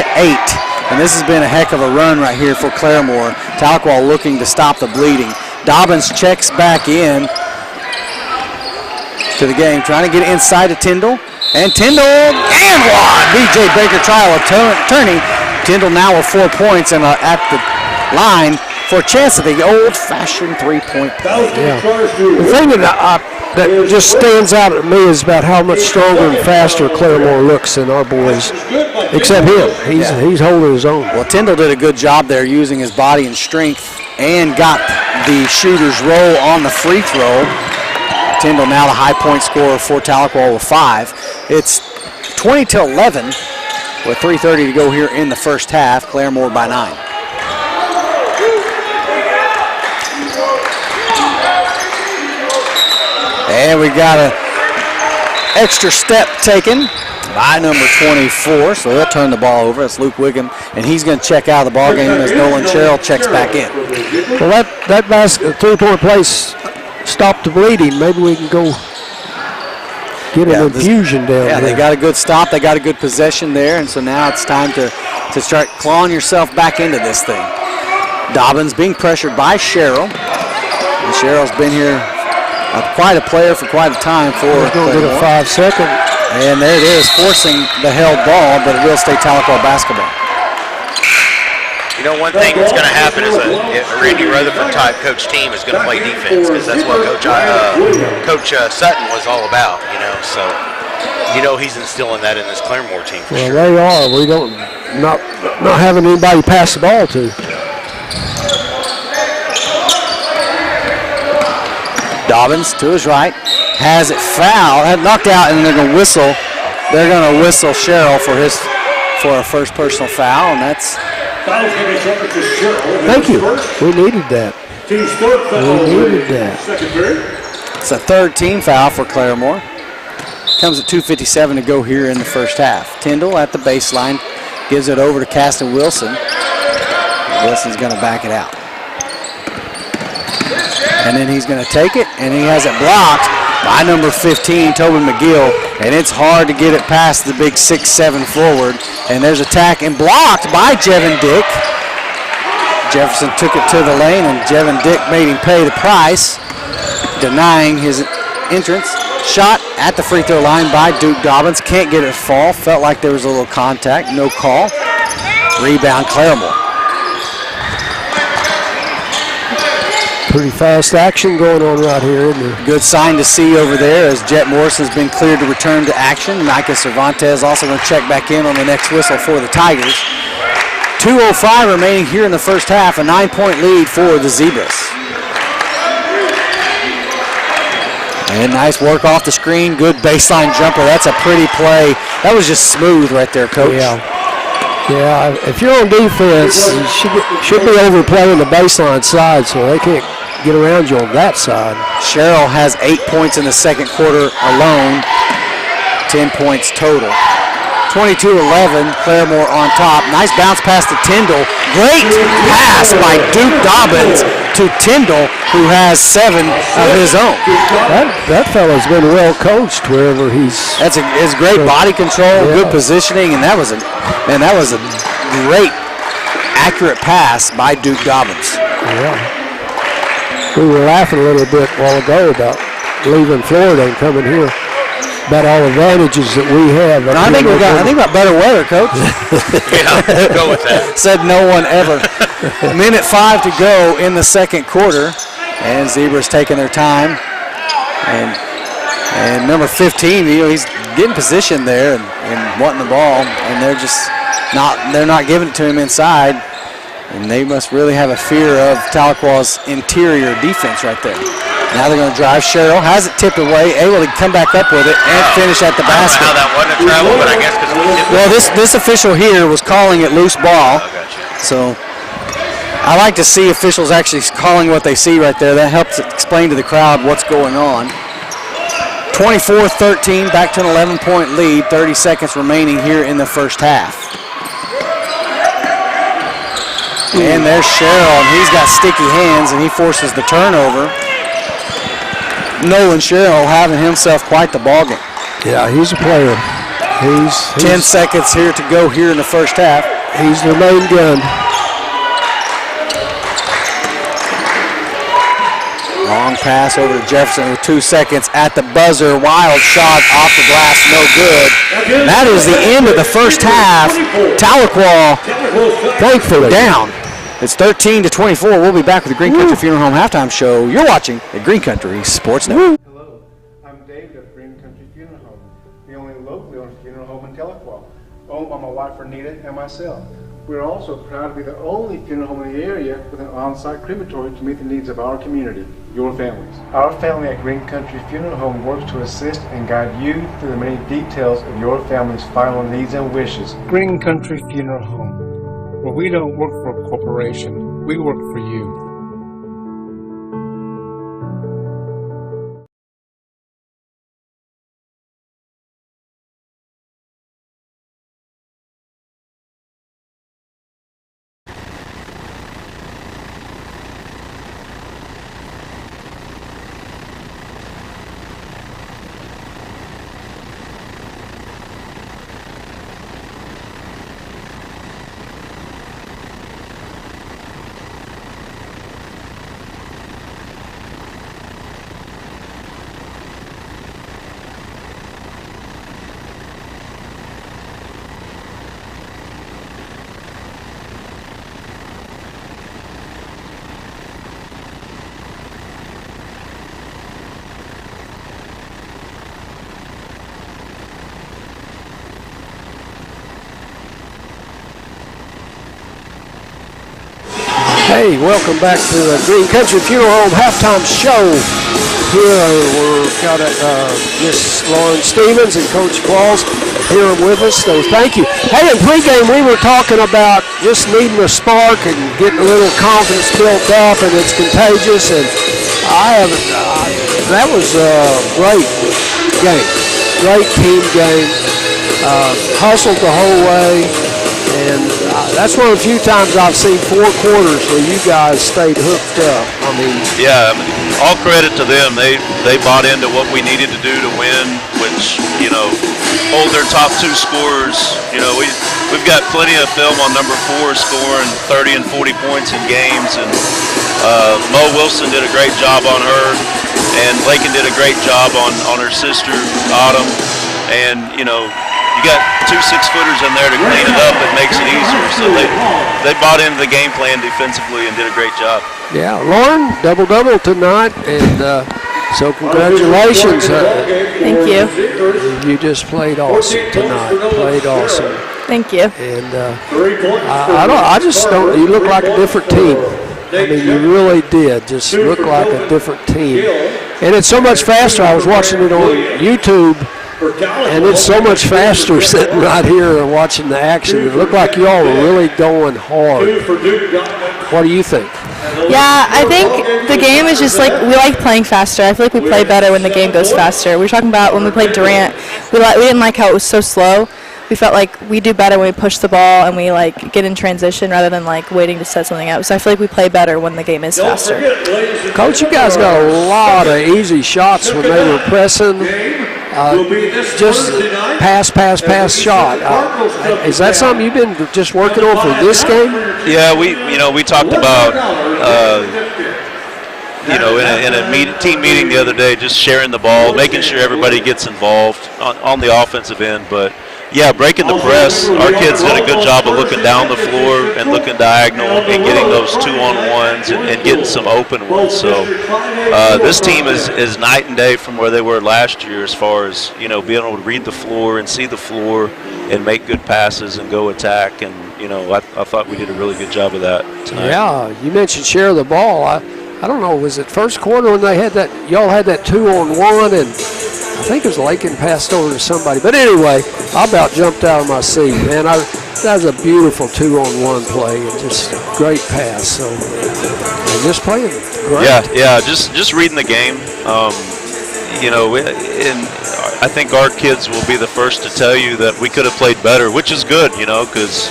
And this has been a heck of a run right here for Claremore. Tahlequah looking to stop the bleeding. Dobbins checks back in to the game, trying to get inside of Tyndall. And Tyndall and one. B.J. Baker trial of turning. Tyndall now with 4 points and at the line for a chance at the old-fashioned three-point play. Yeah. The thing that just stands out at me is about how much stronger and faster Claremore looks than our boys, except him. He's holding his own. Well, Tyndall did a good job there using his body and strength and got the shooter's roll on the free throw. Tyndall now the high point scorer for Tahlequah with 5. It's 20-11 with 3:30 to go here in the first half. Claremore by 9. And we got an extra step taken by number 24, so they'll turn the ball over. That's Luke Wiggum, and he's going to check out of the ball game as Nolan Sherrill checks back in. Well, that basket, three-point place stopped the bleeding. Maybe we can go get an infusion down there. Yeah, they got a good stop. They got a good possession there, and so now it's time to start clawing yourself back into this thing. Dobbins being pressured by Sherrill. And Sherrill's been here quite a player for quite a time for going to get a 5-second. And there it is, forcing the held ball, but it will stay Tahlequah basketball. You know, one thing that's going to happen is a Randy Rutherford type coach team is going to play defense, because that's what Coach Sutton was all about. You know, so he's instilling that in this Claremore team for sure. They are. We don't not having anybody pass the ball to. Dobbins to his right, has it fouled, had knocked out, and they're going to whistle. They're going to whistle Sherrill for a first personal foul, and that's. Thank you. We needed that. We needed that. It's a third team foul for Claremore. Comes at 2:57 to go here in the first half. Tyndall at the baseline gives it over to Caston Wilson. Wilson's going to back it out. And then he's going to take it, and he has it blocked by number 15, Tobin McGill, and it's hard to get it past the big 6'7" forward. And there's attack and blocked by Jevin Dick. Jefferson took it to the lane, and Jevin Dick made him pay the price, denying his entrance. Shot at the free throw line by Duke Dobbins. Can't get it fall. Felt like there was a little contact. No call. Rebound Claremore. Pretty fast action going on right here, isn't there? Good sign to see over there as Jet Morrison's been cleared to return to action. Micah Cervantes also going to check back in on the next whistle for the Tigers. 2:05 remaining here in the first half. A 9-point lead for the Zebras. And nice work off the screen. Good baseline jumper. That's a pretty play. That was just smooth right there, Coach. Yeah, if you're on defense, you should be overplaying the baseline side, so they can't get around you on that side. Sherrill has 8 points in the second quarter alone, 10 points total. 22-11, Claremore on top. Nice bounce pass to Tyndall. Great pass by Duke Dobbins to Tyndall, who has 7 of his own. That fella's been well coached wherever he's. It's great body control, good positioning, and that was a great, accurate pass by Duke Dobbins. Yeah. We were laughing a little bit a while ago about leaving Florida and coming here. About all the advantages that we have. I think we got better weather, Coach. Yeah, go with that. Said no one ever. Minute 5 to go in the second quarter, and Zebra's taking their time. And number 15, he's getting position there and wanting the ball, and they're not giving it to him inside. And they must really have a fear of Tahlequah's interior defense right there. Now they're going to drive. Sherrill has it tipped away, able to come back up with it and finish at the basket. I don't know how that wasn't a travel, but I guess because it was tipped. Well, this official here was calling it loose ball. So I like to see officials actually calling what they see right there. That helps explain to the crowd what's going on. 24-13, back to an 11-point lead. 30 seconds remaining here in the first half. And there's Sherrill, and he's got sticky hands, and he forces the turnover. Nolan Sherrill having himself quite the ballgame. Yeah, he's a player. He's 10 seconds here to go here in the first half. He's the main gun. Long pass over to Jefferson with 2 seconds at the buzzer. Wild shot off the glass, no good. That is the end of the first half. Tahlequah, thankfully, down. It's 13-24. We'll be back with the Green Country Funeral Home halftime show. You're watching the Green Country Sports Network. Hello, I'm David of Green Country Funeral Home, the only locally owned funeral home in Tahlequah, owned by my wife Renita and myself. We're also proud to be the only funeral home in the area with an on-site crematory to meet the needs of our community, your families. Our family at Green Country Funeral Home works to assist and guide you through the many details of your family's final needs and wishes. Green Country Funeral Home, where we don't work for a corporation, we work for you. Hey, welcome back to the Green Country Funeral Home halftime show. Here we've got Miss Lauren Stevens and Coach Claus here with us, so thank you. Hey, in pregame we were talking about just needing a spark and getting a little confidence built up, and it's contagious, and that was a great game, great team game, hustled the whole way. And that's one of the few times I've seen 4 quarters where you guys stayed hooked up. Yeah, all credit to them. They bought into what we needed to do to win, which, hold their top 2 scorers. We've got plenty of film on number 4 scoring 30 and 40 points in games, and Mo Wilson did a great job on her, and Lakin did a great job on her sister, Autumn, and, you got 2 6-footers in there to clean it up. It makes it easier. So they bought into the game plan defensively and did a great job. Yeah, Lauren, double-double tonight, and so congratulations. Thank you. You just played awesome tonight. Played awesome. Thank you. And you look like a different team. You really did. Just look like a different team. And it's so much faster. I was watching it on YouTube. And it's so much faster sitting right here and watching the action. It looked like you all were really going hard. What do you think? Yeah, I think the game is just we like playing faster. I feel like we play better when the game goes faster. We were talking about when we played Durant, we didn't like how it was so slow. We felt like we do better when we push the ball and we get in transition rather than waiting to set something up. So I feel like we play better when the game is faster. Coach, you guys got a lot of easy shots when they were pressing. Just pass shot. Is that something you've been just working on for this game? Yeah, we talked about in a team meeting the other day, just sharing the ball, making sure everybody gets involved on the offensive end, but. Yeah, breaking the press. Our kids did a good job of looking down the floor and looking diagonal and getting those 2-on-1s and getting some open ones. So this team is night and day from where they were last year as far as, being able to read the floor and see the floor and make good passes and go attack. And, I thought we did a really good job of that tonight. Yeah, you mentioned share the ball. I don't know, was it first quarter when they had that, y'all had that 2-on-1 and I think it was Lakin passed over to somebody. But anyway, I about jumped out of my seat, man. That was a beautiful 2-on-1 play and just great pass. So just playing great. Yeah, just reading the game. And I think our kids will be the first to tell you that we could have played better, which is good, because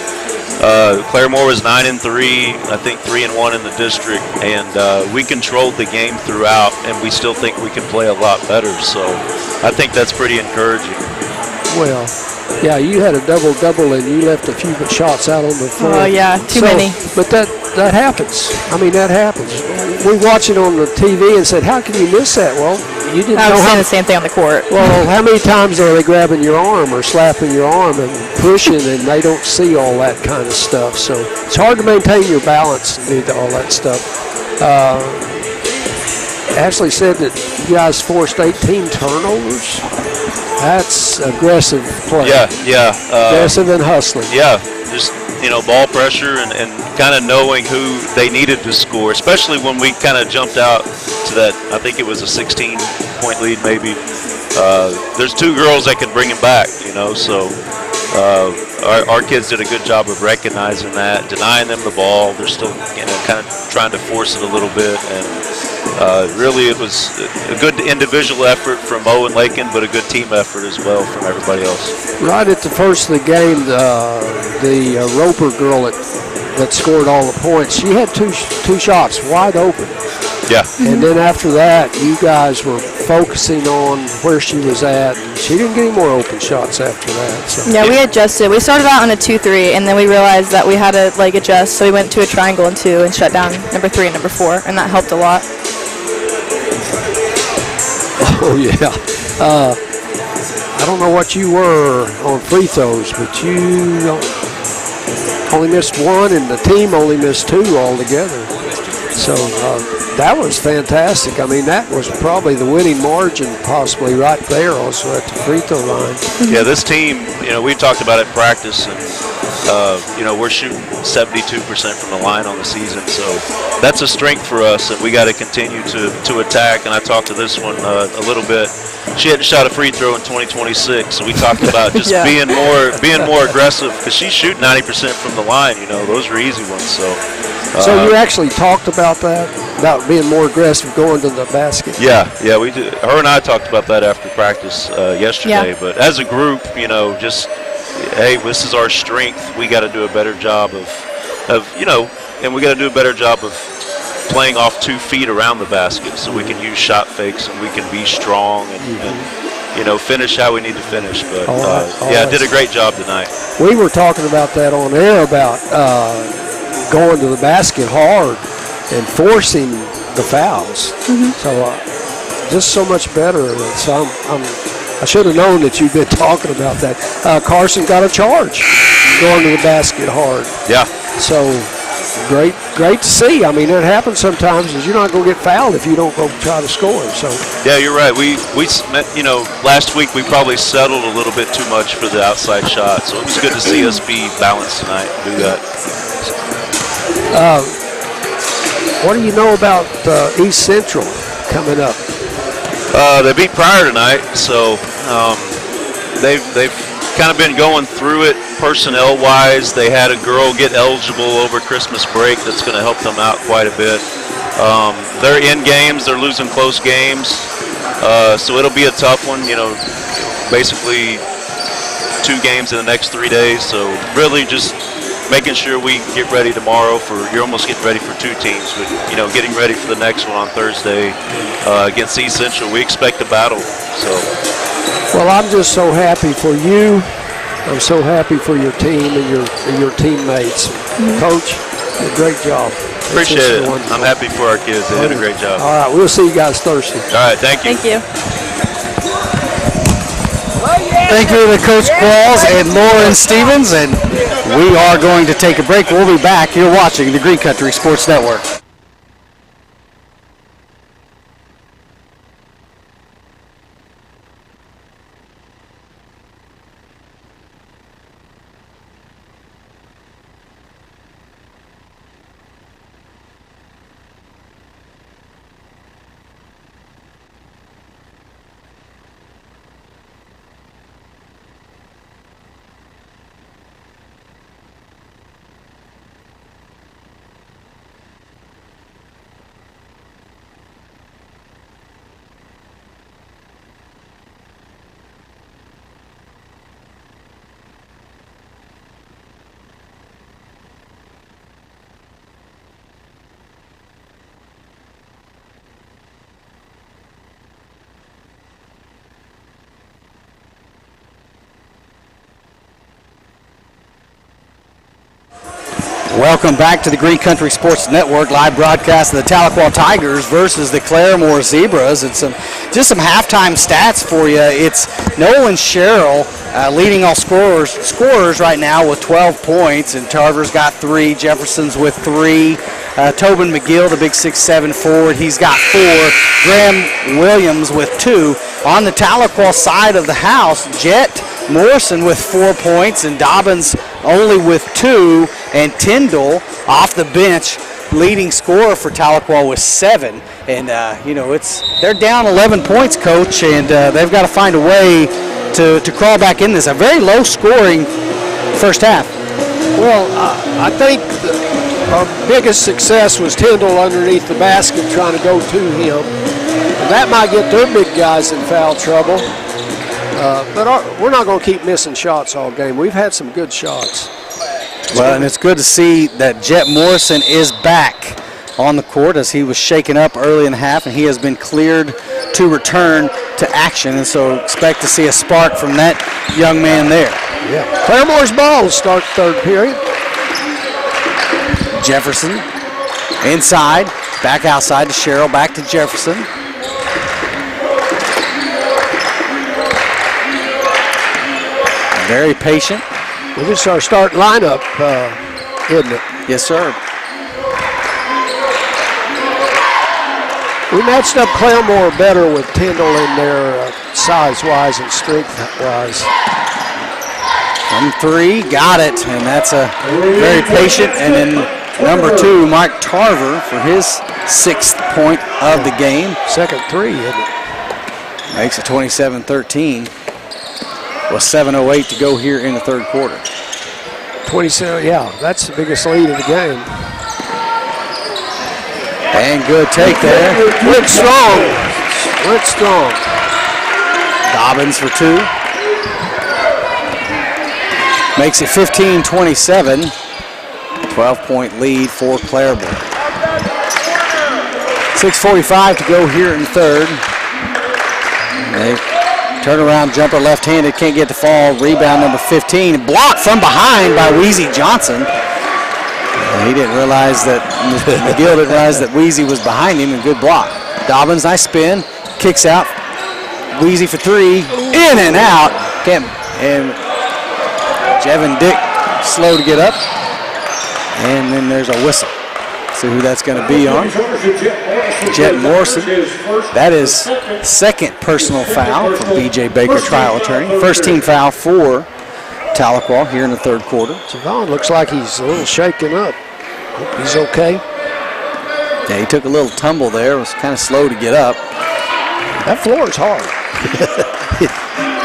Claremore was 9-3, I think 3-1 in the district, and we controlled the game throughout, and we still think we can play a lot better. So I think that's pretty encouraging. Well, yeah, you had a double-double, and you left a few shots out on the floor. Oh, yeah, too many. But that happens. That happens. We watch it on the TV and said, how can you miss that? Well, you didn't know I was saying the same thing on the court. Well, how many times are they grabbing your arm or slapping your arm and pushing, and they don't see all that kind of stuff? So it's hard to maintain your balance and do all that stuff. Ashley said that you guys forced 18 turnovers. That's aggressive play. Yeah. Aggressive and hustling. Yeah, just ball pressure and kind of knowing who they needed to score, especially when we kind of jumped out to that. I think it was a 16-point lead, maybe. There's 2 girls that can bring him back, So our kids did a good job of recognizing that, denying them the ball. They're still, kind of trying to force it a little bit, and really it was a good individual effort from Mo and Lakin, but a good team effort as well from everybody else. Right at the first of the game, the Roper girl that scored all the points, she had two shots wide open. Yeah. And then after that, you guys were focusing on where she was at, and she didn't get any more open shots after that. So. Yeah, we adjusted. We started out on a 2-3, and then we realized that we had to adjust, so we went to a triangle and 2 and shut down number 3 and number 4, and that helped a lot. Oh, yeah. I don't know what you were on free throws, but you only missed 1, and the team only missed 2 altogether. So that was fantastic. That was probably the winning margin, possibly right there also at the free throw line. Yeah, this team, we talked about it in practice, and we're shooting 72% from the line on the season, so that's a strength for us, and we got to continue to attack. And I talked to this one a little bit. She hadn't shot a free throw in 2026, so we talked about just being more aggressive, because she's shooting 90% from the line. Those are easy ones. So you actually talked about that, about being more aggressive going to the basket. Yeah, we did. Her and I talked about that after practice yesterday. Yeah. But as a group, just hey, this is our strength. We got to do a better job and we got to do a better job of playing off 2 feet around the basket, so we can use shot fakes and we can be strong and finish how we need to finish. But I did a great job tonight. We were talking about that on air about going to the basket hard and forcing the fouls. So just so much better. So I should have known that you've been talking about that. Carson got a charge going to the basket hard. Yeah. So great to see. I mean, it happens sometimes. Is you're not going to get fouled if you don't go try to score. So yeah, you're right. We last week we probably settled a little bit too much for the outside shot. So it was good to see us be balanced tonight and do that. What do you know about East Central coming up? They beat Pryor tonight, so they've kind of been going through it personnel-wise. They had a girl get eligible over Christmas break that's going to help them out quite a bit. They're in games. They're losing close games, so it'll be a tough one. Basically 2 games in the next 3 days. So really just making sure we get ready tomorrow you're almost getting ready for 2 teams, but getting ready for the next one on Thursday against East Central. We expect a battle. So. Well, I'm just so happy for you. I'm so happy for your team and your teammates. Coach, great job. Appreciate it. Wonderful. I'm happy for our kids. They did a great job. All right, we'll see you guys Thursday. All right, thank you. Thank you. Thank you to Coach Qualls and Lauren Stevens, and we are going to take a break. We'll be back. You're watching the Green Country Sports Network. Welcome back to the Green Country Sports Network live broadcast of the Tahlequah Tigers versus the Claremore Zebras. And some halftime stats for you. It's Nolan Sherrill leading all scorers right now with 12 points, and Tarver's got 3, Jefferson's with 3. Tobin McGill, the big 6'7" forward, he's got 4. Graham Williams with 2. On the Tahlequah side of the house, Jet Morrison with 4 points, and Dobbins only with 2, and Tyndall off the bench, leading scorer for Tahlequah with 7. And they're down 11 points, Coach, and they've got to find a way to crawl back in this. A very low scoring first half. Well, I think our biggest success was Tyndall underneath the basket trying to go to him. And that might get their big guys in foul trouble. But we're not going to keep missing shots all game. We've had some good shots. Well, and it's good to see that Jet Morrison is back on the court, as he was shaken up early in the half, and he has been cleared to return to action. And so expect to see a spark from that young man there. Yeah. Claremore's ball to start third period. Jefferson inside, back outside to Sherrill, back to Jefferson. Very patient. Well, this is our starting lineup, isn't it? Yes, sir. We matched up Claremore better with Tyndall in there size-wise and strength-wise. From 3, got it, and that's a very patient. And then number 2, Mike Tarver for his 6th point of the game. Second 3, isn't it? Makes it 27-13. With 7:08 to go here in the third quarter. 27, yeah, that's the biggest lead of the game. And good take there. Went strong. Went strong. Dobbins for 2. Makes it 15-27. 12-point lead for Claremore. 6:45 to go here in the third. They turn around jumper left-handed, can't get the fall. Rebound number 15. Blocked from behind by Weezy Johnson. He didn't realize that, McGill didn't realize that Weezy was behind him, and good block. Dobbins, nice spin, kicks out. Weezy for 3, in and out. And Jevin Dick slow to get up. And then there's a whistle. See who that's going to be on. Jet Morrison. That is second personal foul from B.J. Baker, trial attorney. First team foul for Tahlequah here in the third quarter. Javon looks like he's a little shaken up. Hope he's okay. Yeah, he took a little tumble there. Was kind of slow to get up. That floor is hard.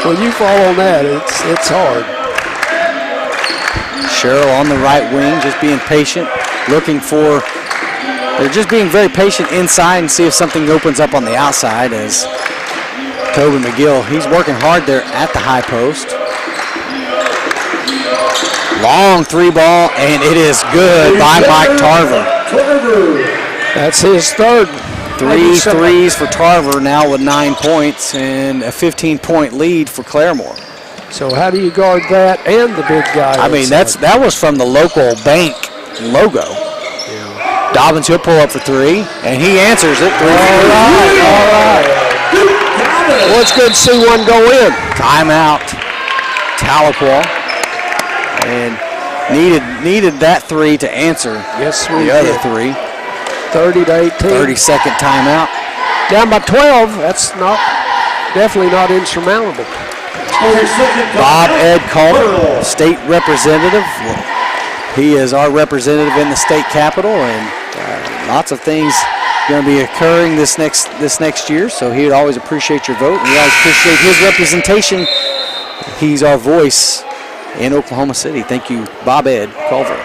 When you fall on that, it's hard. Cheryl on the right wing, just being patient, looking for. They're just being very patient inside and see if something opens up on the outside. As Tobin McGill, he's working hard there at the high post. Long 3 ball, and it is good by Mike Tarver. That's his third. 3 threes for Tarver now with 9 points and a 15-point lead for Claremore. So how do you guard that and the big guy? I mean, that was from the local bank logo. Yeah. Dobbins, he'll pull up for 3, and he answers it. All right. Well, it's good to see one go in. Timeout, Tahlequah. And needed that 3 to answer the other 3. 30-18. 30-second timeout. Down by 12. That's definitely not insurmountable. Bob Ed Calder, state representative. He is our representative in the state capitol, and lots of things going to be occurring this next year. So he would always appreciate your vote, and we always appreciate his representation. He's our voice in Oklahoma City. Thank you, Bob Ed Culver.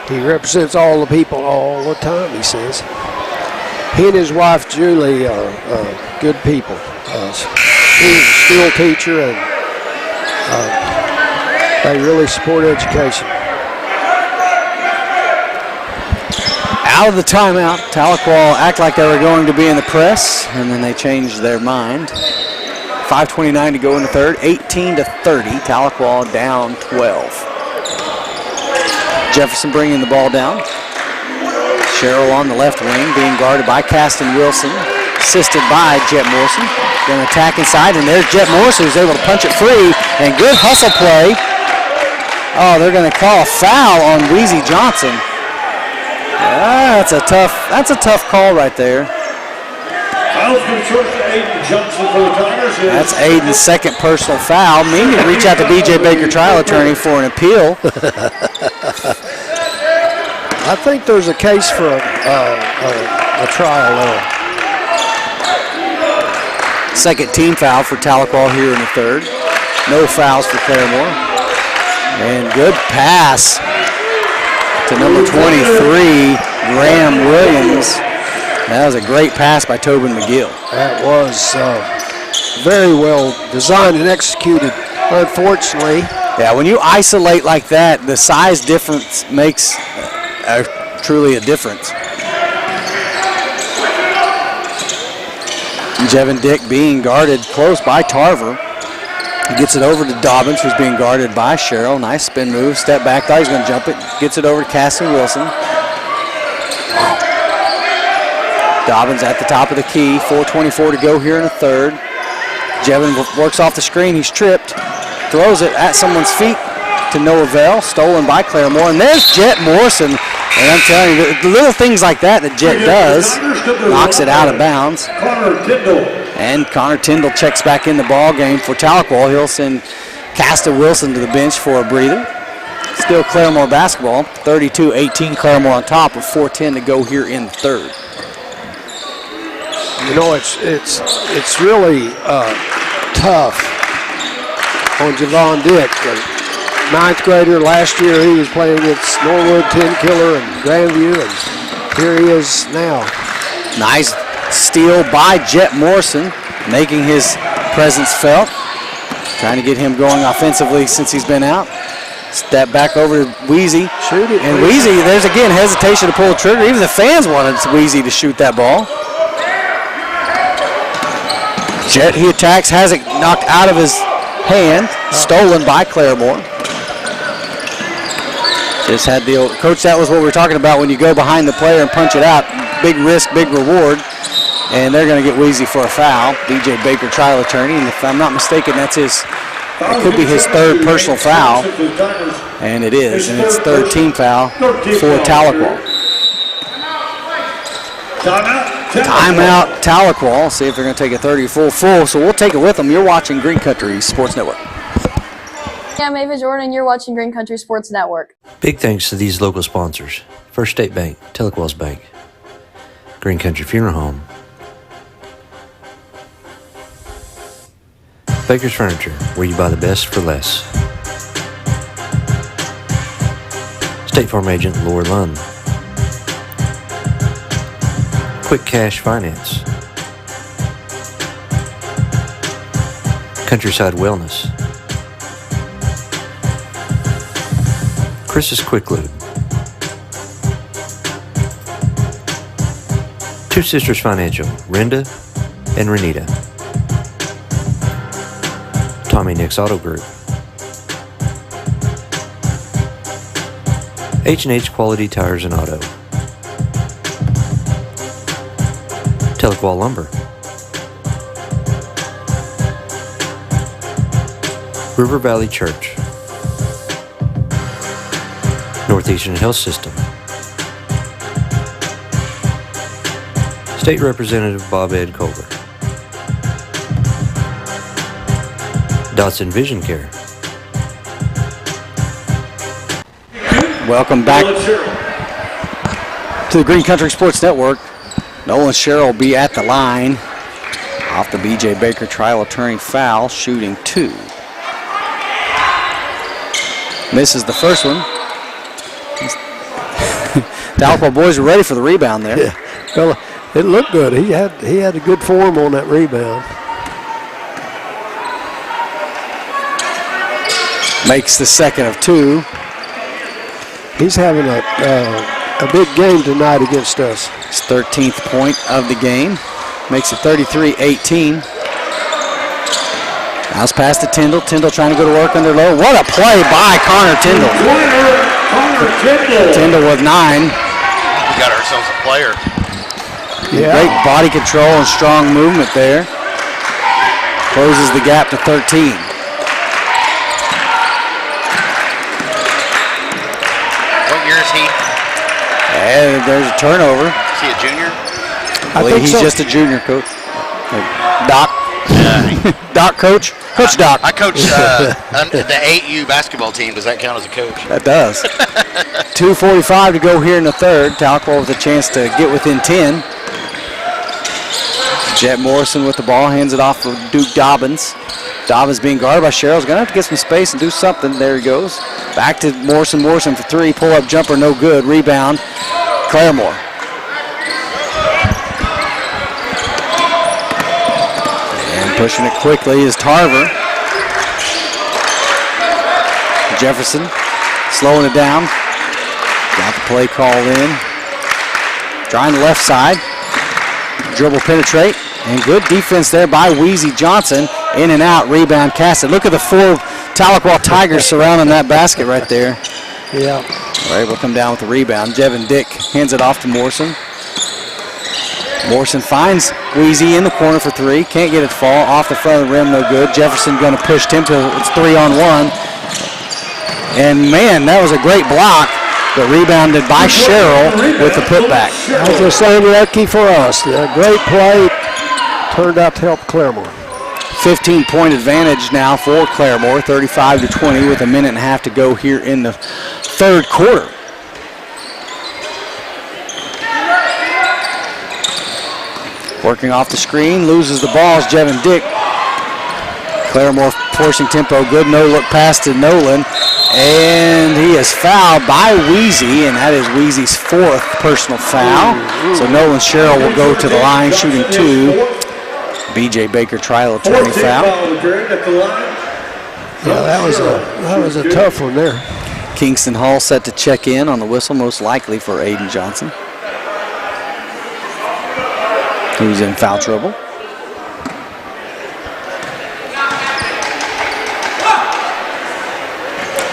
He represents all the people all the time, he says. He and his wife, Julie, are good people. He's a school teacher, and they really support education. Out of the timeout, Tahlequah act like they were going to be in the press, and then they changed their mind. 5:29 to go in the third, 18-30. Tahlequah down 12. Jefferson bringing the ball down. Cheryl on the left wing, being guarded by Caston Wilson, assisted by Jet Morrison. Going to attack inside, and there's Jet Morrison who's able to punch it free, and good hustle play. Oh, they're going to call a foul on Weezy Johnson. That's a tough call right there. That's Aiden's second personal foul. Meaning to reach out to B.J. Baker, trial attorney, for an appeal. I think there's a case for a trial there. Second team foul for Tahlequah here in the third. No fouls for Claremore. And good pass to number 23, Graham Williams. That was a great pass by Tobin McGill. That was very well designed and executed. Unfortunately. Yeah, when you isolate like that, the size difference makes truly a difference. Jevin Dick being guarded close by Tarver. He gets it over to Dobbins, who's being guarded by Cheryl. Nice spin move, step back, thought he was going to jump it. Gets it over to Cassie Wilson. Dobbins at the top of the key, 4:24 to go here in the third. Jevin works off the screen, he's tripped. Throws it at someone's feet to no avail, stolen by Claremore. And there's Jet Morrison. And I'm telling you, the little things like that Jet does, knocks it out of bounds. And Connor Tyndall checks back in the ball game for Tahlequah. He'll send Casta Wilson to the bench for a breather. Still Claremore basketball, 32-18. Claremore on top with 4:10 to go here in the third. You know, it's really tough on Javon Dick. The ninth grader last year, he was playing against Norwood, Tin Killer, and Grandview, and here he is now. Nice steal by Jet Morrison, making his presence felt. Trying to get him going offensively since he's been out. Step back over to Weezy. Shoot it. And Weezy, there's again hesitation to pull the trigger. Even the fans wanted Weezy to shoot that ball. Jet, he attacks, has it knocked out of his hand, stolen by Claremore. Just had the old, coach, that was what we were talking about when you go behind the player and punch it out. Big risk, big reward. And they're going to get Weezy for a foul. DJ Baker, trial attorney, and if I'm not mistaken, it could be his third personal foul. And it is, and it's third team foul for Tahlequah. Timeout, Tahlequah. See if they're going to take a 30 full. So we'll take it with them. You're watching Green Country Sports Network. I'm Ava Jordan. You're watching Green Country Sports Network. Big thanks to these local sponsors: First State Bank, Tahlequah's Bank, Green Country Funeral Home, Baker's Furniture, where you buy the best for less, State Farm Agent Laura Lund, Quick Cash Finance, Countryside Wellness, Chris's Quick Lube, Two Sisters Financial, Renda and Renita, Tommy Nick's Auto Group, H&H Quality Tires and Auto, Tahlequah Lumber, River Valley Church, Northeastern Health System, State Representative Bob Ed Culver, Dotson Vision Care. Welcome back to the Green Country Sports Network. Nolan Sherrill will be at the line off the BJ Baker trial attorney foul, shooting 2. Misses the first one. Tahlequah boys are ready for the rebound there. Yeah. Well, it looked good. He had a good form on that rebound. Makes the second of 2. He's having a big game tonight against us. His 13th point of the game. Makes it 33-18. Now it's pass to Tyndall. Tyndall trying to go to work under low. What a play by Connor Tyndall. Tyndall with 9. We got ourselves a player. Yeah. Great body control and strong movement there. Closes the gap to 13. What year is he? And there's a turnover. Is he a junior? I believe he's just a junior, coach. Doc. Doc coach. Coach Doc. I coach the 8U basketball team. Does that count as a coach? That does. 2:45 to go here in the third. Tahlequah with a chance to get within 10. Jet Morrison with the ball, hands it off for Duke Dobbins. Dobbins being guarded by Sherrill's going to have to get some space and do something. There he goes. Back to Morrison. Morrison for 3. Pull-up jumper, no good. Rebound, Claremore. And pushing it quickly is Tarver. Jefferson slowing it down. Got the play called in. Trying the left side. Dribble penetrate. And good defense there by Weezy Johnson. In and out, rebound, cast it. Look at the 4 Tahlequah Tigers surrounding that basket right there. Yeah. We're able to come down with the rebound. Jevin Dick hands it off to Morrison. Morrison finds Weezy in the corner for 3. Can't get it to fall. Off the front of the rim, no good. Jefferson going to push him till it's 3-on-1. And, man, that was a great block. But rebounded by Sherrill with the putback. That was just unlucky for us. A great play. Turned out to help Claremore. 15-point advantage now for Claremore, 35-20 with a minute and a half to go here in the third quarter. Working off the screen, loses the ball is Jevin Dick. Claremore forcing tempo, good no-look pass to Nolan, and he is fouled by Weezy, and that is Weezy's fourth personal foul. So Nolan Sherrill will go to the line shooting 2. B.J. Baker trial attorney foul. Yeah, that was a tough one there. Kingston Hall set to check in on the whistle, most likely for Aiden Johnson, who's in foul trouble.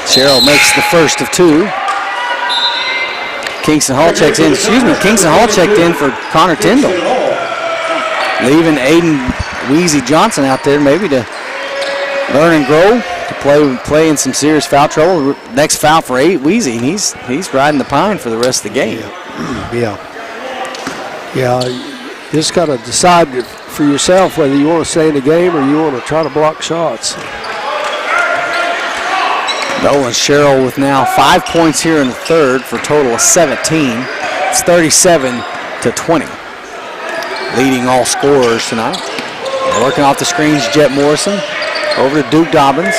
Sherrill makes the first of 2. Kingston Hall checks in. Kingston Hall checked in for Connor Tyndall, leaving Aiden Weezy Johnson out there maybe to learn and grow, to play in some serious foul trouble. Next foul for Weezy, and he's riding the pine for the rest of the game. Yeah. You just got to decide for yourself whether you want to stay in the game or you want to try to block shots. Nolan Sherrill with now 5 points here in the third for a total of 17. It's 37-20. Leading all scorers tonight. Working off the screens, Jet Morrison. Over to Duke Dobbins.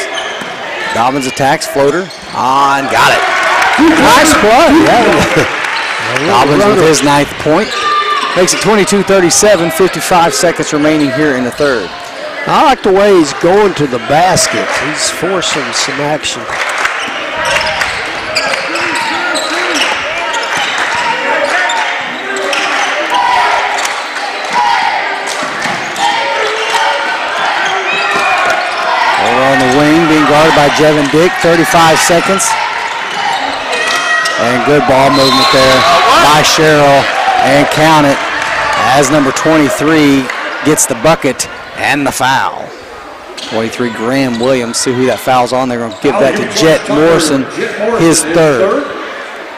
Dobbins attacks, floater. And got it. Nice play. Dobbins with his 9th point. Makes it 22-37, 55 seconds remaining here in the third. I like the way he's going to the basket. He's forcing some action. Over on the wing, being guarded by Jevin Dick, 35 seconds. And good ball movement there by Sherrill. And count it as number 23 gets the bucket and the foul. 23, Graham Williams. See who that foul's on. They're going to give that to Jet Morrison, his third.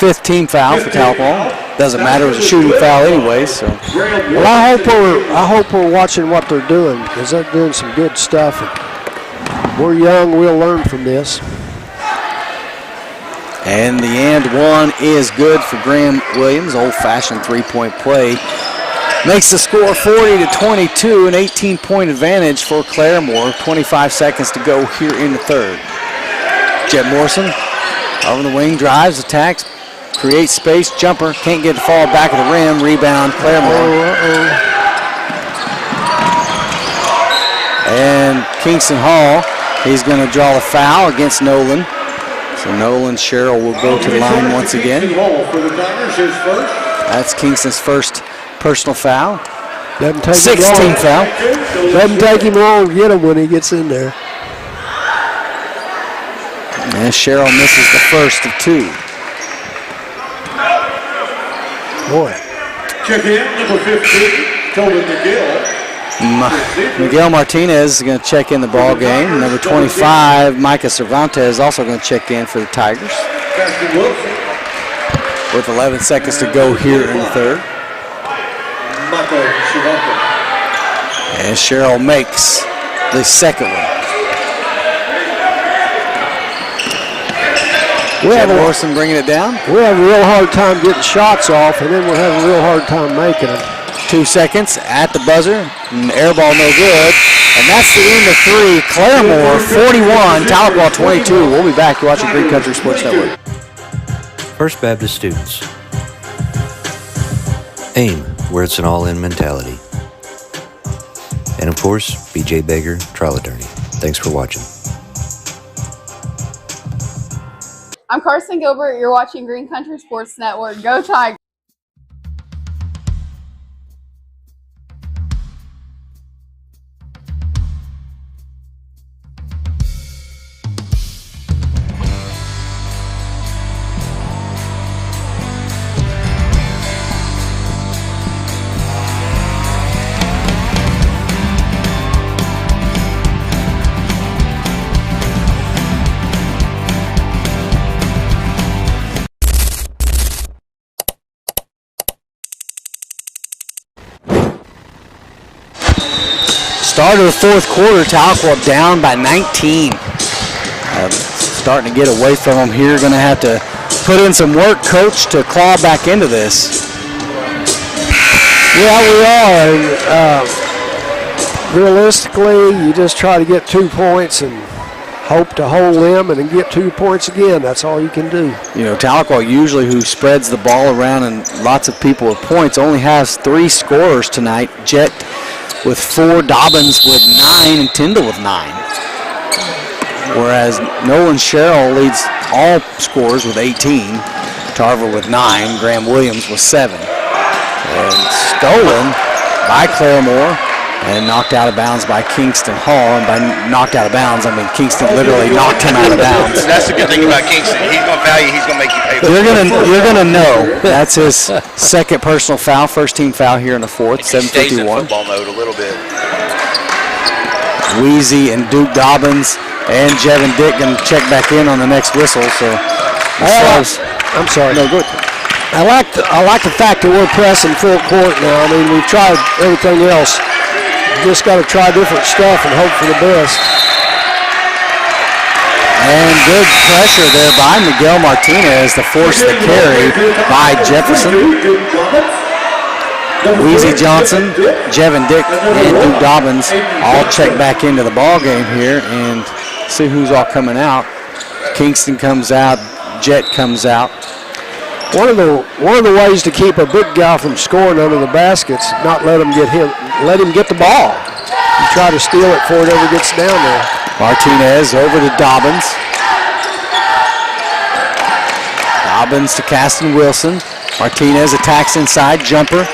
5th team foul for Tahlequah. Doesn't matter, it was a shooting foul anyway. So, well, I hope we're watching what they're doing, because they're doing some good stuff. We're young, we'll learn from this. And the and one is good for Graham Williams. Old-fashioned 3-point play. Makes the score 40-22, an 18-point advantage for Claremore. 25 seconds to go here in the third. Jet Morrison over the wing, drives, attacks, creates space, jumper, can't get the fall back of the rim, rebound Claremore. And Kingston Hall, he's going to draw a foul against Nolan. So Nolan Sherrill will go to the line once again. That's Kingston's first personal foul. 16 foul. Doesn't take him long to get him when he gets in there. And Sherrill misses the first of 2. Boy. Check in, number 15, Tobin McGill. Miguel Martinez is going to check in the ball game. Number 25, Micah Cervantes, also going to check in for the Tigers. With 11 seconds to go here in the third. And Sherrill makes the second one. Morrison bringing it down. We have a real hard time getting shots off, and then we're having a real hard time making them. 2 seconds at the buzzer. Air ball no good. And that's the end of 3. Claremore 41, Tahlequah 22. We'll be back. You're watching Green Country Sports Network. First Baptist students. AIM, where it's an all-in mentality. And of course, B.J. Baker, trial attorney. Thanks for watching. I'm Carson Gilbert. You're watching Green Country Sports Network. Go Tigers! Start of the fourth quarter, Tahlequah down by 19. Starting to get away from them here. Going to have to put in some work, Coach, to claw back into this. Yeah, we are. Realistically, you just try to get 2 points and hope to hold them and then get 2 points again. That's all you can do. You know, Tahlequah usually, who spreads the ball around and lots of people with points, only has 3 scorers tonight. Jet with 4, Dobbins with 9, and Tyndall with 9. Whereas Nolan Sherrill leads all scorers with 18. Tarver with 9. Graham Williams with 7. And stolen by Claremore and knocked out of bounds by Kingston Hall. And by knocked out of bounds, I mean Kingston literally knocked him out of bounds. That's the good thing about Kingston. He's going to foul you. He's going to make you pay. You're gonna know. That's his second personal foul, first team foul here in the fourth. 7:51. Stays in football mode a little bit. Weezy and Duke Dobbins and Jevin Dick going to check back in on the next whistle. So, I'm sorry. No, good. I like the fact that we're pressing full court now. I mean, we've tried everything else. Just got to try different stuff and hope for the best. And good pressure there by Miguel Martinez to force the carry by Jefferson. Weezy Johnson, Jevin Dick, and Duke Dobbins all check back into the ball game here and see who's all coming out. Kingston comes out, Jet comes out. One of the ways to keep a big guy from scoring under the baskets, not let him get the ball. You try to steal it before it ever gets down there. Martinez over to Dobbins. Dobbins to Caston Wilson. Martinez attacks inside, jumper.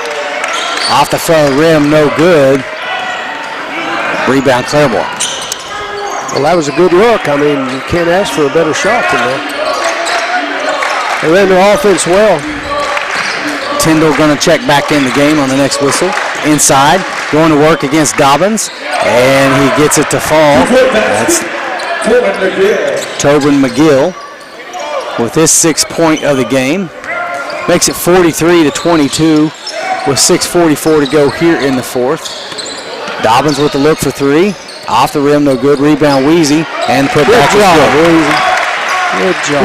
Off the front of the rim, no good. Rebound Claremore. Well, that was a good look. I mean, you can't ask for a better shot than that. They ran their offense well. Tyndall going to check back in the game on the next whistle. Inside, going to work against Dobbins, and he gets it to fall. That's Tobin McGill with his 6th point of the game. Makes it 43-22 with 6:44 to go here in the fourth. Dobbins with the look for 3. Off the rim, no good. Rebound Weezy, and put back to Good job.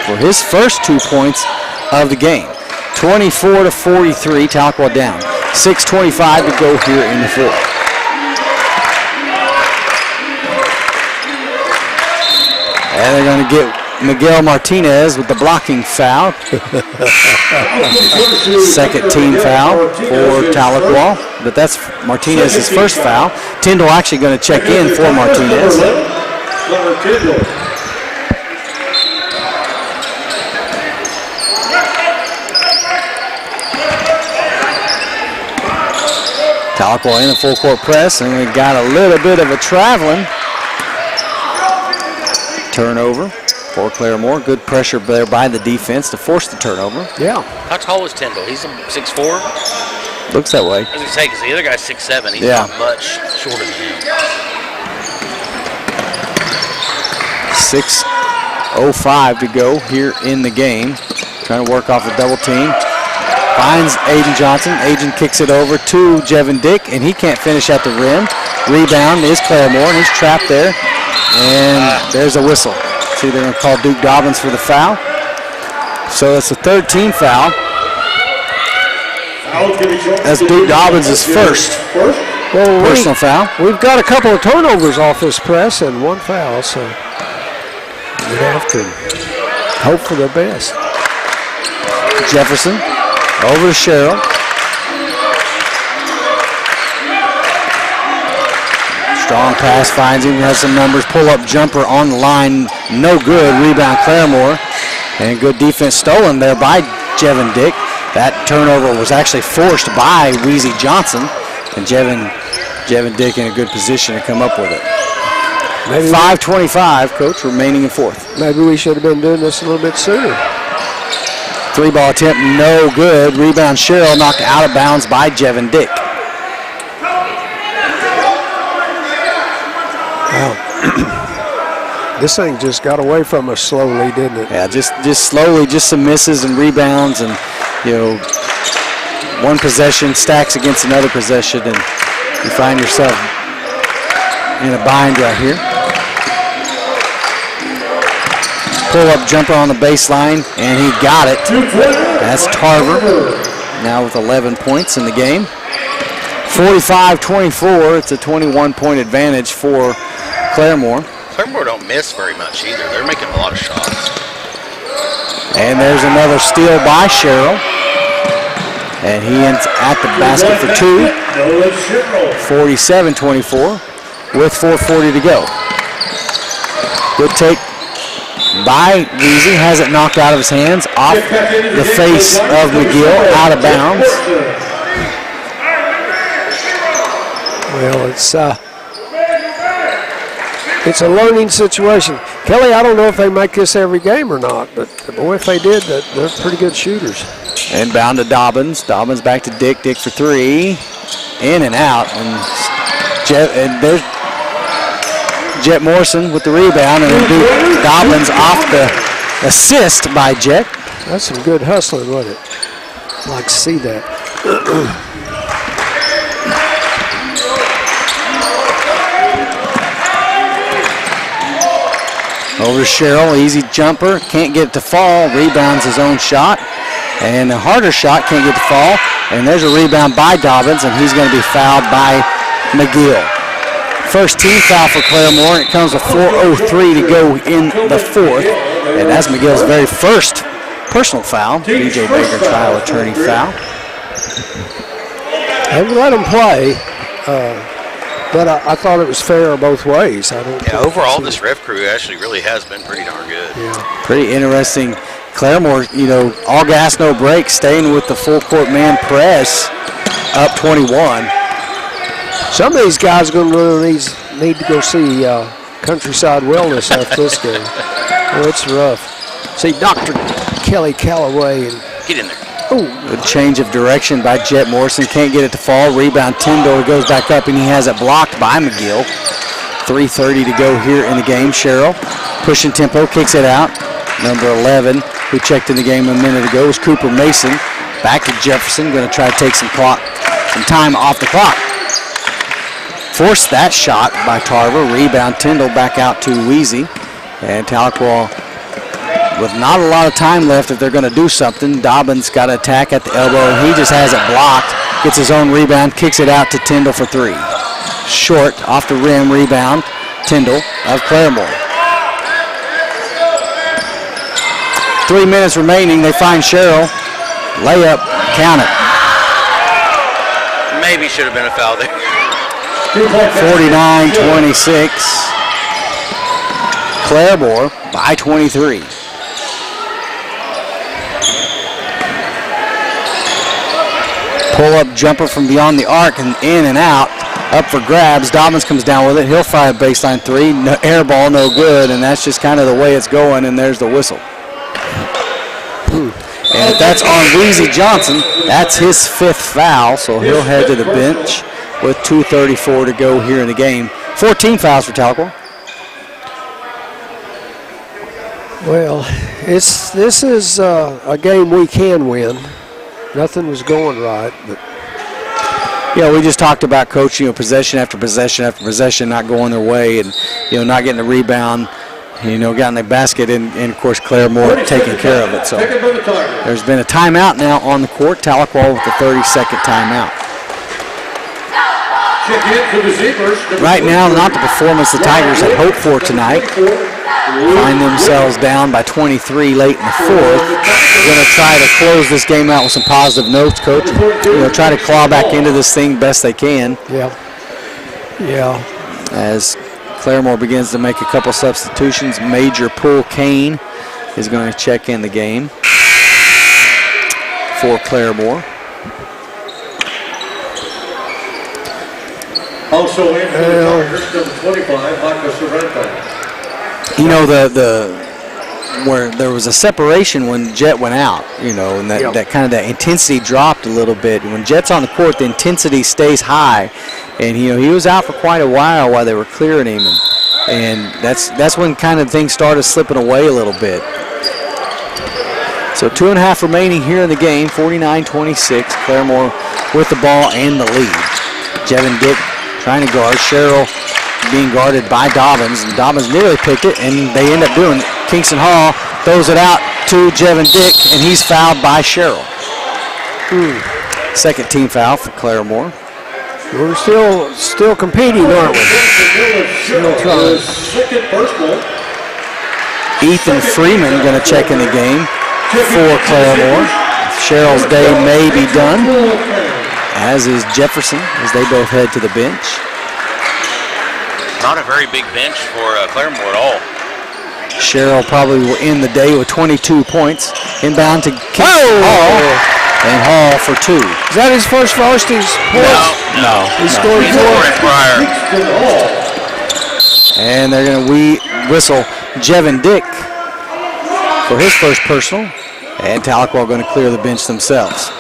For his first 2 points of the game. 24-43, Tahlequah down. 6:25 to go here in the fourth. And they're going to get Miguel Martinez with the blocking foul. Second team foul for Tahlequah, but that's Martinez's first foul. Tyndall actually going to check in for Martinez. Tahlequah in the full court press, and we got a little bit of a traveling. Turnover for Claremore. Good pressure there by the defense to force the turnover. Yeah. How tall is Tyndall? He's 6'4"? Looks that way. I was going to say, because the other guy's 6'7". He's not much shorter than him. 6:05 to go here in the game. Trying to work off a double team. Finds Aiden Johnson. Aiden kicks it over to Jevin Dick, and he can't finish at the rim. Rebound is Claremore, and he's trapped there. And there's a whistle. See, they're going to call Duke Dobbins for the foul. So it's a 13 foul. That's Duke Dobbins' first personal foul. We've got a couple of turnovers off this press and 1 foul, so we have to hope for the best. Jefferson over to Sherrill. Strong pass finds him, has some numbers. Pull-up jumper on the line, no good. Rebound Claremore. And good defense stolen there by Jevin Dick. That turnover was actually forced by Weezy Johnson. And Jevin Dick in a good position to come up with it. 5:25, Coach, remaining in fourth. Maybe we should have been doing this a little bit sooner. 3-ball attempt, no good. Rebound Sherrill knocked out of bounds by Jevin Dick. Wow. This thing just got away from us slowly, didn't it? Yeah, just slowly, just some misses and rebounds, and one possession stacks against another possession, and you find yourself in a bind right here. Pull-up jumper on the baseline, and he got it. That's Tarver, now with 11 points in the game. 45-24, it's a 21-point advantage for Claremore. Claremore don't miss very much either. They're making a lot of shots. And there's another steal by Sherrill. And he ends at the basket for two. 47-24 with 4:40 to go. Good take by Weezy. Has it knocked out of his hands off the face of McGill, out of bounds. Well, it's a learning situation. Kelly, I don't know if they make this every game or not, but boy, if they did, they're pretty good shooters. Inbound to Dobbins. Dobbins back to Dick. Dick for three. In and out. And there's Jet Morrison with the rebound. And Dobbins off the assist by Jet. That's some good hustling, wasn't it? I'd like to see that. Over to Sherrill, easy jumper, can't get it to fall, rebounds his own shot, and a harder shot, can't get to fall, and there's a rebound by Dobbins, and he's going to be fouled by McGill. First team foul for Claremore, it comes with 4:03 to go in the fourth, and that's McGill's very first personal foul, BJ Baker trial attorney foul. They let him play. But I thought it was fair both ways. Overall, this ref crew actually really has been pretty darn good. Yeah. Pretty interesting. Claremore, all gas, no brakes, staying with the full court man press, up 21. Some of these guys are going to need to go see Countryside Wellness after this game. Oh, it's rough. See Dr. Kelly Calloway. Get in there. Ooh. Good change of direction by Jet Morrison. Can't get it to fall. Rebound Tyndall. He goes back up and he has it blocked by McGill. 3:30 to go here in the game. Sherrill pushing tempo, kicks it out. Number 11, who checked in the game a minute ago, is Cooper Mason. Back to Jefferson. Going to try to take some time off the clock. Forced that shot by Tarver. Rebound Tyndall back out to Weezy. And Tahlequah, with not a lot of time left if they're going to do something. Dobbins got to attack at the elbow. He just has it blocked. Gets his own rebound, kicks it out to Tyndall for three. Short, off the rim, rebound. Tyndall of Claremore. 3 minutes remaining. They find Sherrill. Layup, count it. Maybe should have been a foul there. 49-26. Claremore by 23. Pull-up jumper from beyond the arc and in and out. Up for grabs. Dobbins comes down with it. He'll fire a baseline three. No, air ball, no good, and that's just kind of the way it's going, and there's the whistle. And if that's on Weezy Johnson, that's his fifth foul, so he'll head to the bench with 2:34 to go here in the game. 14 fouls for Tahlequah. Well, this is a game we can win. Nothing was going right, but yeah, we just talked about coach, possession after possession after possession not going their way, and not getting the rebound, getting the basket, and of course Claremore taking care of it. So there's been a timeout now on the court. Tahlequah with the 30-second timeout. Right now, not the performance the Tigers had hoped for tonight. Find themselves down by 23 late in the fourth. We're going to try to close this game out with some positive notes, Coach. Try to claw back into this thing best they can. Yeah. As Claremore begins to make a couple substitutions, Major Poole Kane is going to check in the game for Claremore. Also in for the Tigers, number 25, Michael Sorrento. Where there was a separation when Jet went out, and that kind of that intensity dropped a little bit. When Jet's on the court, the intensity stays high, and he was out for quite a while they were clearing him, and that's when kind of things started slipping away a little bit. So 2.5 remaining here in the game, 49-26. Claremore with the ball and the lead. Jevin Dick trying to guard. Sherrill being guarded by Dobbins, and Dobbins nearly picked it, and they end up doing it. Kingston Hall throws it out to Jevin Dick, and he's fouled by Sherrill. Second team foul for Claremore. We're still competing, aren't we? Still trying. Ethan Freeman going to check in the game for Claremore. Sherrill's day may be done, as is Jefferson, as they both head to the bench. Not a very big bench for Claremore at all. Sherrill probably will end the day with 22 points. Inbound to Kingston Hall, and Hall for 2. Is that his first varsity points? No. He scored 4. And they're going to whistle Jevin Dick for his first personal. And Tahlequah going to clear the bench themselves.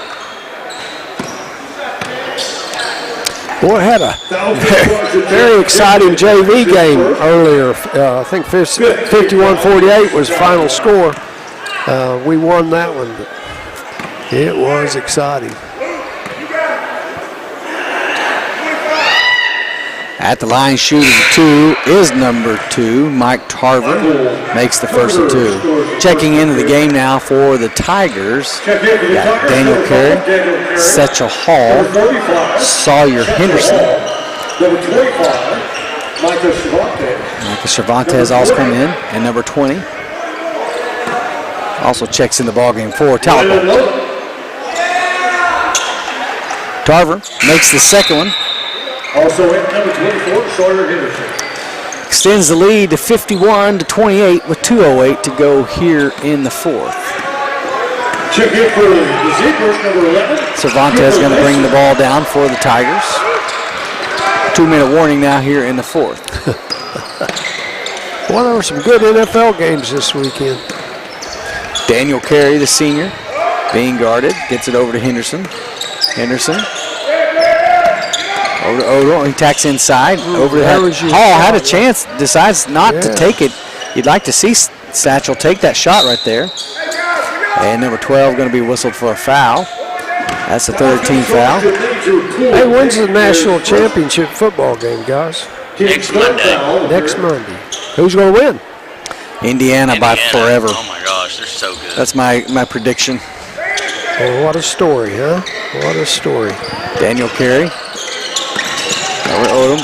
Boy, had a very exciting JV game earlier. I think 51-48 was the final score. We won that one, but it was exciting. At the line shooting 2 is number 2, Mike Tarver, makes the first of 2. Checking into the game now for the Tigers, we got Daniel Carey, Setchel Hall, Sawyer Henderson. Number 25, Micah Cervantes. Micah Cervantes also come in, and number 20 also checks in the ballgame for Tahlequah. Tarver makes the second one. Also in number 24, Sawyer Henderson. Extends the lead to 51-28 with 2:08 to go here in the fourth. Check in for the Zebras, number 11. Cervantes going to bring the ball down for the Tigers. 2-minute warning now here in the fourth. Well, there were some good NFL games this weekend. Daniel Carey, the senior, being guarded, gets it over to Henderson. Henderson. Over to Odell, he tacks inside. Over to Hall, had a chance, decides not to take it. You'd like to see Satchel take that shot right there. And number 12 going to be whistled for a foul. That's the third team foul. Hey, when's the national championship football game, guys? Next Monday. Next Monday. Who's going to win? Indiana by forever. Oh my gosh, they're so good. That's my prediction. Well, what a story, huh? What a story. Daniel Carey. Over to Odom.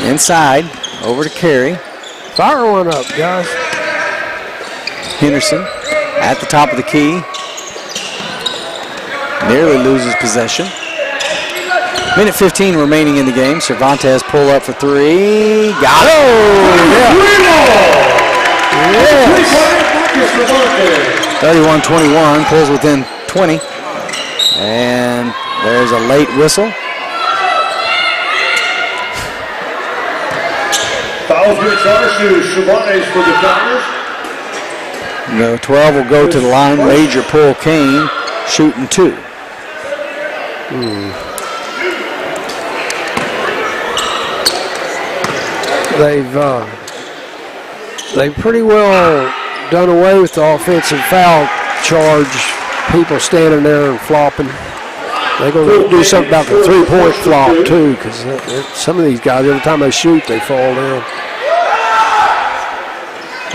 Inside, over to Carey. Fire one up, guys. Henderson at the top of the key. Nearly loses possession. Minute 15 remaining in the game. Cervantes pull up for 3. Got it! Yes. 31-21, pulls within 20. And there's a late whistle. Fouls been charged to Cervantes for the Tigers. The 12 will go to the line. Major Pull Kane shooting 2. They've pretty well done away with the offensive foul charge. People standing there and flopping. They're going to do something about the three-point flop, too, because some of these guys, every time they shoot, they fall down.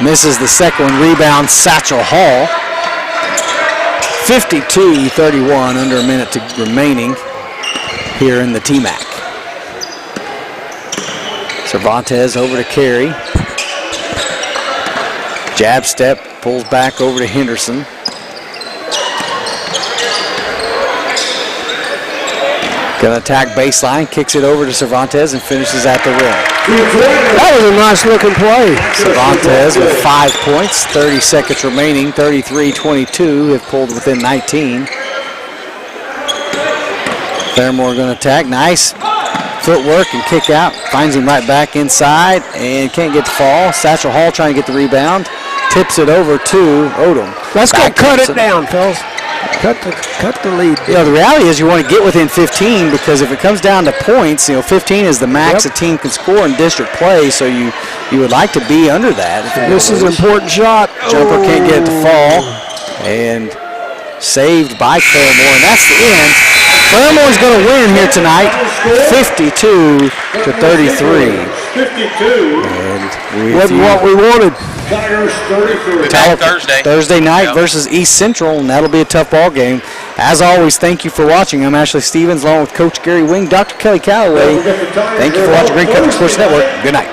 Misses the second one. Rebound, Satchel Hall. 52-31, under a minute remaining here in the TMAC. Cervantes over to Carey. Jab step, pulls back over to Henderson. Gonna attack baseline, kicks it over to Cervantes and finishes at the rim. That was a nice looking play. Cervantes with 5 points, 30 seconds remaining, 33-22, have pulled within 19. Claremore gonna attack, nice footwork and kick out, finds him right back inside and can't get the fall. Satchel Hall trying to get the rebound, tips it over to Odom. Let's go cut it down, fellas. cut the lead. You know, the reality is you want to get within 15 because if it comes down to points, 15 is the max a team can score in district play, so you would like to be under that. This is an important shot. Jumper can't get it to fall, and saved by Claremore, and that's the end. Claremore's going to win here tonight, 52-33. 52. And wasn't what we wanted. Tigers 33. Thursday night versus East Central, and that'll be a tough ball game. As always, thank you for watching. I'm Ashley Stevens, along with Coach Gary Wing, Dr. Kelly Calloway. Thank you for watching Green Country Sports Network. Good night.